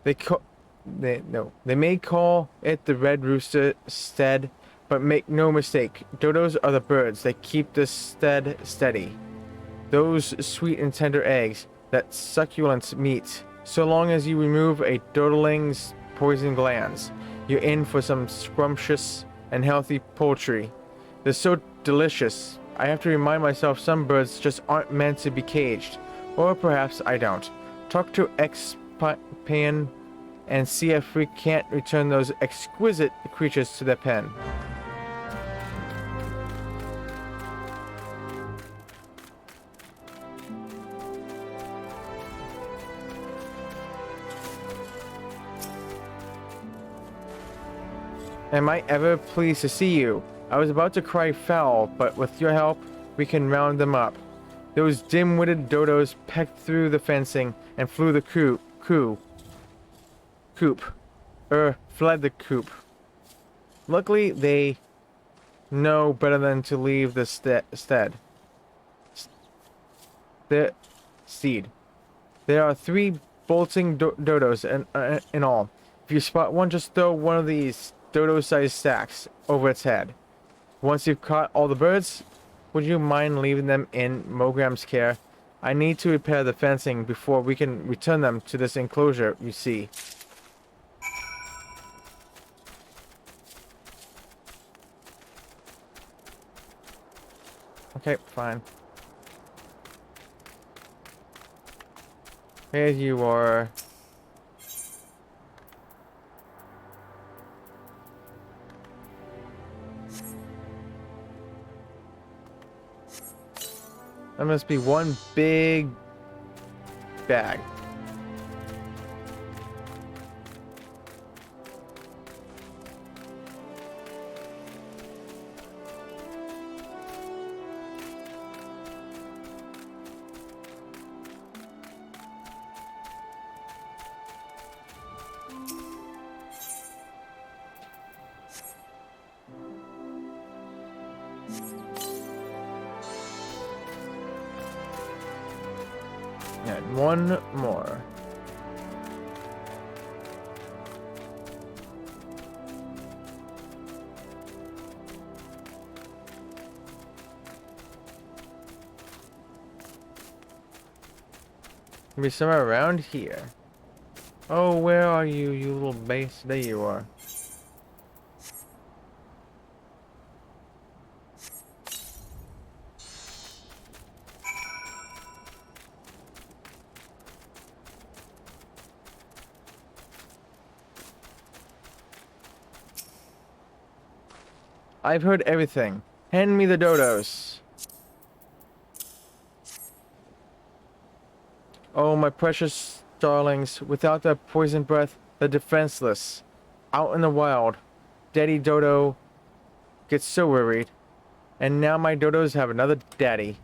They may call it the red rooster stead, but make no mistake, dodos are the birds that keep the stead steady. Those sweet and tender eggs, that succulent meat. So long as you remove a dodling's poison glands. You're in for some scrumptious and healthy poultry. They're so delicious. I have to remind myself some birds just aren't meant to be caged. Or perhaps I don't. Talk to X-Pan and see if we can't return those exquisite creatures to their pen. Am I ever pleased to see you? I was about to cry foul, but with your help, we can round them up. Those dim-witted dodos pecked through the fencing and flew the fled the coop. Luckily, they know better than to leave the steed. There are 3 bolting dodos in all. If you spot one, just throw one of these dodo-sized sacks over its head. Once you've caught all the birds, would you mind leaving them in Mogram's care? I need to repair the fencing before we can return them to this enclosure, you see. Okay, fine. Here you are. That must be one big bag. And one more. Be somewhere around here. Oh, where are you, you little base? There you are. I've heard everything. Hand me the dodos. Oh, my precious darlings, without their poison breath, they're defenseless. Out in the wild, Daddy Dodo gets so worried. And now my dodos have another daddy.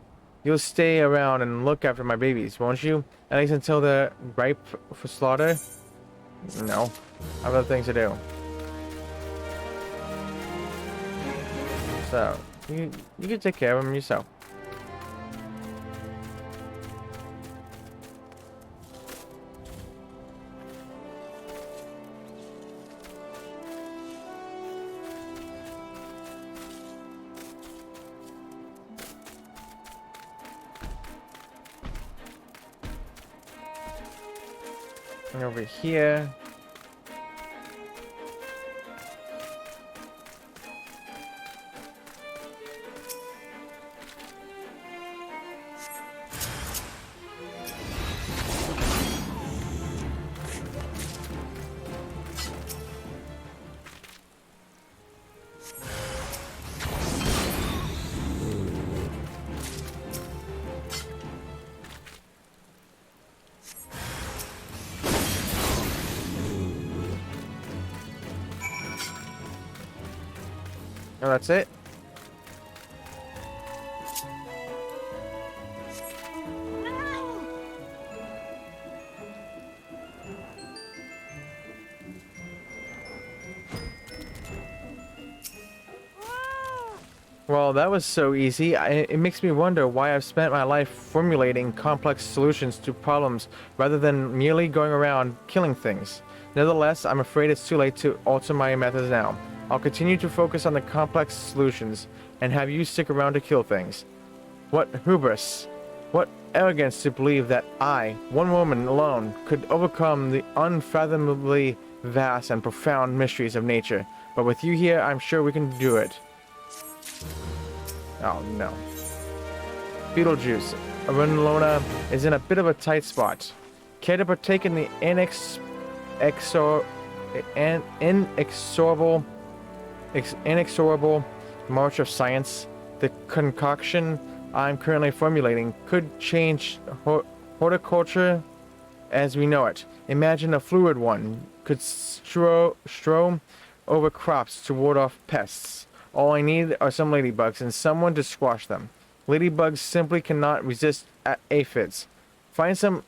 You'll stay around and look after my babies, won't you? At least until they're ripe for slaughter? No. I have other things to do. So, you can take care of them yourself. And over here. Oh, that's it? Well, that was so easy. It makes me wonder why I've spent my life formulating complex solutions to problems rather than merely going around killing things. Nevertheless, I'm afraid it's too late to alter my methods now. I'll continue to focus on the complex solutions and have you stick around to kill things. What hubris! What arrogance to believe that I, one woman alone, could overcome the unfathomably vast and profound mysteries of nature. But with you here, I'm sure we can do it. Oh no. Beetlejuice. Renalona is in a bit of a tight spot. Care to partake in the inexorable march of science? The concoction I'm currently formulating could change horticulture as we know it. Imagine a fluid one could strow over crops to ward off pests. All I need are some ladybugs and someone to squash them. Ladybugs simply cannot resist aphids. Find some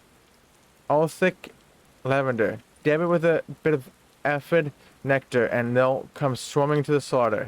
althic lavender, dab it with a bit of aphid nectar, and they'll come swarming to the slaughter.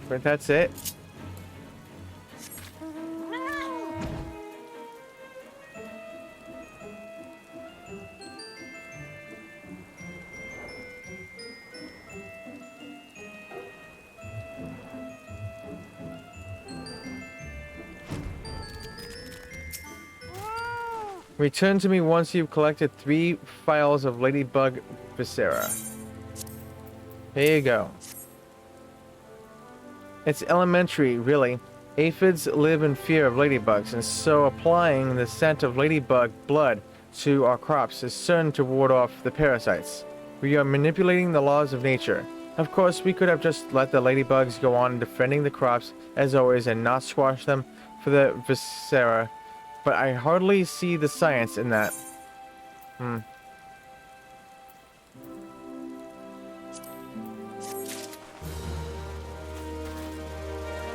But that's it. Return to me once you've collected 3 files of Ladybug Viscera. Here you go. It's elementary, really. Aphids live in fear of ladybugs, and so applying the scent of ladybug blood to our crops is certain to ward off the parasites. We are manipulating the laws of nature. Of course, we could have just let the ladybugs go on defending the crops as always and not squash them for the viscera, but I hardly see the science in that.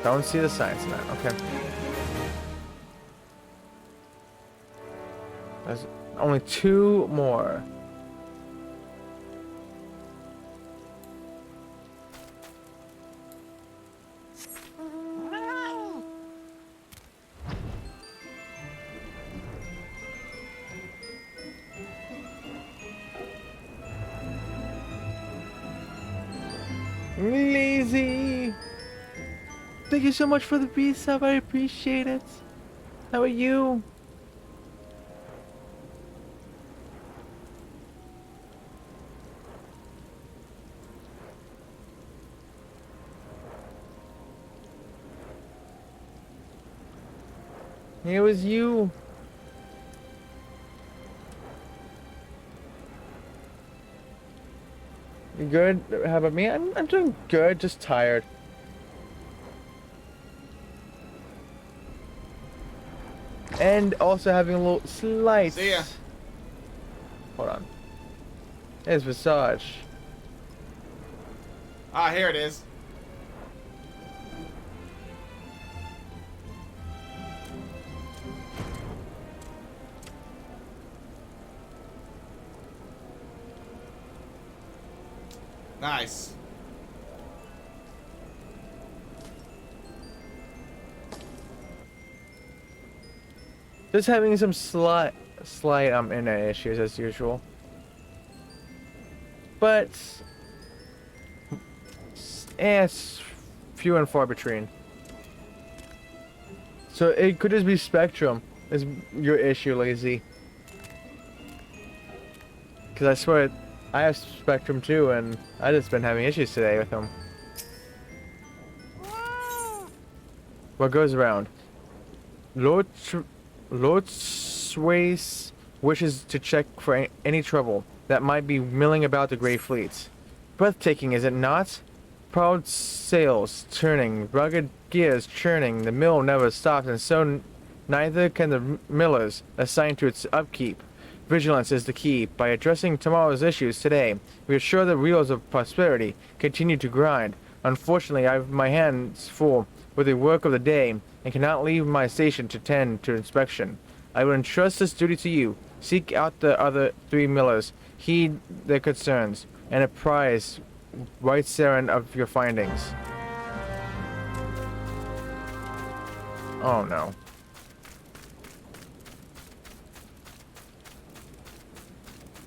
Don't see the science in that. Okay. There's only 2 more. Lazy. Thank you so much for the resub. I appreciate it. How are you? It was you. You good? How about me? I'm doing good, just tired. And also having a little slight. See ya. Hold on. There's Visage. Ah, here it is. Nice. Just having some slight internet issues as usual. But it's few and far between. So it could just be Spectrum is your issue, Lazy. Cause I swear I have Spectrum too, and I just been having issues today with them. What goes around? Lord Sways wishes to check for any trouble that might be milling about the Grey Fleet. Breathtaking, is it not? Proud sails turning, rugged gears churning, the mill never stops, and so neither can the millers assigned to its upkeep. Vigilance is the key. By addressing tomorrow's issues today, we assure the wheels of prosperity continue to grind. Unfortunately, I have my hands full with the work of the day and cannot leave my station to tend to inspection. I will entrust this duty to you. Seek out the other 3 millers, heed their concerns, and apprise White Saren of your findings. Oh no.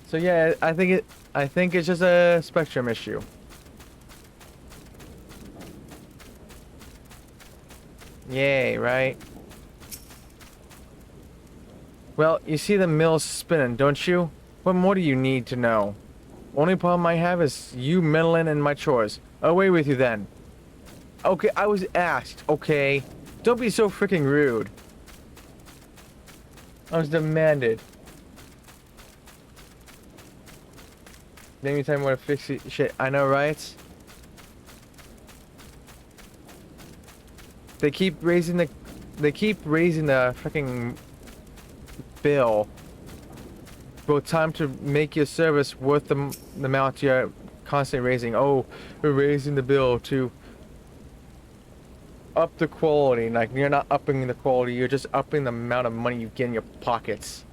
So yeah, I think it's just a spectrum issue. Yay, right? Well, you see the mill's spinning, don't you? What more do you need to know? Only problem I have is you meddling in my chores. Away with you then. Okay, I was asked, okay? Don't be so freaking rude. I was demanded. Anytime I want to fix it, shit, I know, right? They keep raising the freaking bill. Well, time to make your service worth the amount you're constantly raising. Oh, we're raising the bill to up the quality. Like, you're not upping the quality, you're just upping the amount of money you get in your pockets.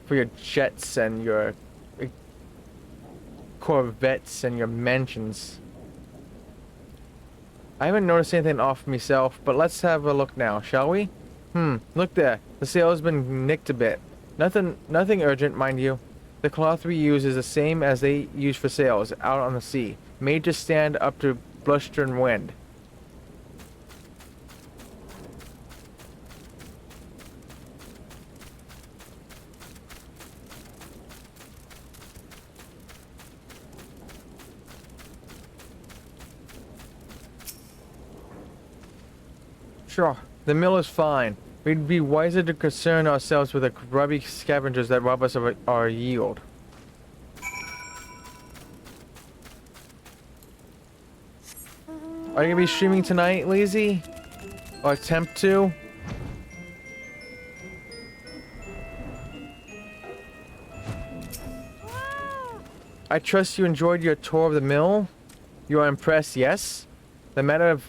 For your jets and your Corvettes and your mansions. I haven't noticed anything off myself, but let's have a look now, shall we? Look there. The sail has been nicked a bit. Nothing urgent, mind you. The cloth we use is the same as they use for sails out on the sea, made to stand up to blustering wind. Sure, the mill is fine. We'd be wiser to concern ourselves with the grubby scavengers that rob us of our yield. Are you gonna be streaming tonight, Lazy? Or attempt to? I trust you enjoyed your tour of the mill? You are impressed, yes? The matter of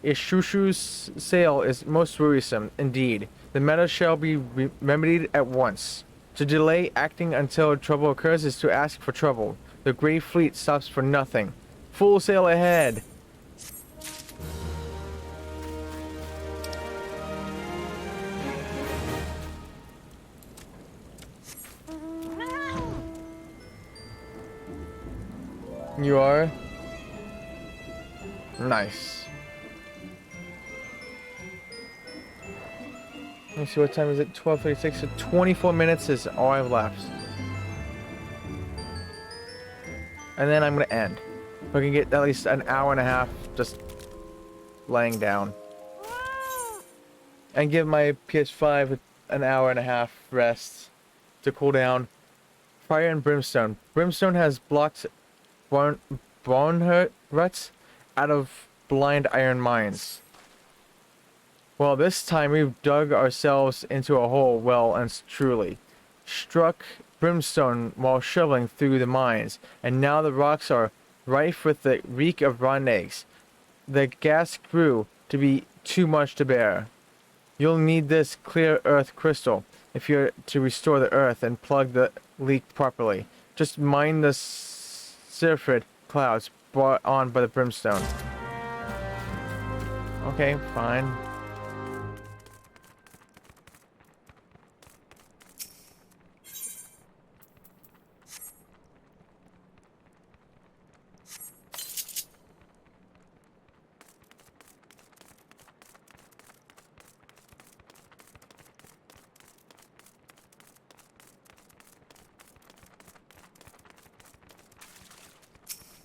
Ishushu's sale is most worrisome, indeed. The matter shall be remedied at once. To delay acting until trouble occurs is to ask for trouble. The Great Fleet stops for nothing. Full sail ahead! You are? Nice. Let me see, what time is it? 12:36. So 24 minutes is all I have left. And then I'm gonna end. We can get at least an hour and a half just laying down. And give my PS5 an hour and a half rest to cool down. Fire and Brimstone. Brimstone has blocked bone ruts out of blind iron mines. Well, this time we've dug ourselves into a hole well and truly. Struck brimstone while shoveling through the mines, and now the rocks are rife with the reek of rotten eggs. The gas grew to be too much to bear. You'll need this clear earth crystal if you're to restore the earth and plug the leak properly. Just mine the Syrphid clouds brought on by the brimstone. Okay, fine.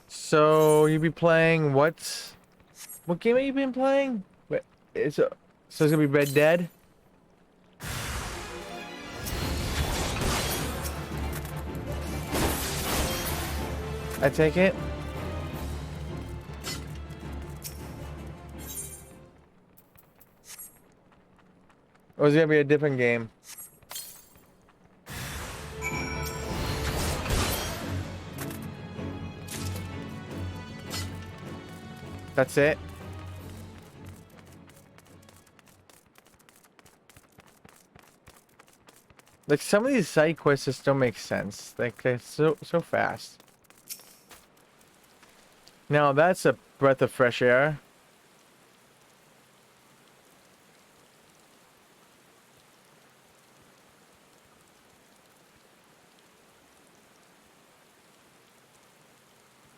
So you be playing what? What game have you been playing? Wait, so it's gonna be Red Dead? I take it. Or is it gonna be a different game? That's it? Like some of these side quests just don't make sense. Like they're so fast. Now that's a breath of fresh air.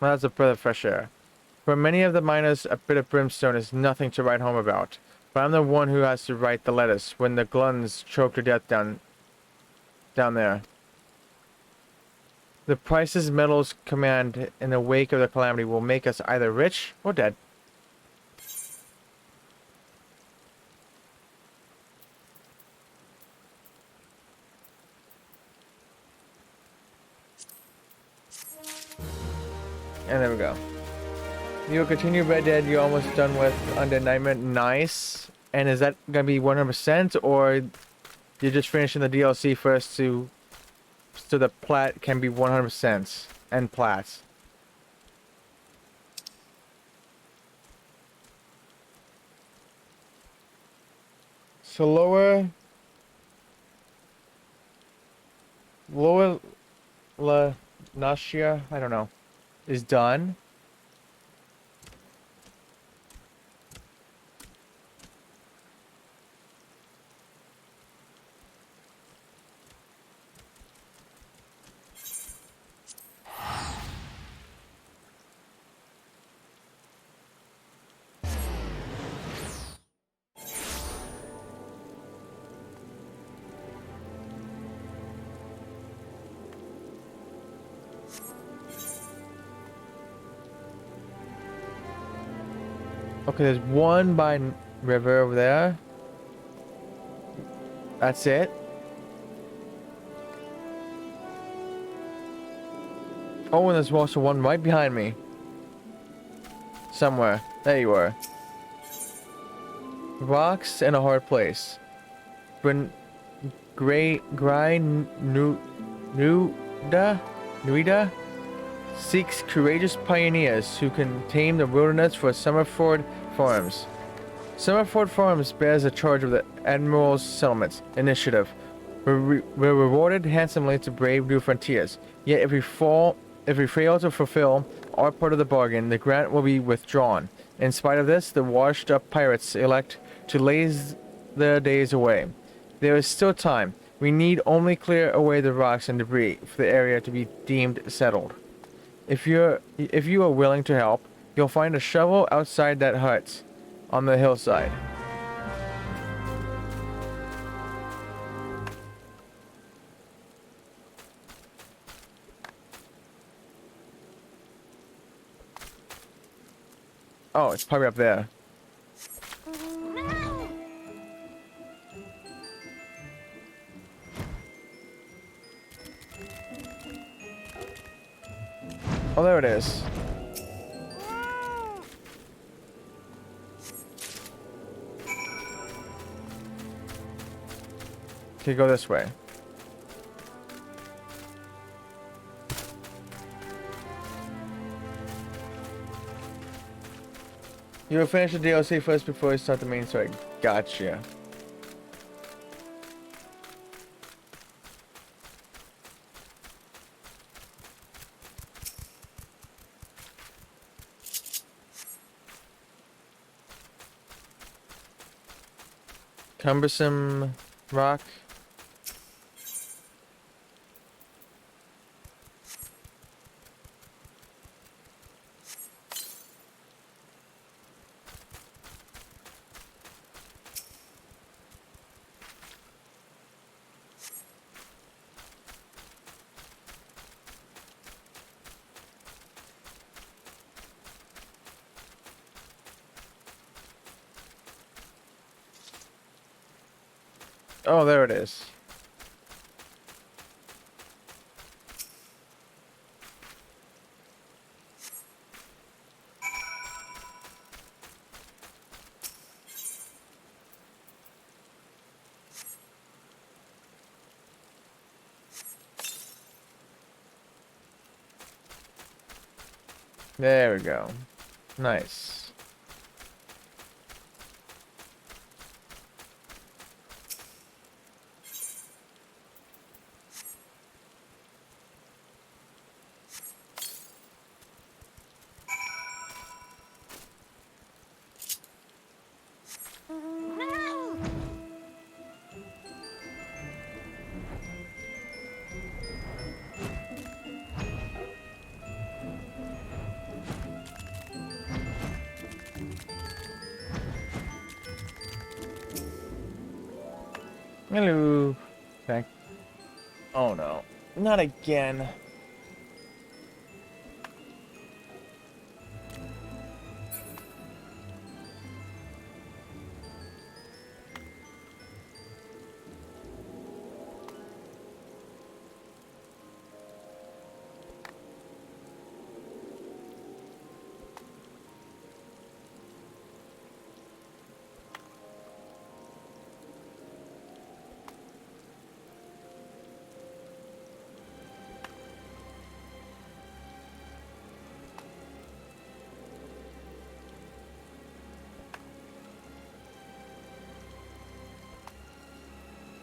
Well, that's a breath of fresh air. For many of the miners, a bit of brimstone is nothing to write home about. But I'm the one who has to write the letters when the gluns choke to death down there. The prices metals command in the wake of the calamity will make us either rich or dead. And there we go. You'll continue Red Dead. You're almost done with Undead Nightmare. Nice. And is that gonna be 100%, or you're just finishing the DLC first so the plat can be 100% and plats? So lower La Nascia, I don't know, is done. Okay, there's one by river over there. That's it. Oh, and there's also one right behind me. Somewhere. There you are. Rocks in a hard place. Nuida seeks courageous pioneers who can tame the wilderness for Summerford Farms. Summerford Farms bears the charge of the Admiral's Settlements Initiative. We're rewarded handsomely to brave new frontiers. Yet if we fail to fulfill our part of the bargain, the grant will be withdrawn. In spite of this, the washed-up pirates elect to laze their days away. There is still time. We need only clear away the rocks and debris for the area to be deemed settled. If you are willing to help, you'll find a shovel outside that hut on the hillside. Oh, it's probably up there. Oh, there it is. Okay, go this way. You will finish the DLC first before you start the main story. Gotcha. Cumbersome rock. Oh, there it is. There we go. Nice. Hello. Thank. Oh no, not again.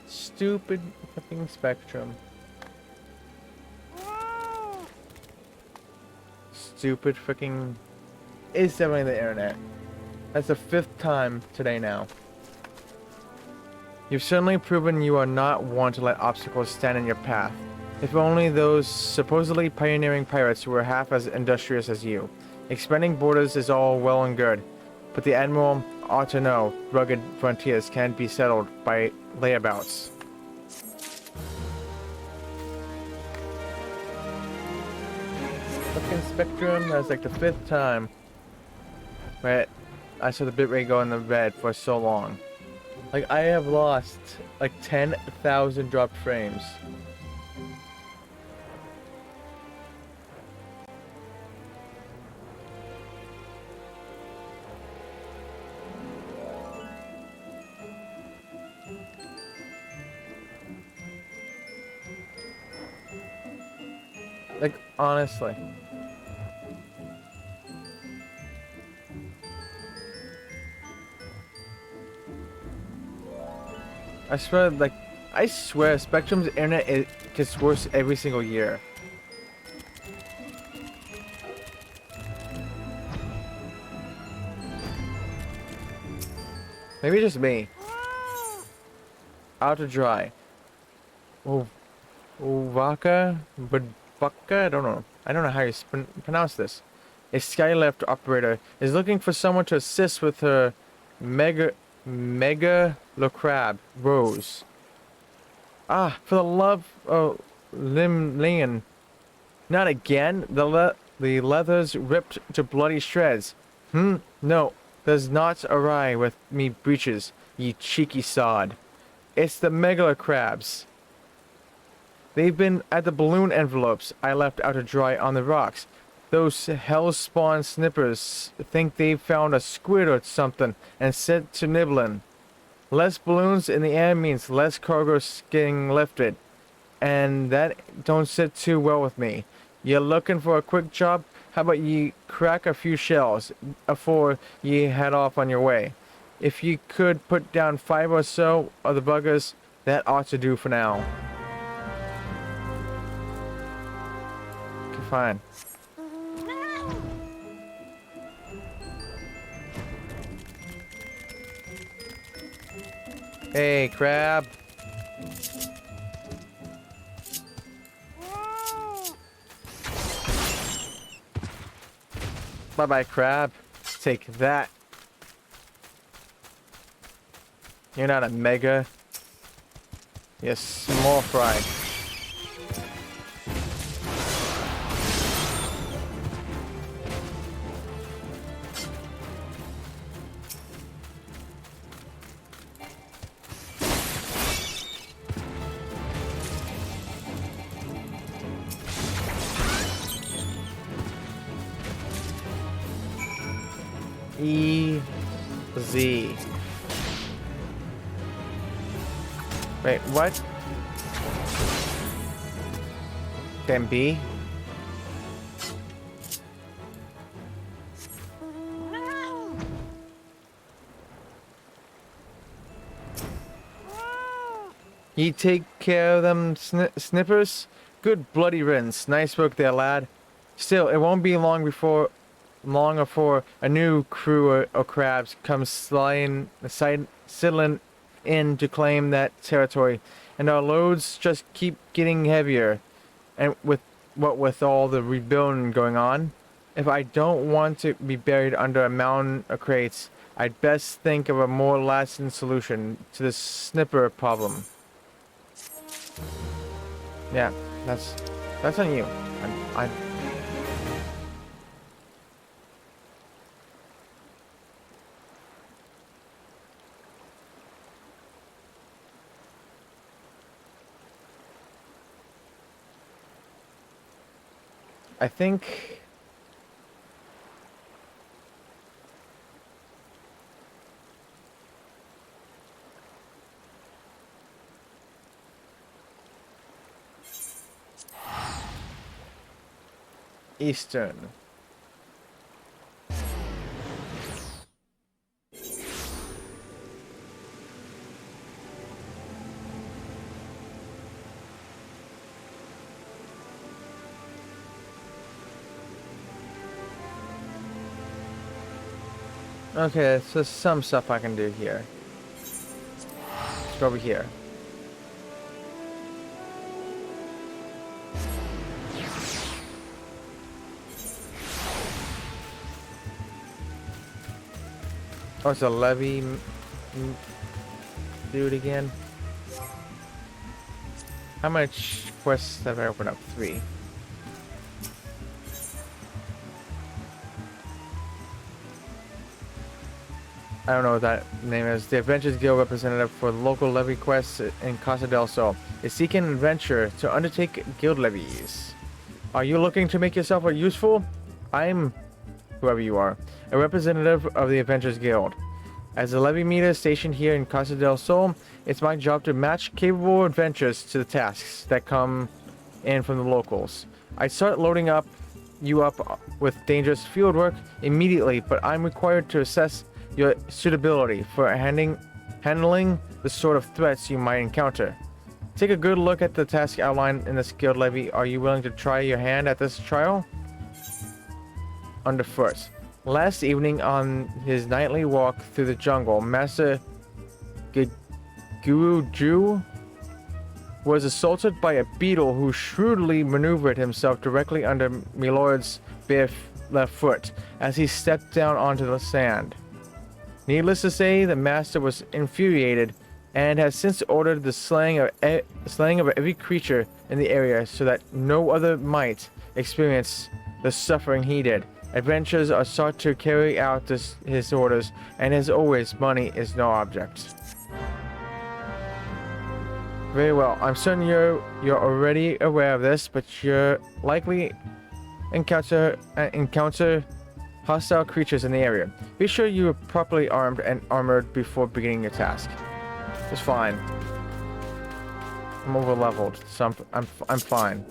Stupid fucking Spectrum. Stupid freaking. It's definitely the internet. That's the 5th time today now. You've certainly proven you are not one to let obstacles stand in your path. If only those supposedly pioneering pirates were half as industrious as you. Expanding borders is all well and good, but the Admiral ought to know rugged frontiers can't be settled by layabouts. Fucking Spectrum, that's like the 5th time. Right? I saw the bitrate go in the red for so long. Like, I have lost like 10,000 dropped frames. Like, honestly. I swear, Spectrum's internet gets worse every single year. Maybe just me. Out to dry. Oh, Uvaka, but Bucka, I don't know how you pronounce this. A Skylift operator is looking for someone to assist with her Mega Le Crab Rose. Ah, for the love of Limlian. Not again. The leather's ripped to bloody shreds. No, does not awry with me breeches, ye cheeky sod. It's the Megala crabs. They've been at the balloon envelopes I left out to dry on the rocks. Those hell-spawn snippers think they've found a squid or something and set to nibbling. Less balloons in the air means less cargo getting lifted, and that don't sit too well with me. You're looking for a quick job? How about ye crack a few shells afore ye head off on your way? If you could put down 5 or so of the buggers, that ought to do for now. Okay, fine. Hey, crab. Bye-bye, crab. Take that. You're not a mega. You're small fry. Z. Wait, what? Can B? Ye take care of them snippers? Good bloody riddance. Nice work there, lad. Still, it won't be long before a new crew of crabs comes settling in to claim that territory, and our loads just keep getting heavier. And with all the rebuilding going on, if I don't want to be buried under a mountain of crates, I'd best think of a more lasting solution to this snipper problem. Yeah, that's on you. I I think Eastern. Okay, so some stuff I can do here. Let's go over here. Oh, it's a levy dude again. How much quests have I opened up? 3. I don't know what that name is. The Adventures Guild representative for local levy quests in Casa del Sol is seeking an adventurer to undertake guild levies. Are you looking to make yourself useful? I'm, whoever you are, a representative of the Adventures Guild. As a levy meter stationed here in Casa del Sol, it's my job to match capable adventurers to the tasks that come in from the locals. I start loading you up with dangerous field work immediately, but I'm required to assess your suitability for handling the sort of threats you might encounter. Take a good look at the task outlined in the guild levy. Are you willing to try your hand at this trial? Underfoot. Last evening on his nightly walk through the jungle, Master Guju was assaulted by a beetle who shrewdly maneuvered himself directly under Milord's bare left foot as he stepped down onto the sand. Needless to say, the master was infuriated and has since ordered the slaying of every creature in the area so that no other might experience the suffering he did. Adventurers are sought to carry out his orders, and as always, money is no object. Very well. I'm certain you're already aware of this, but you're likely encounter hostile creatures in the area. Be sure you are properly armed and armored before beginning your task. It's fine. I'm over leveled, so I'm fine.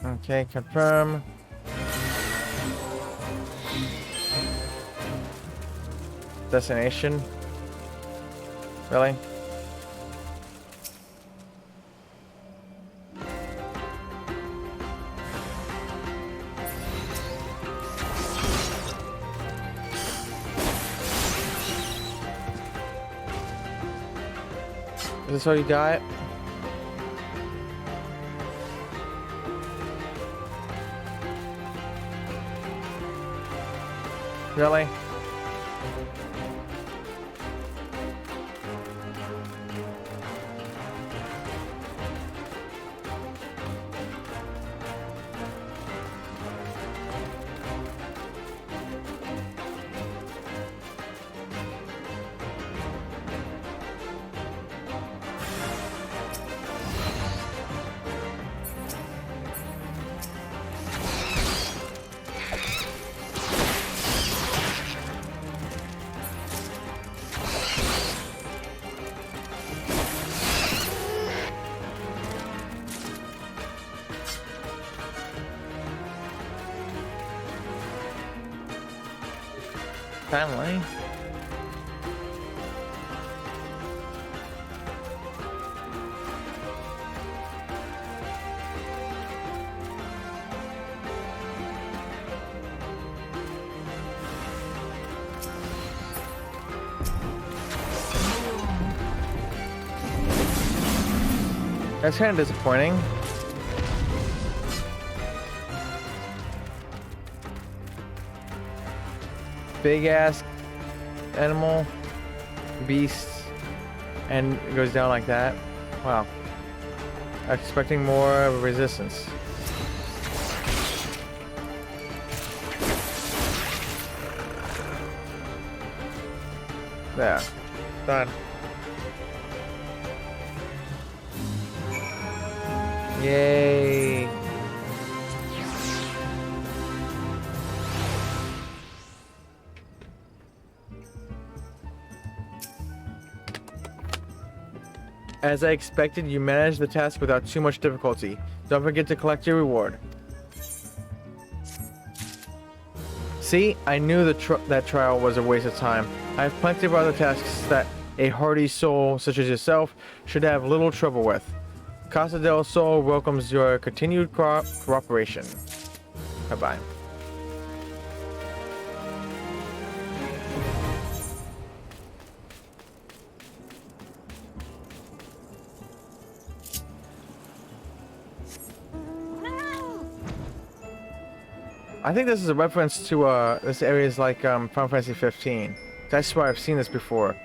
Okay, confirm. Destination. Really? Is this all you got? Really? Family. That's kind of disappointing. Big ass animal, beast, and it goes down like that. Wow. Expecting more resistance. There. Done. Yay. As I expected, you managed the task without too much difficulty. Don't forget to collect your reward. See, I knew that trial was a waste of time. I have plenty of other tasks that a hardy soul such as yourself should have little trouble with. Casa del Sol welcomes your continued cooperation. Bye-bye. I think this is a reference to this area is like Final Fantasy 15. That's why I've seen this before.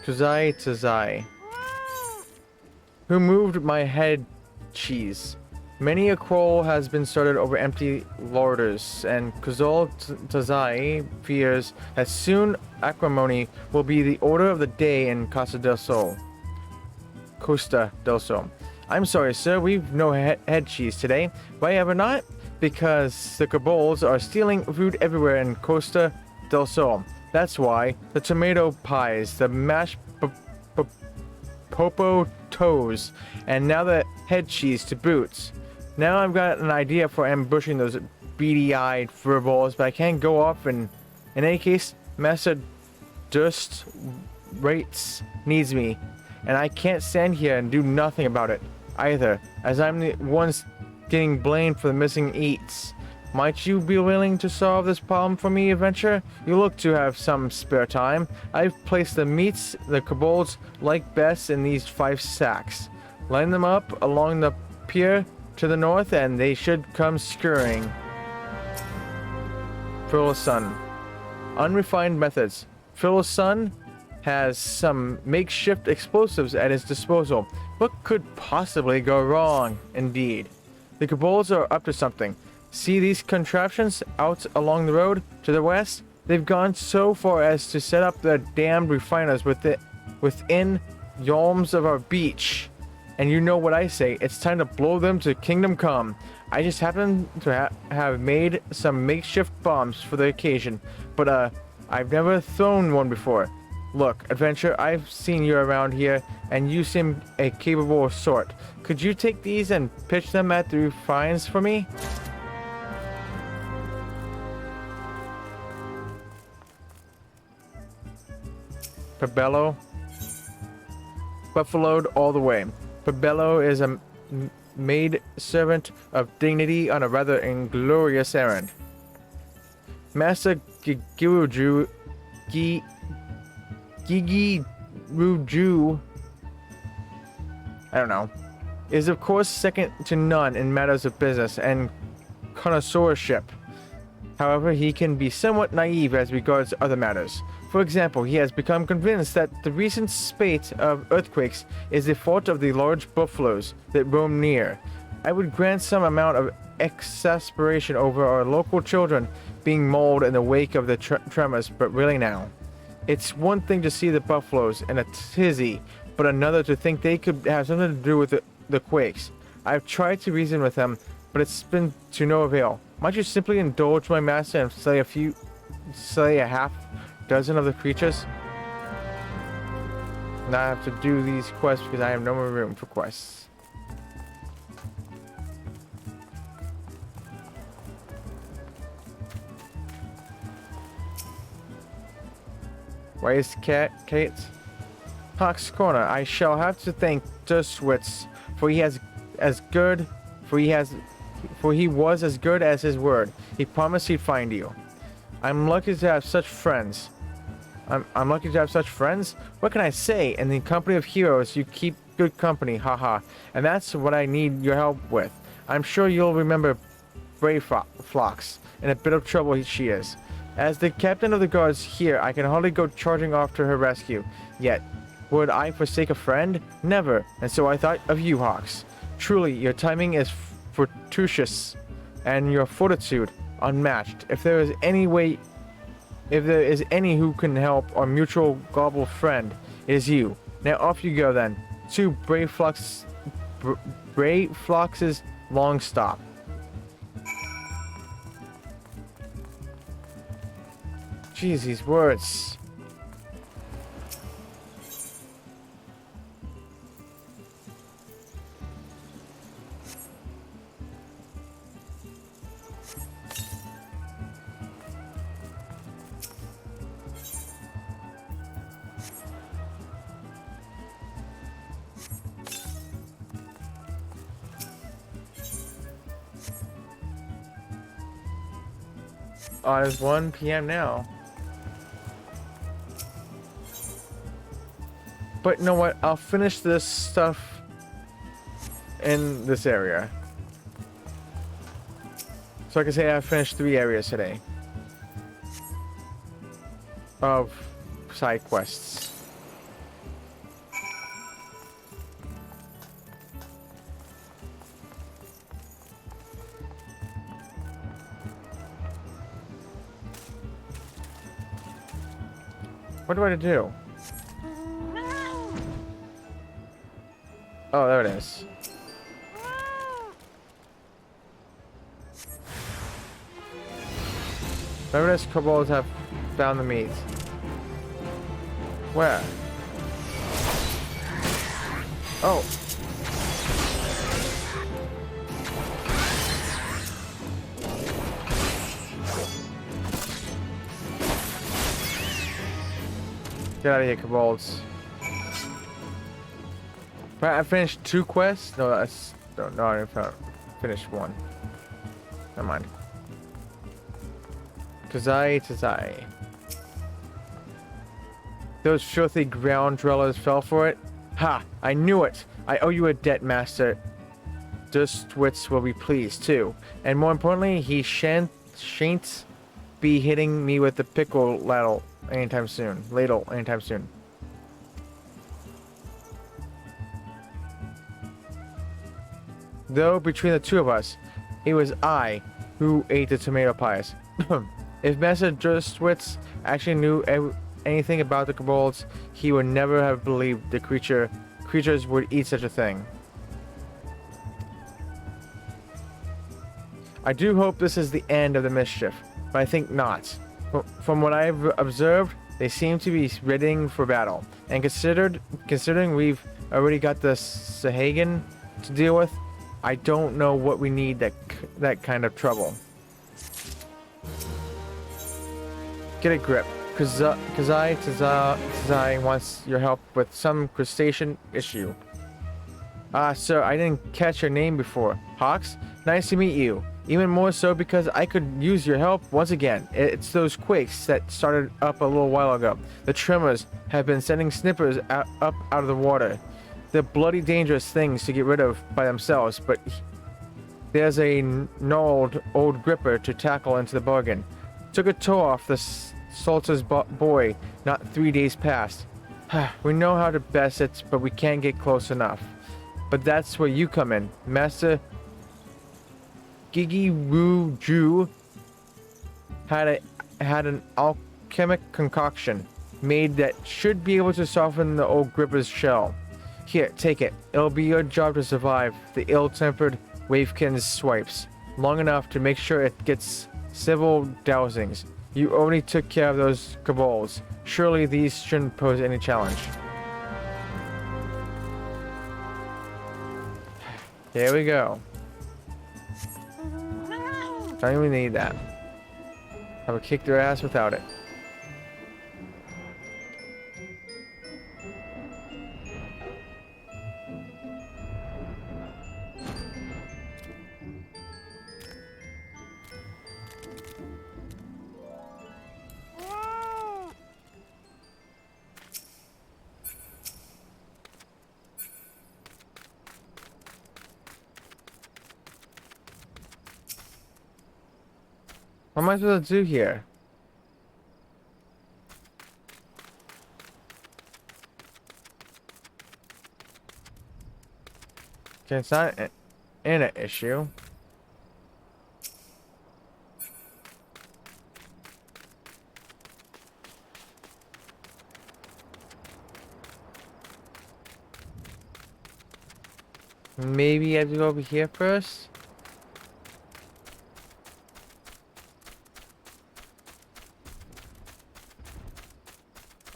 Tuzai. Who moved my head cheese? Many a quarrel has been started over empty larders, and Kuzul Tuzai fears that soon acrimony will be the order of the day in Costa del Sol. I'm sorry, sir, we've no head cheese today. Why ever not? Because the kobolds are stealing food everywhere in Costa del Sol. That's why. The tomato pies, the mashed popo toes, and now the head cheese to boots. Now I've got an idea for ambushing those beady-eyed furballs, but I can't go off and... In any case, Master Durst Rates needs me. And I can't stand here and do nothing about it, either, as I'm the ones getting blamed for the missing eats. Might you be willing to solve this problem for me, adventure? You look to have some spare time. I've placed the meats the kobolds like best in these 5 sacks. Line them up along the pier to the north, and they should come scurrying. Phil's son. Unrefined methods. Phil's son has some makeshift explosives at his disposal. What could possibly go wrong? Indeed. The kobolds are up to something. See these contraptions out along the road to the west? They've gone so far as to set up the damned refiners within yalms of our beach. And you know what I say, it's time to blow them to kingdom come. I just happen to have made some makeshift bombs for the occasion, but I've never thrown one before. Look, adventure, I've seen you around here, and you seem a capable sort. Could you take these and pitch them at the refines for me? Pabello. Buffaloed all the way. Pabello is a maid servant of dignity on a rather inglorious errand. Master Gigiruju... Gigi Ruju, I don't know, is of course second to none in matters of business and connoisseurship. However, he can be somewhat naive as regards other matters. For example, he has become convinced that the recent spate of earthquakes is the fault of the large buffaloes that roam near. I would grant some amount of exasperation over our local children being mauled in the wake of the tremors, but really now. It's one thing to see the buffaloes in a tizzy, but another to think they could have something to do with the quakes. I've tried to reason with them, but it's been to no avail. Might you simply indulge my master and slay a half dozen of the creatures? Now I have to do these quests because I have no more room for quests. Where is Kate? Hawk's Corner. I shall have to thank Derstwitz, for he was as good as his word. He promised he'd find you. I'm lucky to have such friends. I'm lucky to have such friends. What can I say? In the company of heroes, you keep good company, haha. And that's what I need your help with. I'm sure you'll remember Brave Phlox. In a bit of trouble she is. As the captain of the guards here, I can hardly go charging off to her rescue. Yet, would I forsake a friend? Never. And so I thought of you, Hawks. Truly, your timing is fortuitous, and your fortitude unmatched. If there is any who can help our mutual gobble friend, it is you. Now off you go then. To Brave Phlox's long stop. Jeez, these words. Oh, it's 1 p.m. now. But you know what? I'll finish this stuff in this area. So I can say I finished 3 areas today of side quests. What do I do? Oh, there it is. Ravenous kobolds have found the meat. Where? Oh. Get out of here, kobolds. Right, I finished 2 quests? No, that's... No, I finished 1. Never mind. Tazai. Those filthy ground dwellers fell for it? Ha! I knew it! I owe you a debt, Master. Dustwitz will be pleased, too. And more importantly, he shan't be hitting me with the pickle ladle anytime soon. Though, between the two of us, it was I who ate the tomato pies. If Master Dustwitz actually knew anything about the kobolds, he would never have believed the creatures would eat such a thing. I do hope this is the end of the mischief, but I think not. From what I've observed, they seem to be readying for battle. And considering we've already got the Sahagin to deal with, I don't know what we need that kind of trouble. Get a grip. Tazai wants your help with some crustacean issue. Sir, I didn't catch your name before. Hawks? Nice to meet you. Even more so because I could use your help once again. It's those quakes that started up a little while ago. The tremors have been sending snippers up out of the water. They're bloody dangerous things to get rid of by themselves, but there's a gnarled old gripper to tackle into the bargain. Took a toe off the Salter's boy not 3 days past. We know how to best it, but we can't get close enough. But that's where you come in. Master Gigi Wu Ju had an alchemic concoction made that should be able to soften the old gripper's shell. Here, take it. It'll be your job to survive the ill-tempered Wavekin's swipes long enough to make sure it gets civil dousings. You already took care of those kobolds. Surely these shouldn't pose any challenge. Here we go. Don't even need that. I would kick their ass without it. What am I supposed to do here? Okay, it's not an issue. Maybe I have to go over here first?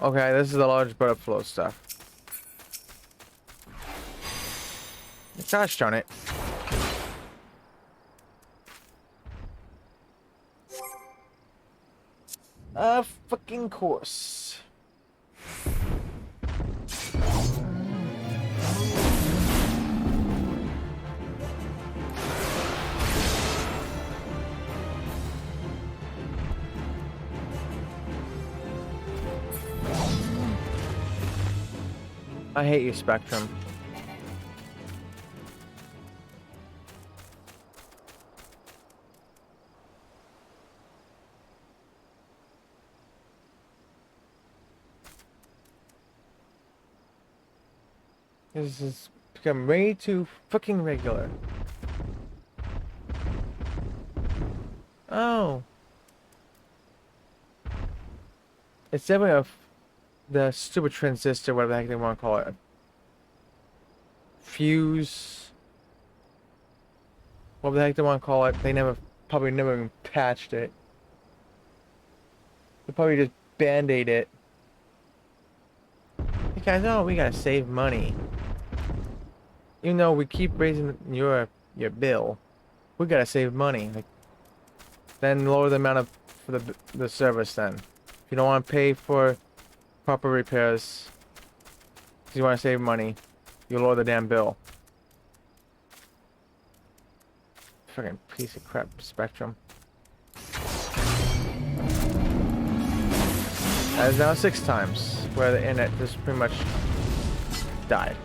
Okay, this is the large butterfly stuff. Gosh darn it. Fucking course. I hate you, Spectrum. This has become way too fucking regular. Oh. It's definitely the stupid transistor, whatever the heck they want to call it. Fuse. Whatever the heck they want to call it. They probably never even patched it. They probably just band-aid it. Hey guys, oh, we gotta save money. Even though we keep raising your bill, we gotta save money. Like, then lower the amount of for the service. Then, if you don't want to pay for proper repairs, because you want to save money, you lower the damn bill. Fucking piece of crap, Spectrum. That is now 6 times where the internet just pretty much died.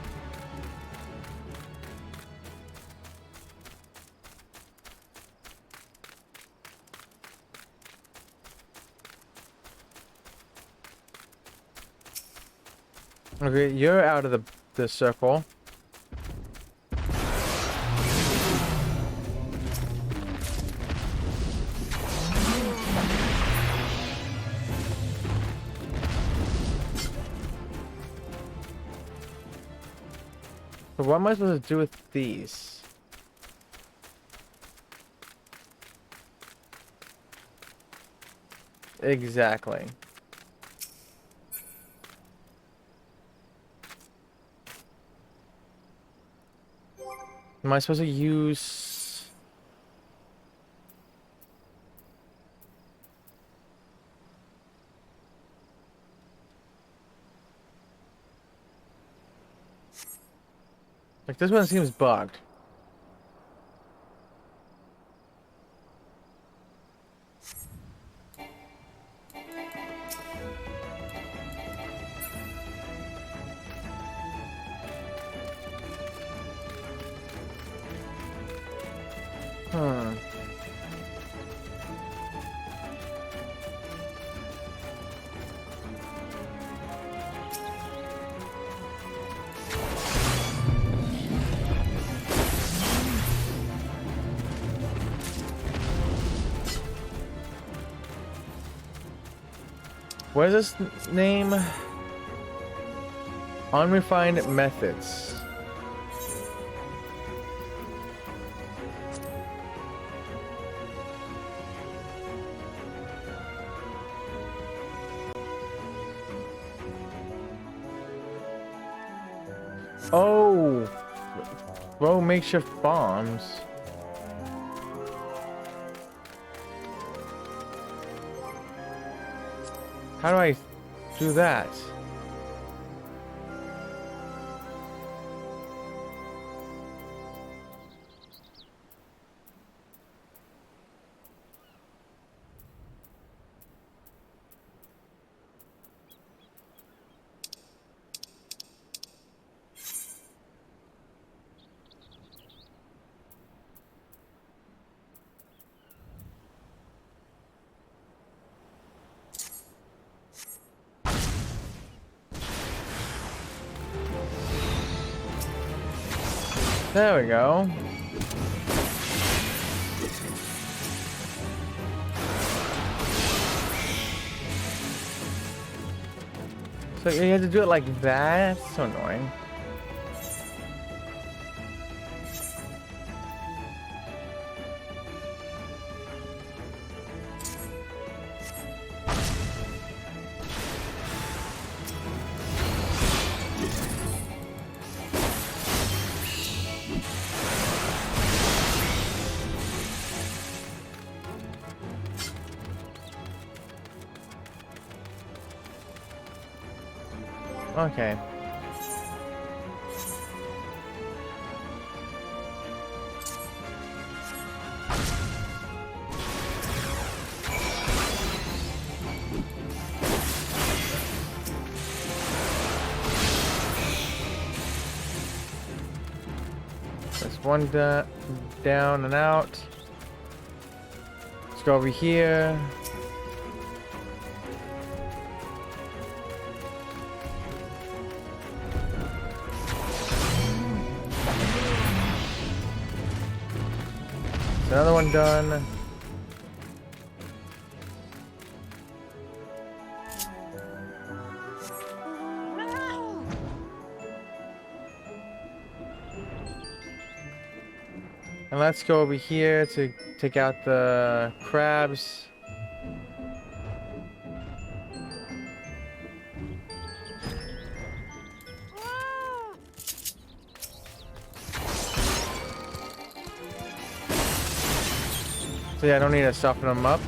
Okay, you're out of the circle. But what am I supposed to do with these? Exactly. Am I supposed to use... Like, this one seems bugged. Hmm. What is this name? Unrefined methods. Oh, throw makeshift bombs. How do I do that? There we go. So you had to do it like that? That's so annoying. Okay. There's one down and out. Let's go over here. Another one done. And let's go over here to take out the crabs. So yeah, I don't need to soften them up.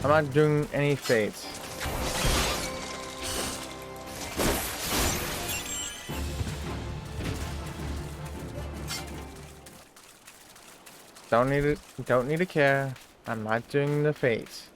I'm not doing any fates. Don't need to care. I'm not doing the fates.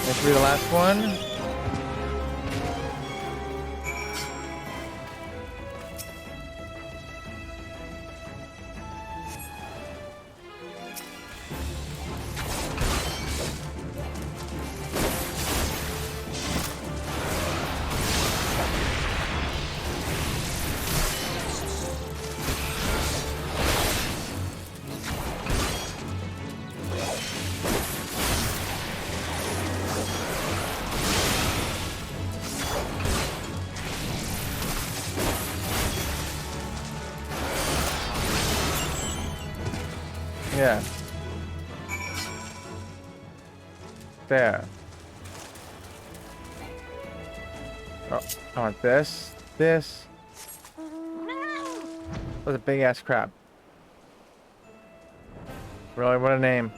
This will be the last one. Yeah. There. Oh, I want this. This. That's a big ass crab. Really, what a name.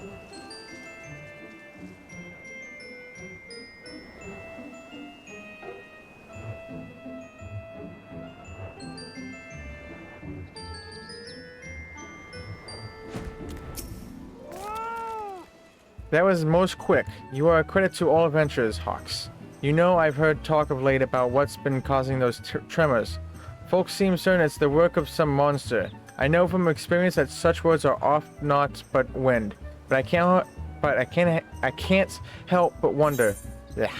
That was most quick. You are a credit to all adventurers, Hawks. You know, I've heard talk of late about what's been causing those tremors. Folks seem certain it's the work of some monster. I know from experience that such words are oft naught but wind. But I can't help but wonder. Yeah.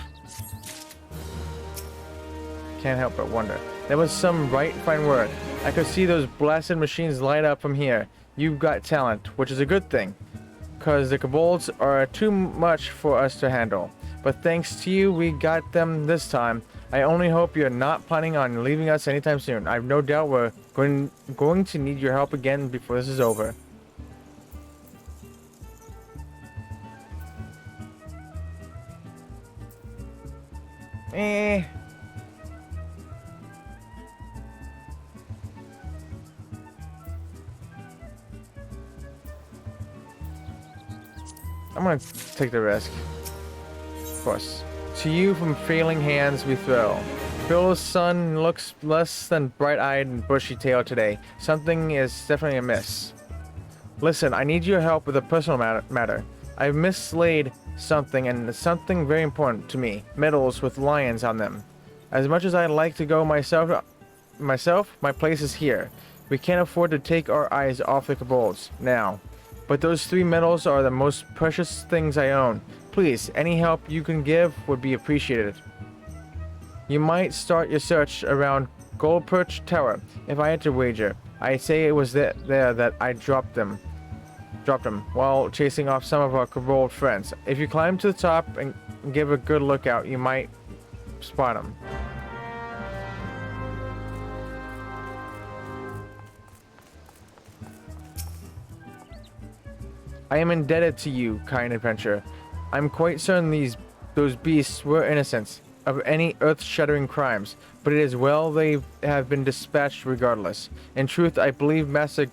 Can't help but wonder. That was some right fine work. I could see those blasted machines light up from here. You've got talent, which is a good thing. Because the kobolds are too much for us to handle. But thanks to you, we got them this time. I only hope you're not planning on leaving us anytime soon. I've no doubt we're going to need your help again before this is over. I'm gonna take the risk. Of course. To you from failing hands we throw. Bill's son looks less than bright-eyed and bushy-tailed today. Something is definitely amiss. Listen, I need your help with a personal matter. I've mislaid something, and it's something very important to me. Medals with lions on them. As much as I'd like to go myself, my place is here. We can't afford to take our eyes off the kobolds now. But those 3 medals are the most precious things I own. Please, any help you can give would be appreciated. You might start your search around Goldperch Tower. If I had to wager, I'd say it was there that I dropped them while chasing off some of our kobold friends. If you climb to the top and give a good look out, you might spot them. I am indebted to you, kind adventurer. I'm quite certain those beasts were innocent of any earth-shattering crimes, but it is well they have been dispatched regardless. In truth, I believe Master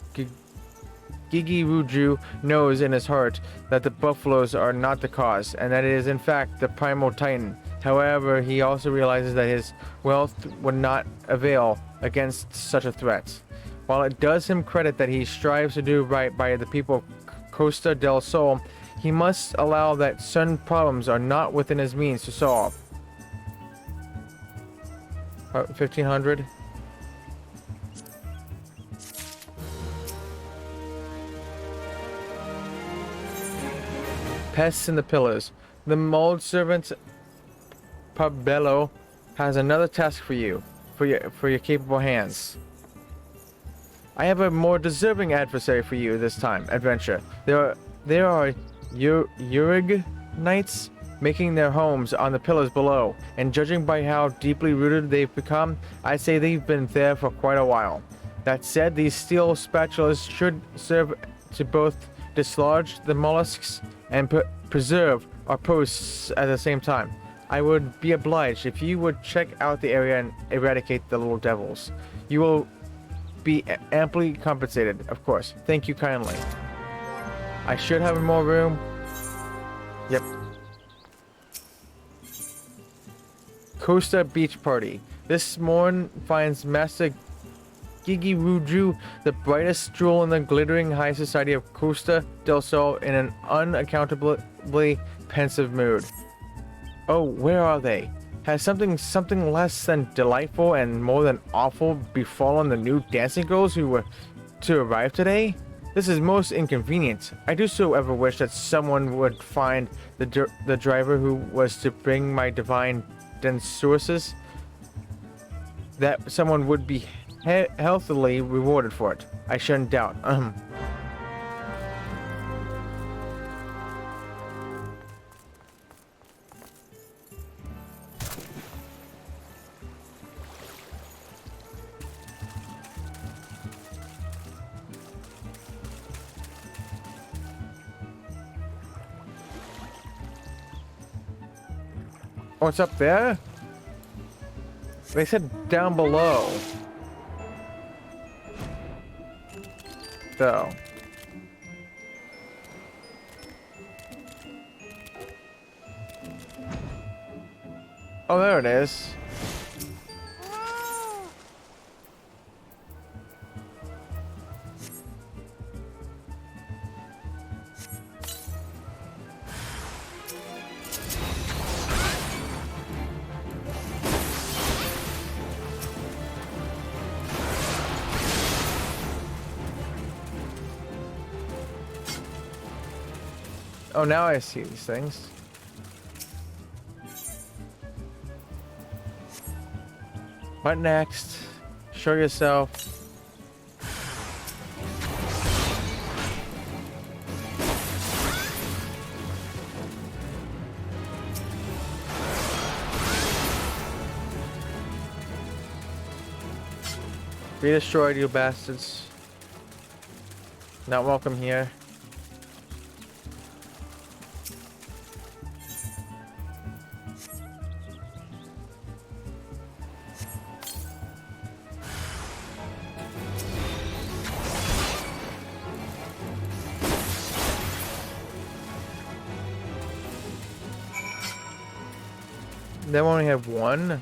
Gigi Ruju knows in his heart that the buffaloes are not the cause, and that it is in fact the primal titan. However, he also realizes that his wealth would not avail against such a threat. While it does him credit that he strives to do right by the people of Costa del Sol, he must allow that certain problems are not within his means to solve. 1500. Pests in the pillars. The mold servant Pabello has another task for you, for your capable hands. I have a more deserving adversary for you this time, adventure. There are Urig knights making their homes on the pillars below, and judging by how deeply rooted they've become, I'd say they've been there for quite a while. That said, these steel spatulas should serve to both dislodge the mollusks and preserve our posts at the same time. I would be obliged if you would check out the area and eradicate the little devils. You will be amply compensated, of course. Thank you kindly. I should have more room. Yep. Costa Beach Party. This morn finds Master Gigi Ruju, the brightest jewel in the glittering high society of Costa del Sol, in an unaccountably pensive mood. Oh, where are they? Has something less than delightful and more than awful befallen the new dancing girls who were to arrive today? This is most inconvenient. I do so ever wish that someone would find the driver who was to bring my divine densuses. That someone would be healthily rewarded for it. I shouldn't doubt. What's up there? They said down below. So. Oh, there it is. Oh, now I see these things. What next? Show yourself. Be destroyed, you bastards. Not welcome here. They only have one.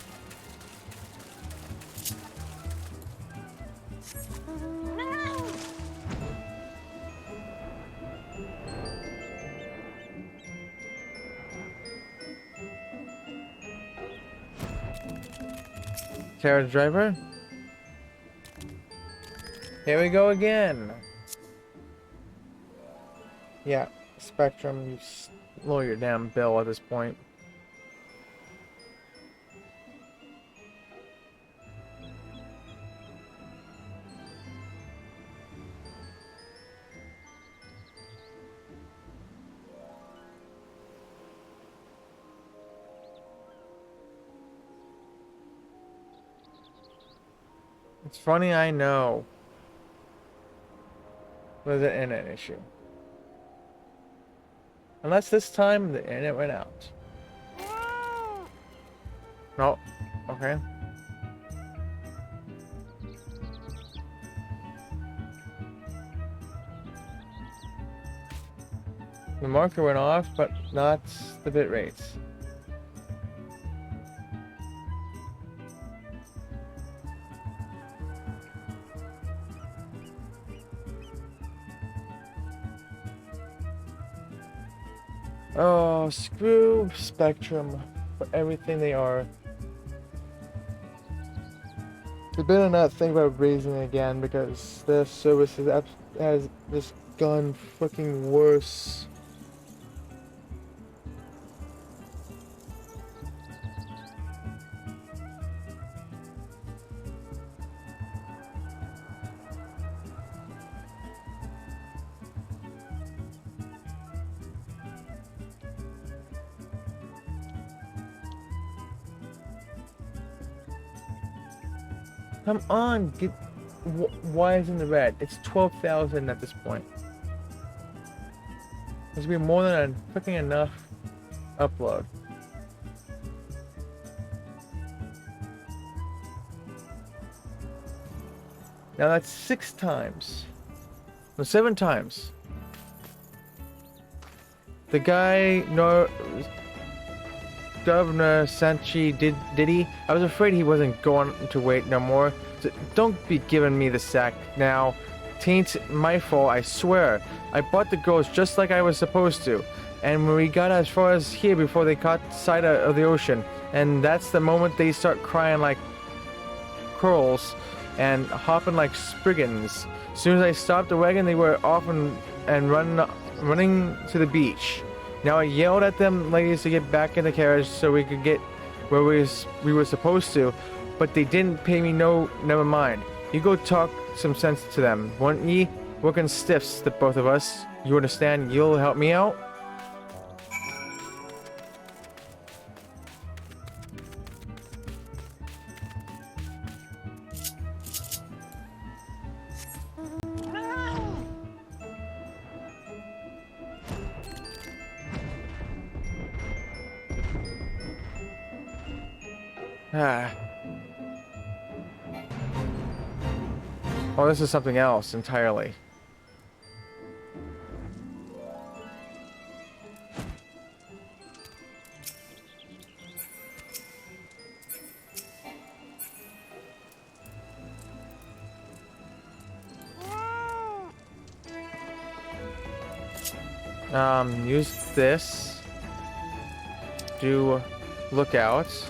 carriage driver. Here we go again. Yeah, Spectrum, you lower your damn bill at this point. It's funny, I know. Was an internet issue. Unless this time the internet went out. No. Okay. The marker went off, but not the bit rates. Oh, screw Spectrum for everything they are. They better not think about raising it again because their service has just gone fucking worse. Come on, get. Why is it in the red? It's 12,000 at this point. There's gonna be more than fucking enough upload. Now that's 6 times. No, 7 times. The guy, no, Governor Sanchi did he? I was afraid he wasn't going to wait no more. So don't be giving me the sack now. Tain't my fault, I swear. I bought the girls just like I was supposed to. And when we got as far as here before they caught sight of the ocean. And that's the moment they start crying like curls and hopping like spriggans. As soon as I stopped the wagon, they were off and running to the beach. Now I yelled at them ladies to get back in the carriage so we could get where we were supposed to, but they didn't pay me no, never mind. You go talk some sense to them, won't ye? Working stiffs, the both of us. You understand? You'll help me out? Oh, this is something else entirely. Use this. Do lookouts.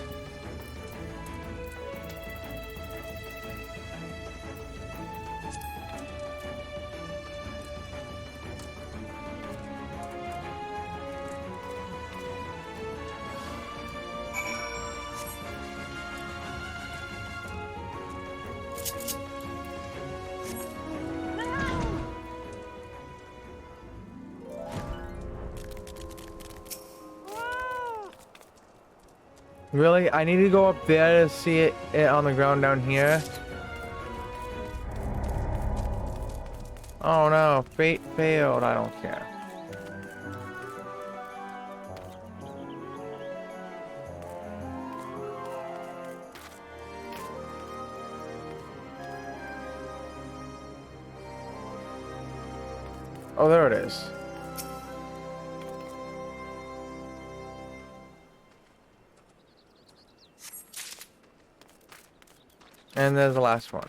Really? I need to go up there to see it on the ground down here? Oh no, fate failed. I don't care. Oh, there it is. And there's the last one.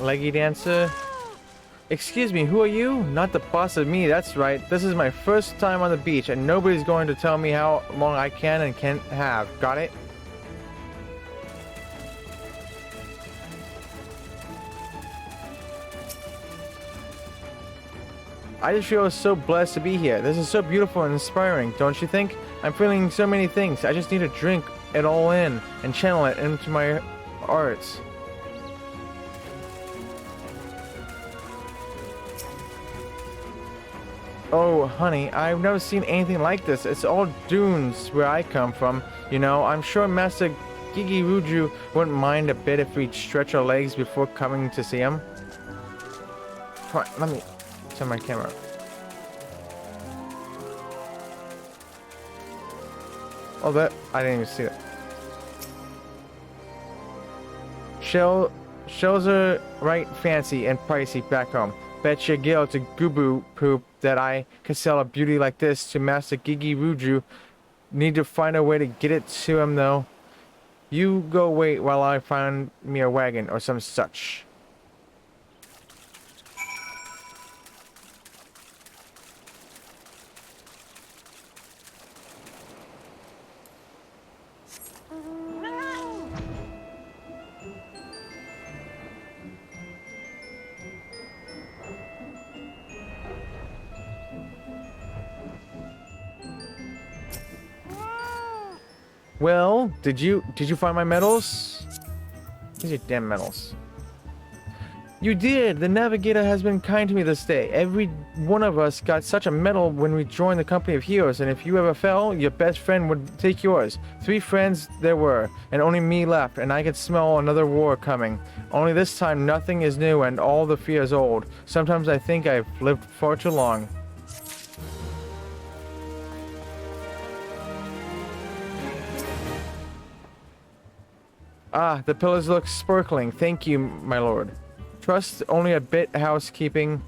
leggy dancer. Excuse me, who are you? Not the boss of me, that's right. This is my first time on the beach, and nobody's going to tell me how long I can and can't have. Got it? I just feel so blessed to be here. This is so beautiful and inspiring, don't you think? I'm feeling so many things. I just need to drink it all in and channel it into my arts. Oh, honey, I've never seen anything like this. It's all dunes where I come from. You know, I'm sure Master Gigi Ruju wouldn't mind a bit if we stretch our legs before coming to see him. Come on, let me turn my camera. Oh, that, I didn't even see that. Shells are right fancy and pricey back home. Betcha Gil to Gubu poop that I can sell a beauty like this to Master Gigi Ruju. Need to find a way to get it to him though. You go wait while I find me a wagon or some such. Well, did you find my medals? These are damn medals. You did! The Navigator has been kind to me this day. Every one of us got such a medal when we joined the company of heroes, and if you ever fell, your best friend would take yours. 3 friends there were, and only me left, and I could smell another war coming. Only this time nothing is new and all the fear is old. Sometimes I think I've lived far too long. Ah, the pillars look sparkling. Thank you, my lord. Trust only a bit of housekeeping,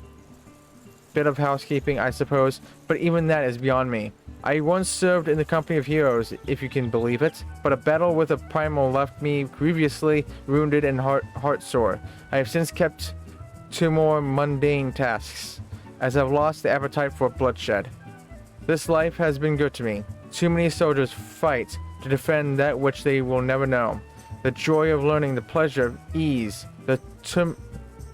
I suppose, but even that is beyond me. I once served in the company of heroes, if you can believe it, but a battle with a primal left me grievously wounded and heartsore. I have since kept to more mundane tasks, as I've lost the appetite for bloodshed. This life has been good to me. Too many soldiers fight to defend that which they will never know. The joy of learning, the pleasure of ease, the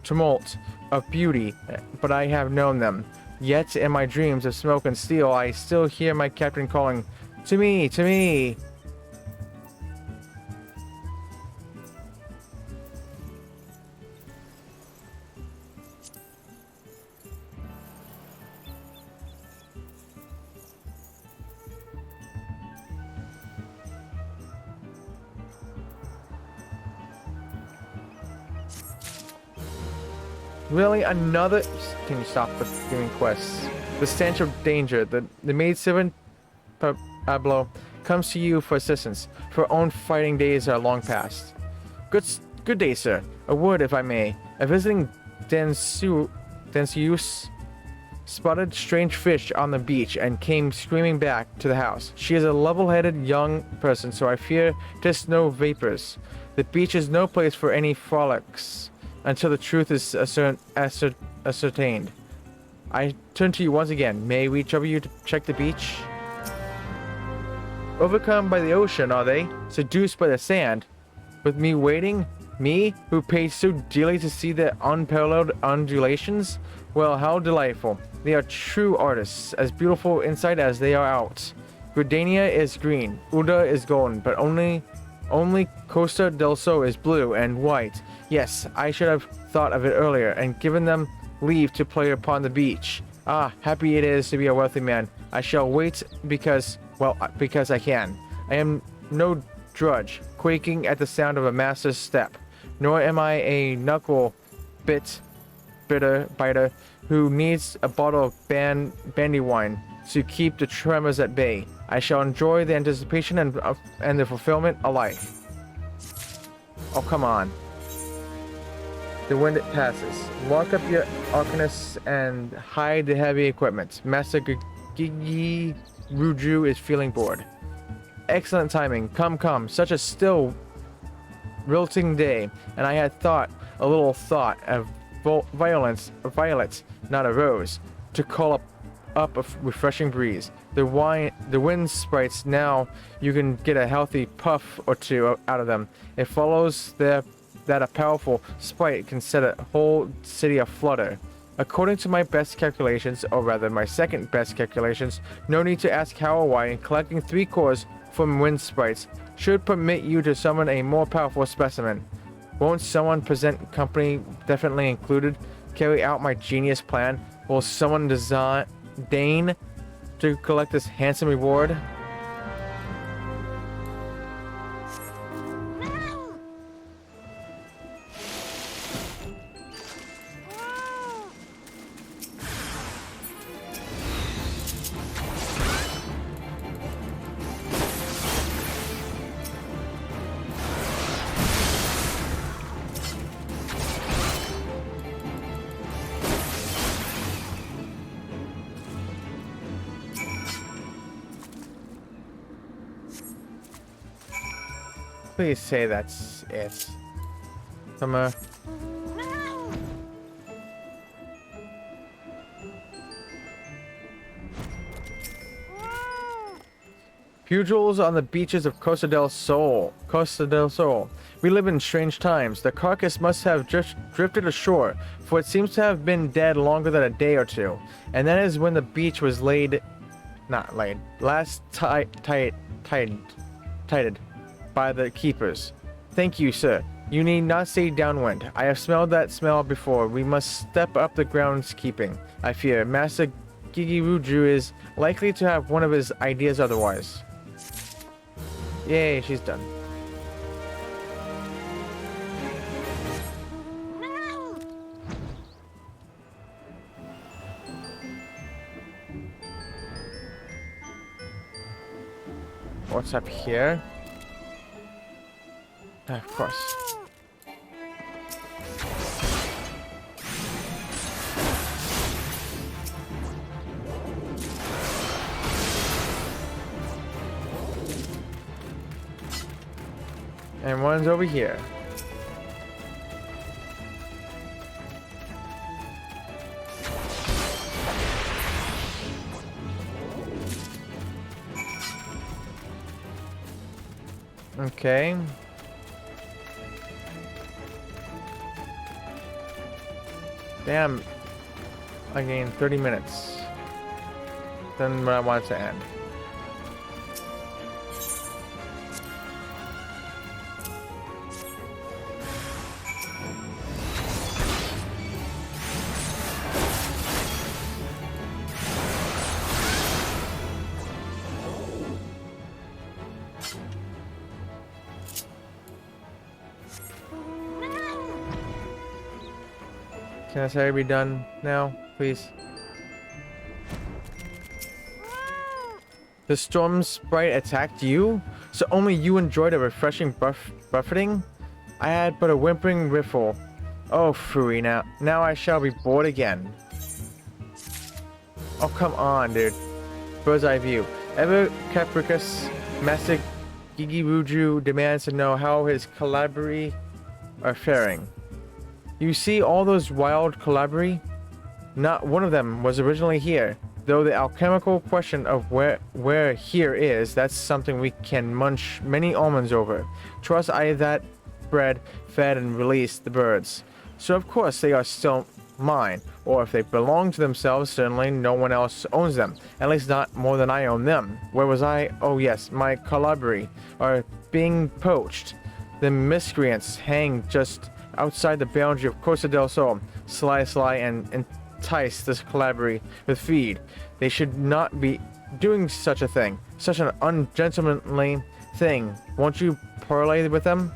tumult of beauty, but I have known them. Yet in my dreams of smoke and steel, I still hear my captain calling, "To me, to me!" Really? Another? Can you stop with doing quests? The stench of danger. The maidservant Pablo comes to you for assistance. For her own fighting days are long past. Good day, sir. A word, if I may. A visiting Danseus spotted strange fish on the beach and came screaming back to the house. She is a level-headed young person, so I fear 'tis no vapors. The beach is no place for any frolics until the truth is ascertained. I turn to you once again. May we trouble you to check the beach? Overcome by the ocean, are they? Seduced by the sand? With me waiting? Me, who paid so dearly to see the unparalleled undulations? Well, how delightful. They are true artists, as beautiful inside as they are out. Gridania is green, Uda is golden, but only Costa del Sol is blue and white. Yes, I should have thought of it earlier and given them leave to play upon the beach. Ah, happy it is to be a wealthy man. I shall wait because I can. I am no drudge, quaking at the sound of a master's step, nor am I a knuckle biter who needs a bottle of bandy wine to keep the tremors at bay. I shall enjoy the anticipation and the fulfillment alike. Oh, come on. The wind passes. Lock up your arcanists and hide the heavy equipment. Master Gigi Ruju is feeling bored. Excellent timing. Come. Such a still, wilting day, and I had thought a little thought of violets, not a rose, to call up a refreshing breeze. The wind sprites now, you can get a healthy puff or two out of them. It follows that a powerful sprite can set a whole city aflutter. According to my best calculations, or rather my second best calculations, no need to ask how or why, and collecting 3 cores from wind sprites should permit you to summon a more powerful specimen. Won't someone present company, definitely included, carry out my genius plan? Will someone deign to collect this handsome reward? Please say that's it. Summer. Pugils on the beaches of Costa del Sol. Costa del Sol. We live in strange times. The carcass must have just drifted ashore, for it seems to have been dead longer than a day or two. And that is when the beach was last tided by the keepers. Thank you, sir. You need not stay downwind. I have smelled that smell before. We must step up the groundskeeping. I fear Master Gigiruju is likely to have one of his ideas otherwise. Yay, she's done. What's up here? Of course. And one's over here. Okay. Damn. I gained 30 minutes. Then when I want it to end. Can this area be done now, please? The storm sprite attacked you? So only you enjoyed a refreshing buffeting? I had but a whimpering riffle. Oh, Fui, now I shall be bored again. Oh, come on, dude. Bird's eye view. Ever Capricus, Master Gigiruju demands to know how his Calabri are faring. You see all those wild Calabri? Not one of them was originally here, though the alchemical question of where here is, that's something we can munch many almonds over. Trust I that bred, fed, and released the birds. So of course they are still mine, or if they belong to themselves, certainly no one else owns them, at least not more than I own them. Where was I? Oh yes, my Calabri are being poached. The miscreants hang just outside the boundary of Costa del Sol, sly and entice this Calabri with feed. They should not be doing such a thing, such an ungentlemanly thing. Won't you parley with them?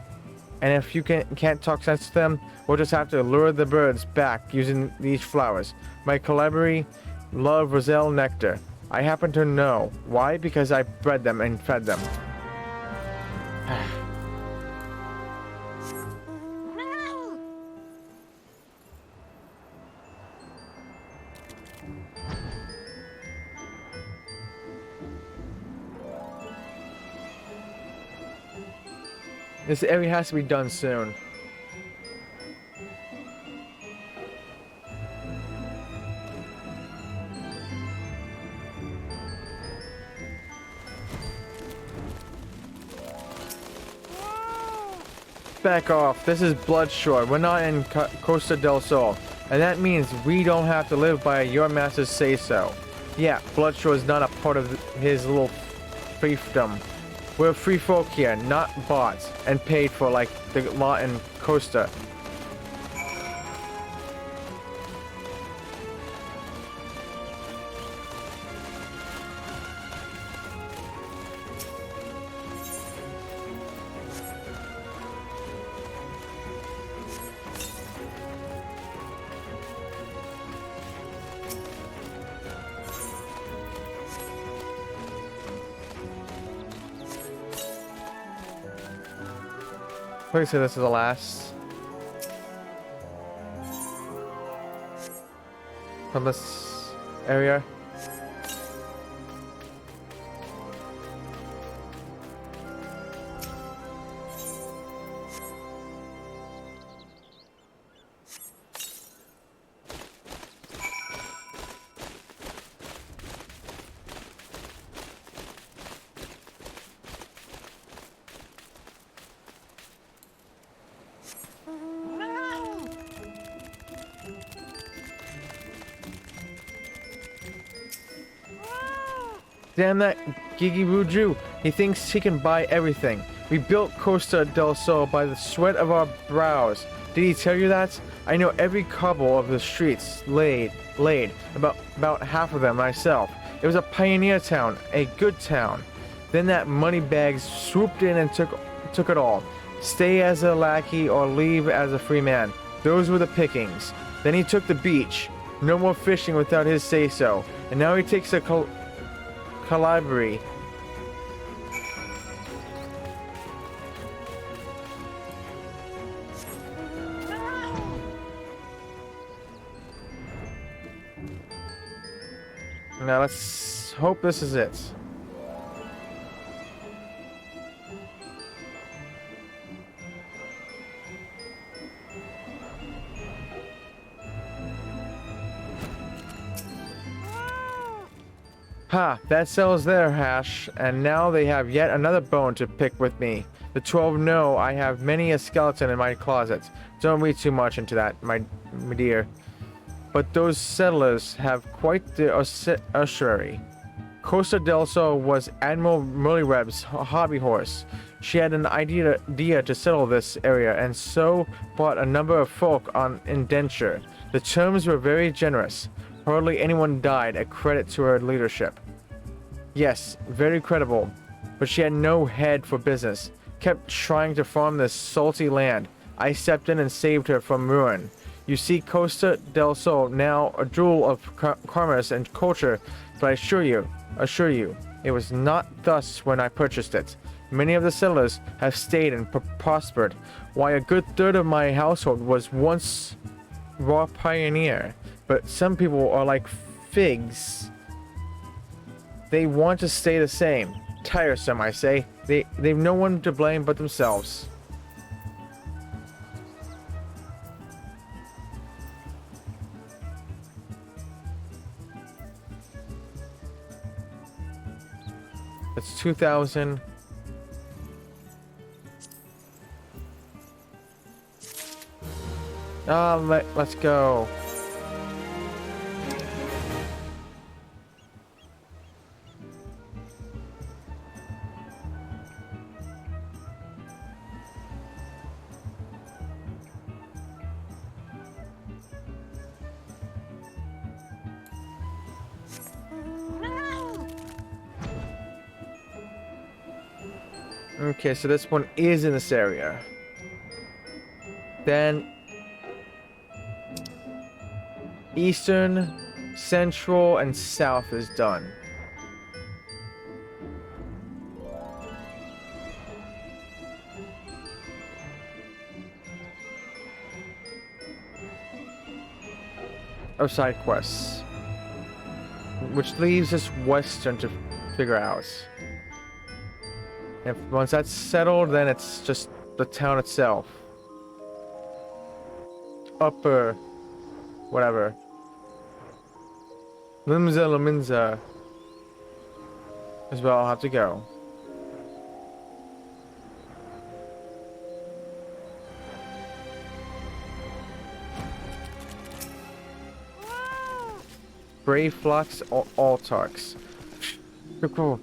And if you can't talk sense to them, we'll just have to lure the birds back using these flowers. My Calabri love Roselle nectar. I happen to know. Why? Because I bred them and fed them. This area has to be done soon. back off. This is Bloodshore. We're not in Costa del Sol. And that means we don't have to live by your master's say-so. Yeah, Bloodshore is not a part of his little fiefdom. We're free folk here, not bots, and paid for like the law in Costa. Please say this is the last. From this area. Damn that Gigi Buju. He thinks he can buy everything. We built Costa del Sol by the sweat of our brows. Did he tell you that? I know every cobble of the streets laid. About half of them myself. It was a pioneer town, a good town. Then that moneybags swooped in and took it all. Stay as a lackey or leave as a free man. Those were the pickings. Then he took the beach. No more fishing without his say-so. And now he takes a Calabri. Now let's hope this is it. Ha, that settles their hash, and now they have yet another bone to pick with me. The 12 know I have many a skeleton in my closet. Don't read too much into that, my dear. But those settlers have quite the ossuary. Costa del Sol was Admiral Murleyreb's hobby horse. She had an idea to settle this area, and so bought a number of folk on indenture. The terms were very generous. Hardly anyone died, a credit to her leadership. Yes, very credible, but she had no head for business. Kept trying to farm this salty land. I stepped in and saved her from ruin. You see Costa del Sol now a jewel of commerce and culture, but I assure you, it was not thus when I purchased it. Many of the settlers have stayed and prospered. Why, a good third of my household was once raw pioneer. But some people are like figs. They want to stay the same. Tiresome, I say. They've no one to blame but themselves. It's 2,000. Let's go. Okay, so this one is in this area. Then Eastern, Central, and South is done. Of side quests, which leaves us Western to figure out. If once that's settled, then it's just the town itself. Upper, whatever. Laminza is where I'll have to go. Brayflox Altarks. Cool.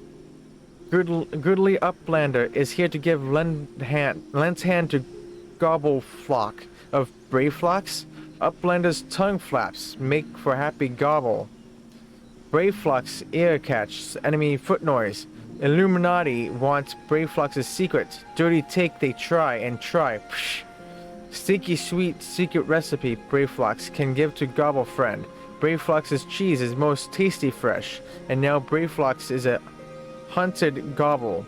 Goodly Uplander is here to give lend's hand to Gobble Flock of Brayflox. Uplander's tongue flaps make for happy gobble. Brayflox ear catch enemy foot noise. Illuminati wants Brayflox's secret. Dirty take they try and try. Psh. Sticky sweet secret recipe Brayflox can give to Gobble friend. Brayflox's cheese is most tasty fresh, and now Brayflox is a hunted gobble.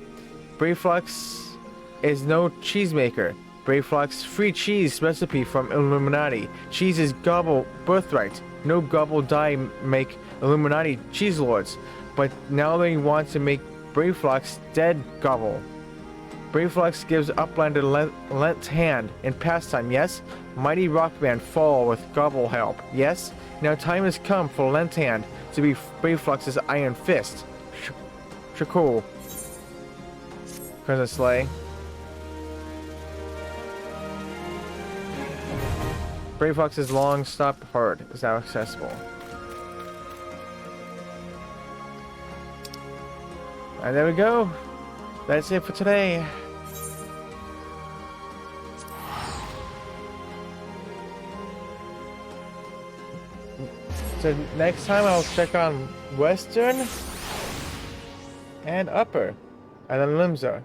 Brayflox is no cheesemaker. Brayflox free cheese recipe from Illuminati. Cheese is gobble birthright. No gobble die make Illuminati cheese lords, but now they want to make Brayflox dead gobble. Brayflox gives Uplander lent hand in pastime, yes? Mighty Rockman fall with gobble help, yes? Now time has come for lent hand to be Brayflox's iron fist. Cool. Crimson Slay. Brayflox's long stop herd is now accessible. And there we go. That's it for today. So next time I'll check on Western and Upper, and then Limsa.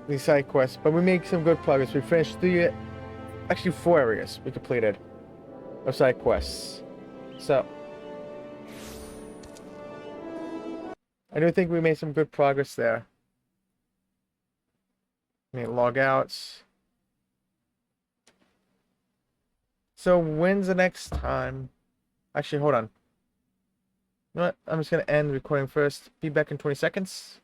These side quests, but we made some good progress. We finished actually 4 areas we completed of side quests. So I do think we made some good progress there. Log out. So when's the next time? Actually, hold on. You know what? I'm just gonna end recording first. Be back in 20 seconds.